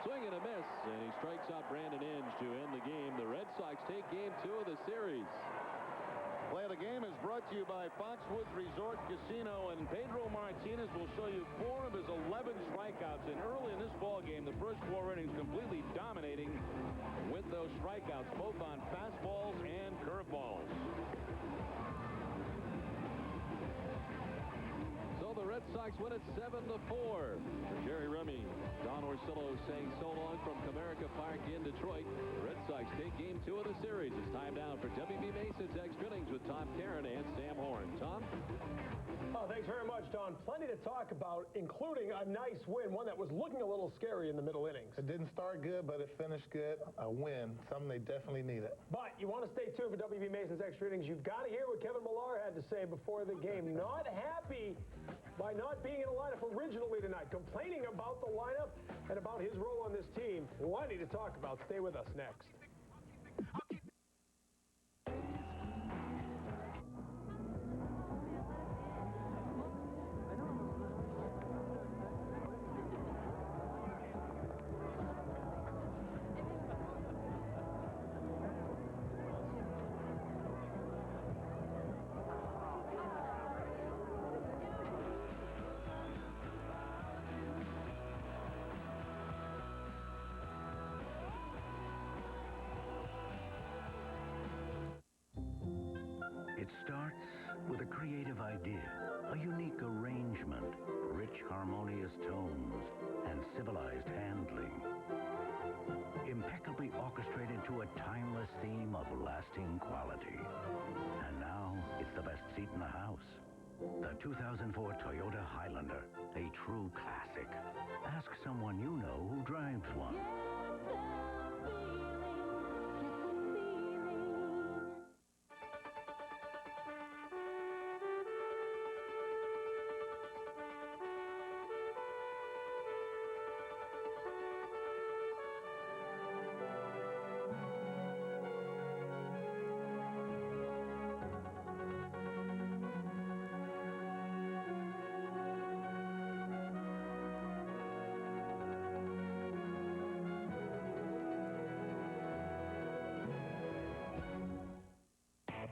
Swing and a miss, and he strikes out Brandon Inge to end the game. The Red Sox take game 2 of the series. Play of the game is brought to you by Foxwoods Resort Casino, and Pedro Martinez will show you 4 of his 11 strikeouts. And early in this ball game, the first 4 innings completely dominating with those strikeouts, both on fastballs and curveballs. So the Red Sox win it 7-4. For Jerry Remy, Don Orsillo saying so long from Comerica Park in Detroit. The Red Sox take game 2 of the series. It's time now for WB Mason's Extra Innings with Tom Caron and Sam Horn. Tom? Oh, thanks very much, Don. Plenty to talk about, including a nice win, one that was looking a little scary in the middle innings. It didn't start good, but it finished good. A win, something they definitely needed. But you want to stay tuned for WB Mason's Extra Innings. You've got to hear what Kevin Millar had to say before the game. Not happy by not being in the lineup originally tonight, complaining about the lineup and about his role on this team. Plenty to talk about. Stay with us next. It starts with a creative idea, a unique arrangement, rich harmonious tones, and civilized handling. Impeccably orchestrated to a timeless theme of lasting quality. And now, it's the best seat in the house. The 2004 Toyota Highlander, a true classic. Ask someone you know who drives one.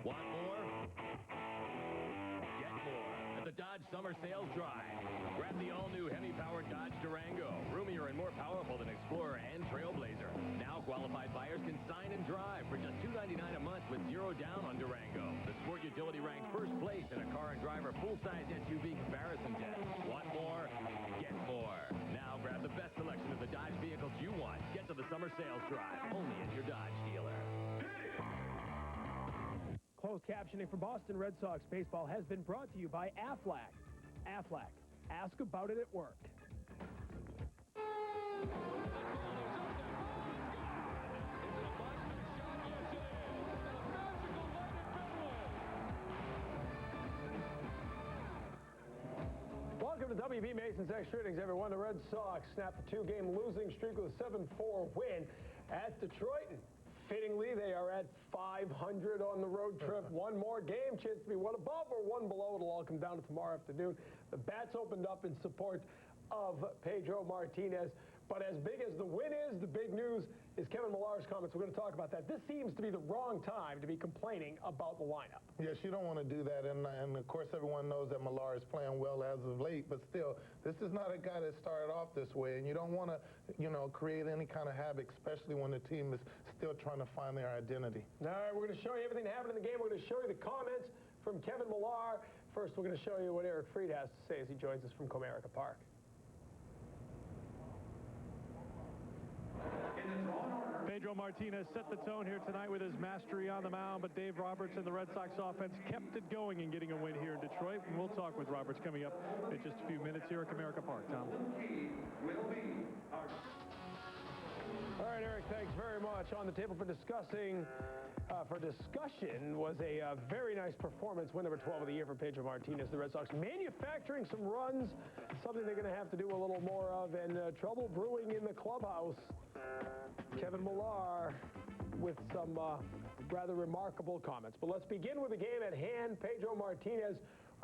Want more? Get more at the Dodge Summer Sales Drive. Grab the all-new heavy-powered Dodge Durango, roomier and more powerful than Explorer and Trailblazer. Now qualified buyers can sign and drive for just $299 a month with 0 down on Durango. The sport utility ranked first place in a car and driver full-size SUV comparison test. Want more? Get more. Now grab the best selection of the Dodge vehicles you want. Get to the Summer Sales Drive, only at your Dodge dealer. Closed captioning for Boston Red Sox baseball has been brought to you by Aflac. Aflac. Ask about it at work. Welcome to WB Mason's Extra Innings, everyone. The Red Sox snapped a 2-game losing streak with a 7-4 win at Detroit. And fittingly, they are at 500 on the road trip. One more game, chance to be one above or one below. It'll all come down to tomorrow afternoon. The bats opened up in support of Pedro Martinez. But as big as the win is, the big news is Kevin Millar's comments. We're going to talk about that. This seems to be the wrong time to be complaining about the lineup. Yes, you don't want to do that. And of course, everyone knows that Millar is playing well as of late. But still, this is not a guy that started off this way. And you don't want to, create any kind of havoc, especially when the team is still trying to find their identity. All right, we're going to show you everything that happened in the game. We're going to show you the comments from Kevin Millar. First, we're going to show you what Eric Fried has to say as he joins us from Comerica Park. Pedro Martinez set the tone here tonight with his mastery on the mound, but Dave Roberts and the Red Sox offense kept it going and getting a win here in Detroit. And we'll talk with Roberts coming up in just a few minutes here at Comerica Park. Tom. All right, Eric, thanks very much. On the table for discussion was a very nice performance, win number 12 of the year for Pedro Martinez. The Red Sox manufacturing some runs, something they're going to have to do a little more of, and trouble brewing in the clubhouse. Kevin Millar with some rather remarkable comments. But let's begin with the game at hand. Pedro Martinez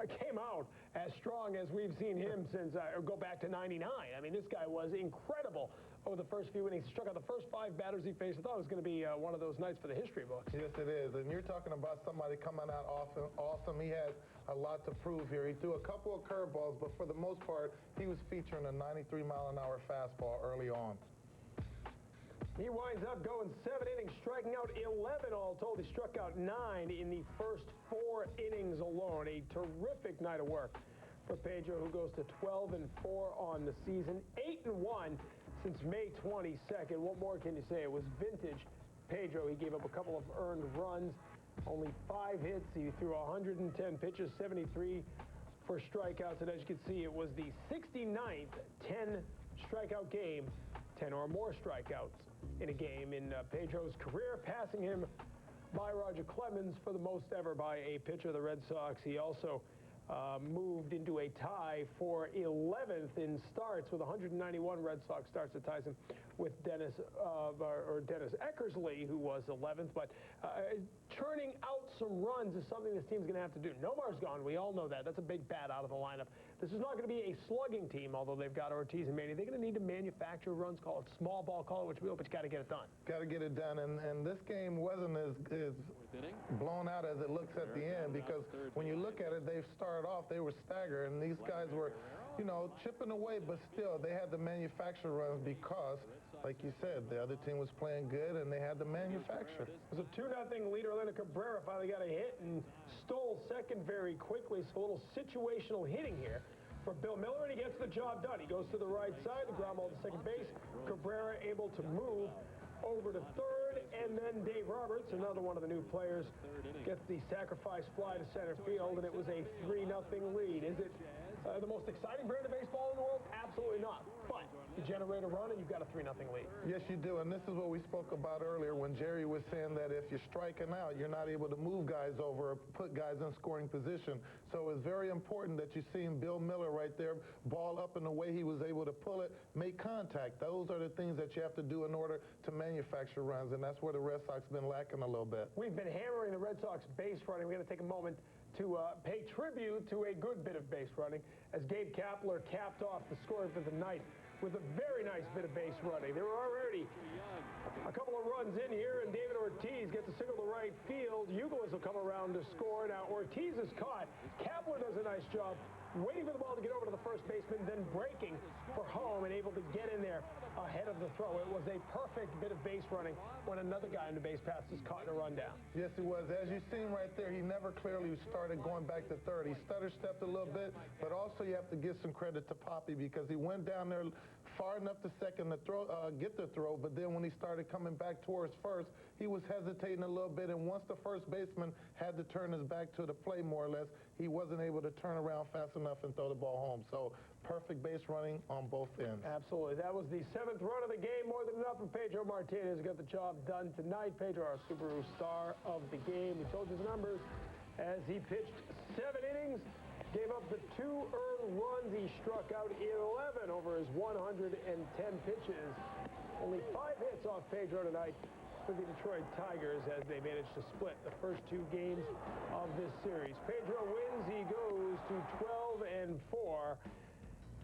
came out as strong as we've seen him since, go back to '99. I mean, this guy was incredible over the first few innings. He struck out the first 5 batters he faced. I thought it was going to be one of those nights for the history books. Yes, it is. And you're talking about somebody coming out awesome. He had a lot to prove here. He threw a couple of curveballs, but for the most part, he was featuring a 93-mile-an-hour fastball early on. He winds up going 7 innings, striking out 11 all told. He struck out 9 in the first 4 innings alone. A terrific night of work for Pedro, who goes to 12-4 on the season, 8-1 since May 22nd. What more can you say? It was vintage Pedro. He gave up a couple of earned runs, only 5 hits. He threw 110 pitches, 73 for strikeouts. And as you can see, it was the 69th 10-strikeout game, 10 or more strikeouts in a game in Pedro's career, passing him by Roger Clemens for the most ever by a pitcher of the Red Sox. He also moved into a tie for 11th in starts with 191 Red Sox starts. That ties him with Dennis Eckersley, who was 11th. But churning out some runs is something this team's going to have to do. Nomar's gone. We all know that. That's a big bat out of the lineup. This is not going to be a slugging team, although they've got Ortiz and Manny. They're going to need to manufacture runs, call it small ball, call it what you will, but you got to get it done. Got to get it done, and this game wasn't as blown out as it looks at the end, because when you look at it, they've started off, they were staggered, and these guys were, you know, chipping away, but still, they had to manufacture runs because, like you said, the other team was playing good, and they had to manufacture. It was a 2-0 lead. Orlando Cabrera finally got a hit and stole second very quickly, so a little situational hitting here for Bill Miller, and he gets the job done. He goes to the right side, the ground ball to second base. Cabrera able to move over to third, and then Dave Roberts, another one of the new players, gets the sacrifice fly to center field, and it was a 3-0 lead. Is it the most exciting brand of baseball in the world? Absolutely not. But you generate a run, and you've got a 3-0 lead. Yes, you do, and this is what we spoke about earlier when Jerry was saying that if you're striking out, you're not able to move guys over or put guys in scoring position. So it's very important that you've seen Bill Miller right there, ball up in the way he was able to pull it, make contact. Those are the things that you have to do in order to manufacture runs, and that's where the Red Sox been lacking a little bit. We've been hammering the Red Sox base running. We're going to take a moment to pay tribute to a good bit of base running as Gabe Kapler capped off the score for the night with a very nice bit of base running. There were already a couple of runs in here, and David Ortiz gets a single to right field. Yougelis will come around to score. Now, Ortiz is caught. Kapler does a nice job waiting for the ball to get over to the first baseman, then breaking for home and able to get in there ahead of the throw. It was a perfect bit of base running when another guy in the base pass is caught in a rundown. Yes, he was. As you've seen right there, he never clearly started going back to third. He stutter-stepped a little bit, but also you have to give some credit to Poppy because he went down there far enough to second to get the throw, but then when he started coming back towards first, he was hesitating a little bit, and once the first baseman had to turn his back to the play more or less, he wasn't able to turn around fast enough and throw the ball home. So perfect base running on both ends. Absolutely. That was the 7th run of the game. More than enough for Pedro Martinez. Got the job done tonight. Pedro, our Subaru star of the game. We told you the numbers as he pitched 7 innings. Gave up the 2 earned runs. He struck out 11 over his 110 pitches. Only 5 hits off Pedro tonight for the Detroit Tigers as they managed to split the first 2 games of this series. Pedro wins. He goes to 12-4.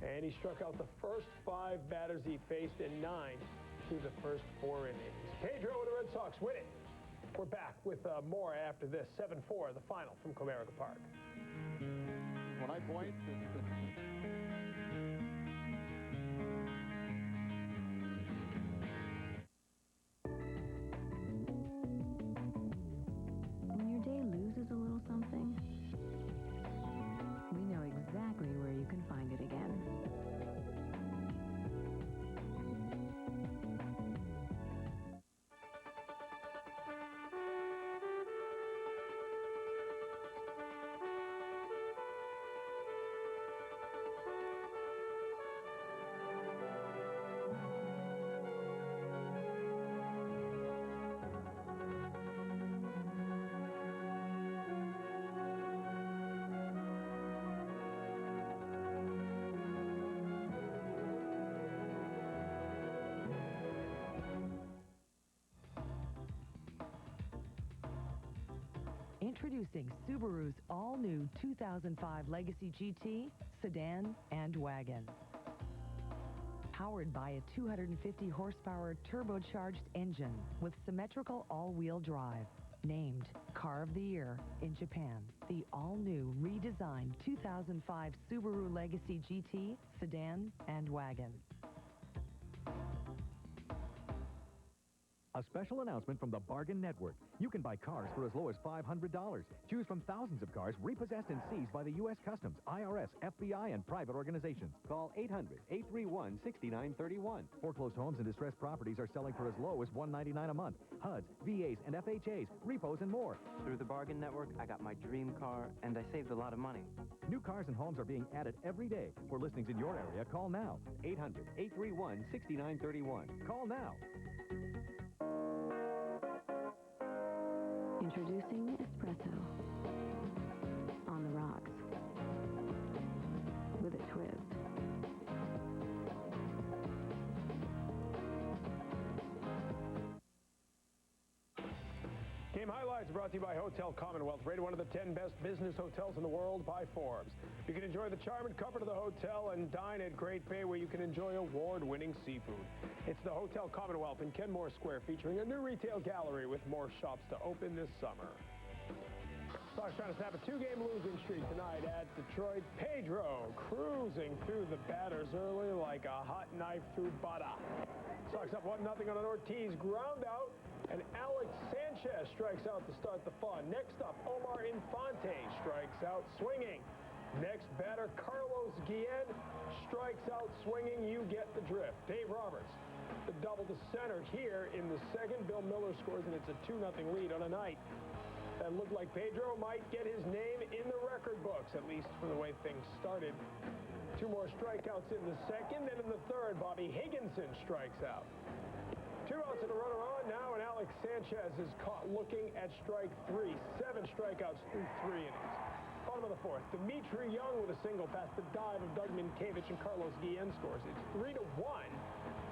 And he struck out the first 5 batters he faced in 9 through the first 4 innings. Pedro and the Red Sox win it. We're back with more after this. 7-4, the final from Comerica Park. When I point... When your day loses a little something, we know exactly where you can find it again. Introducing Subaru's all-new 2005 Legacy GT, sedan, and wagon. Powered by a 250 horsepower turbocharged engine with symmetrical all-wheel drive. Named Car of the Year in Japan. The all-new redesigned 2005 Subaru Legacy GT, sedan, and wagon. A special announcement from the Bargain Network. You can buy cars for as low as $500. Choose from thousands of cars repossessed and seized by the U.S. Customs, IRS, FBI, and private organizations. Call 800-831-6931. Foreclosed homes and distressed properties are selling for as low as $199 a month. HUDs, VAs, and FHAs, repos, and more. Through the Bargain Network, I got my dream car, and I saved a lot of money. New cars and homes are being added every day. For listings in your area, call now. 800-831-6931. Call now. Introducing Espresso on the rocks with a twist. Game highlights brought to you by Hotel Commonwealth, rated one of the 10 best business hotels in the world by Forbes. You can enjoy the charm and comfort of the hotel and dine at Great Bay, where you can enjoy award-winning seafood. It's the Hotel Commonwealth in Kenmore Square, featuring a new retail gallery with more shops to open this summer. Sox trying to snap a two-game losing streak tonight at Detroit. Pedro cruising through the batters early like a hot knife through butter. Sox up 1-0 on an Ortiz ground out, and Alex Sanchez strikes out to start the fun. Next up, Omar Infante strikes out swinging. Next batter, Carlos Guillen strikes out swinging. You get the drift. Dave Roberts, the double to center here in the second. Bill Miller scores, and it's a 2-0 lead on a night that looked like Pedro might get his name in the record books, at least from the way things started. Two more strikeouts in the second. Then in the third, Bobby Higginson strikes out. 2 outs and a runner on now, and Alex Sanchez is caught looking at strike 3. 7 strikeouts through 3 innings. Bottom of the fourth, Dimitri Young with a single past the dive of Doug Minkiewicz, and Carlos Guillen scores. It's 3-1.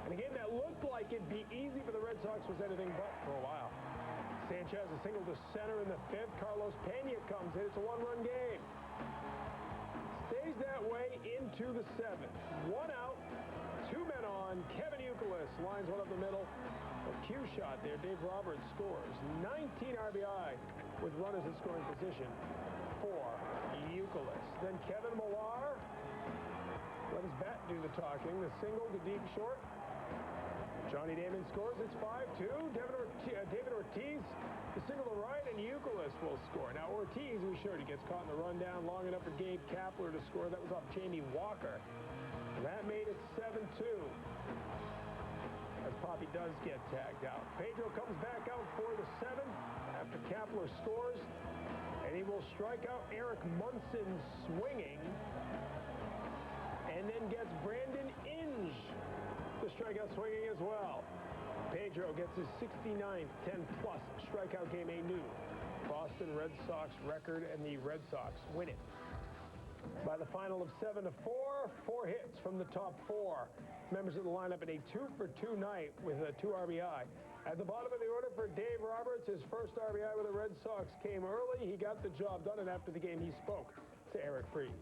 And a game that looked like it'd be easy for the Red Sox was anything but for a while. Sanchez a single to center in the 5th. Carlos Pena comes in. It's a 1-run game. Stays that way into the 7th. 1 out, 2 men on. Kevin Youkilis lines one up the middle. A cue shot there. Dave Roberts scores. 19 RBI with runners in scoring position for Youkilis. Then Kevin Millar let his bat do the talking. The single to deep short. Johnny Damon scores. It's 5-2. David Ortiz, the single to right, and Youkilis will score. Now Ortiz, we showed, he gets caught in the rundown long enough for Gabe Kapler to score. That was off Jamie Walker. That made it 7-2. As Poppy does get tagged out. Pedro comes back out for the 7th after Kapler scores, and he will strike out Eric Munson swinging, and then gets Brandon Inge the strikeout swinging as well. Pedro gets his 69th 10-plus strikeout game, a new Boston Red Sox record, and the Red Sox win it by the final of 7-4. 4 hits from the top 4 members of the lineup in a 2-for-2 night with a 2 RBI. At the bottom of the order for Dave Roberts, his first RBI with the Red Sox came early. He got the job done, and after the game, he spoke to Eric Fried.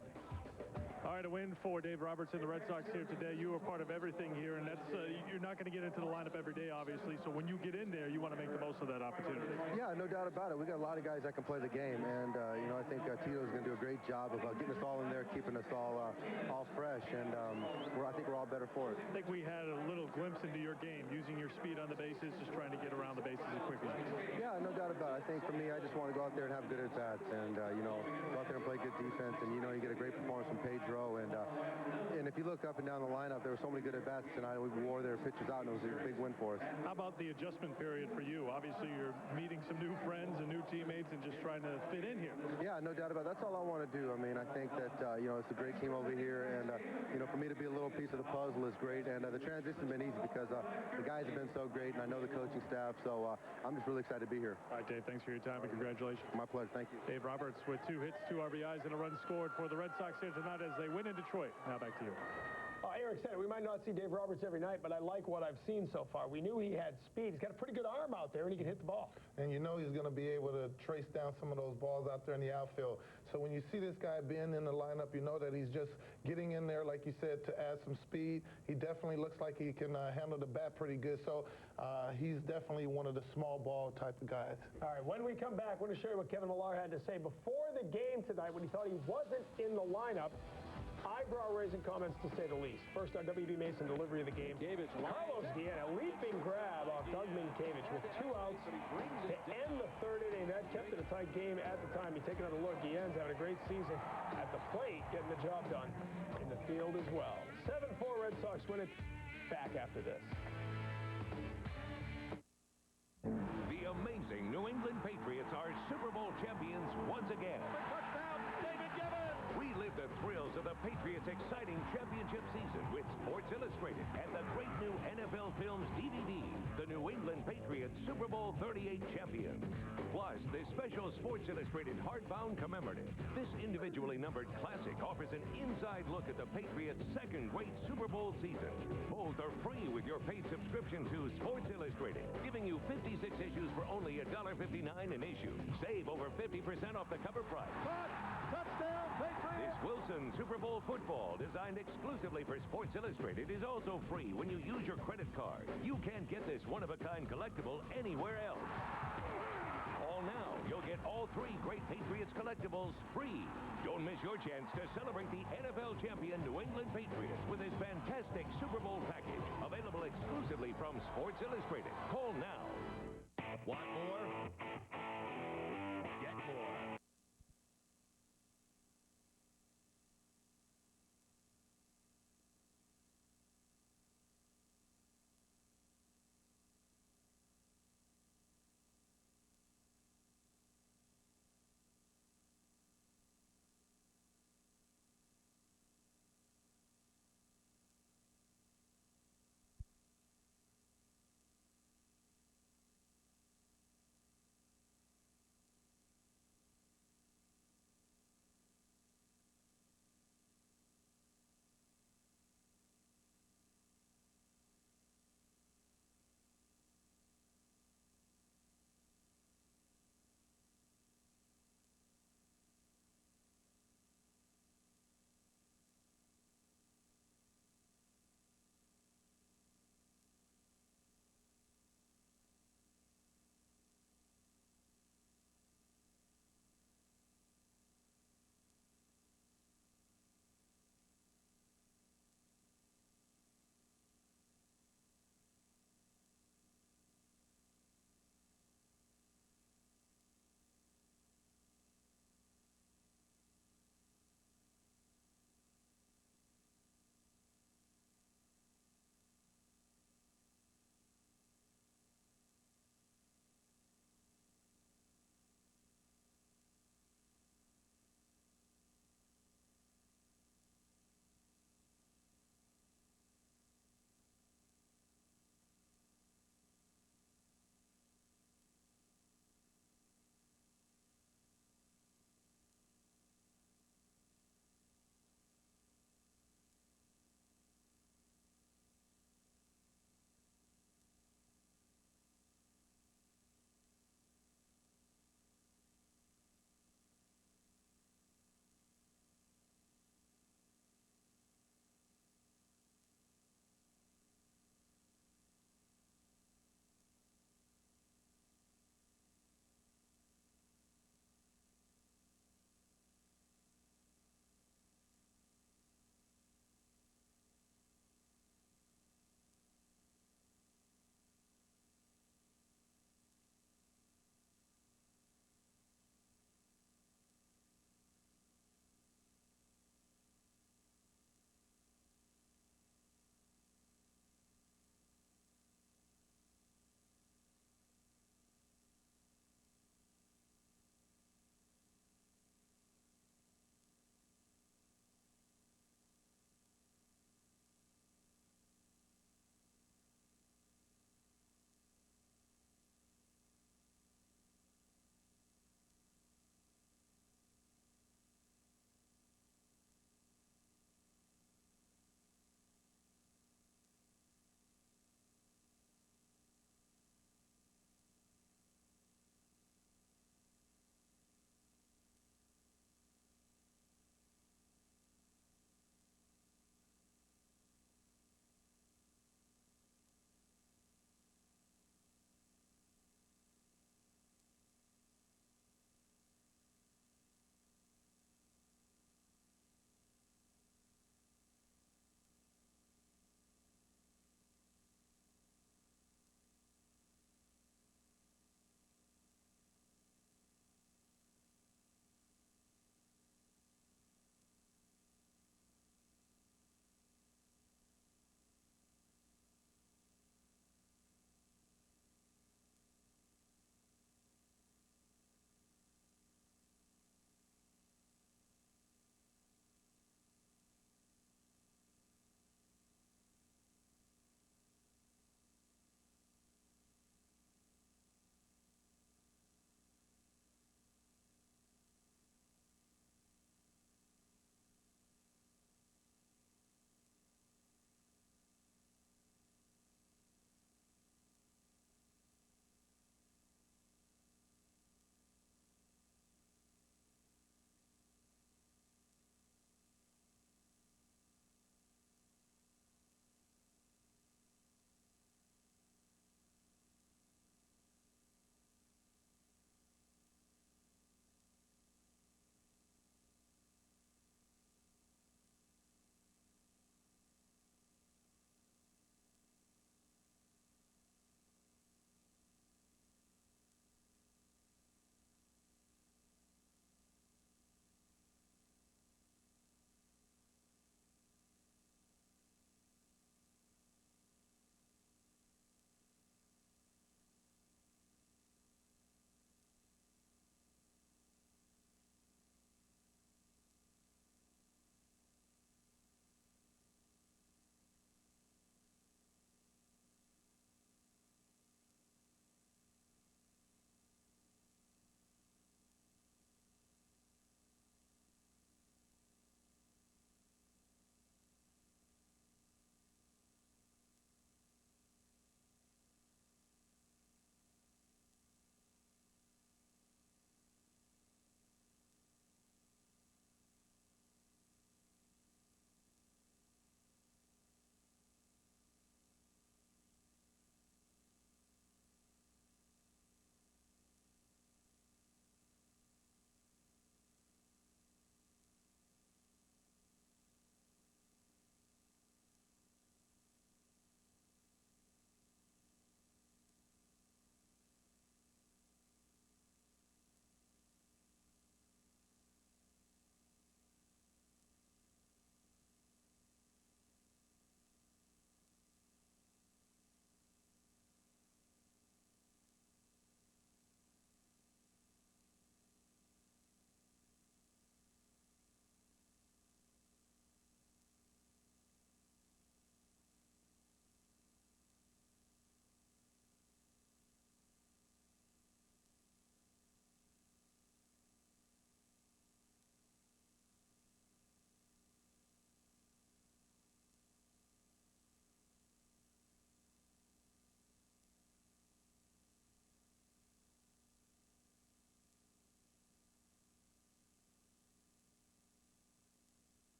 All right, a win for Dave Roberts and the Red Sox here today. You are part of everything here, and that's you're not going to get into the lineup every day, obviously. So when you get in there, you want to make the most of that opportunity. Yeah, no doubt about it. We got a lot of guys that can play the game, and I think Tito's going to do a great job of getting us all in there, keeping us all fresh, and I think we're all better for it. I think we had a little glimpse into your game, using your speed on the bases, just trying to get around the bases as quick as you can. Yeah, no doubt about it. I think for me, I just want to go out there and have good at-bats, and go out there and play good defense, and you get a great performance from Pedro, and if you look up and down the lineup, there were so many good at-bats tonight. We wore their pitches out, and it was a big win for us. How about the adjustment period for you? Obviously, you're meeting some new friends and new teammates and just trying to fit in here. Yeah, no doubt about it. That's all I want to do. I mean, I think that, it's a great team over here, and, for me to be a little piece of the puzzle is great, and the transition's been easy because the guys have been so great, and I know the coaching staff, so I'm just really excited to be here. All right, Dave, thanks for your time, and congratulations. My pleasure. Thank you. Dave Roberts with 2 hits, 2 RBIs, and a run scored for the Red Sox here tonight as they win in Detroit. Now back to you. Eric said it. We might not see Dave Roberts every night, but I like what I've seen so far. We knew he had speed. He's got a pretty good arm out there, and he can hit the ball. And you know he's going to be able to trace down some of those balls out there in the outfield. So when you see this guy being in the lineup, you know that he's just getting in there, like you said, to add some speed. He definitely looks like he can handle the bat pretty good. So he's definitely one of the small ball type of guys. All right, when we come back, we're going to show you what Kevin Millar had to say before the game tonight when he thought he wasn't in the lineup. Eyebrow-raising comments, to say the least. First, our W.B. Mason delivery of the game. Carlos Guillen, a leaping grab off Doug Minkiewicz with 2 outs to end the 3rd inning. That kept it a tight game at the time. You take another look. Guillen's having a great season at the plate, getting the job done in the field as well. 7-4 Red Sox win it. Back after this. The amazing New England Patriots are Super Bowl champions once again. We live the thrills of the Patriots' exciting championship season with Sports Illustrated and the great new NFL Films DVD, the New England Patriots Super Bowl 38 champions. Plus, this special Sports Illustrated hardbound commemorative. This individually numbered classic offers an inside look at the Patriots' second great Super Bowl season. Both are free with your paid subscription to Sports Illustrated, giving you 56 issues for only $1.59 an issue. Save over 50% off the cover price. Touchdown, Patriots! This Wilson Super Bowl football, designed exclusively for Sports Illustrated, is also free when you use your credit card. You can't get this one-of-a-kind collectible anywhere else. Call now. You'll get all 3 great Patriots collectibles free. Don't miss your chance to celebrate the NFL champion New England Patriots with this fantastic Super Bowl package, available exclusively from Sports Illustrated. Call now. Want more?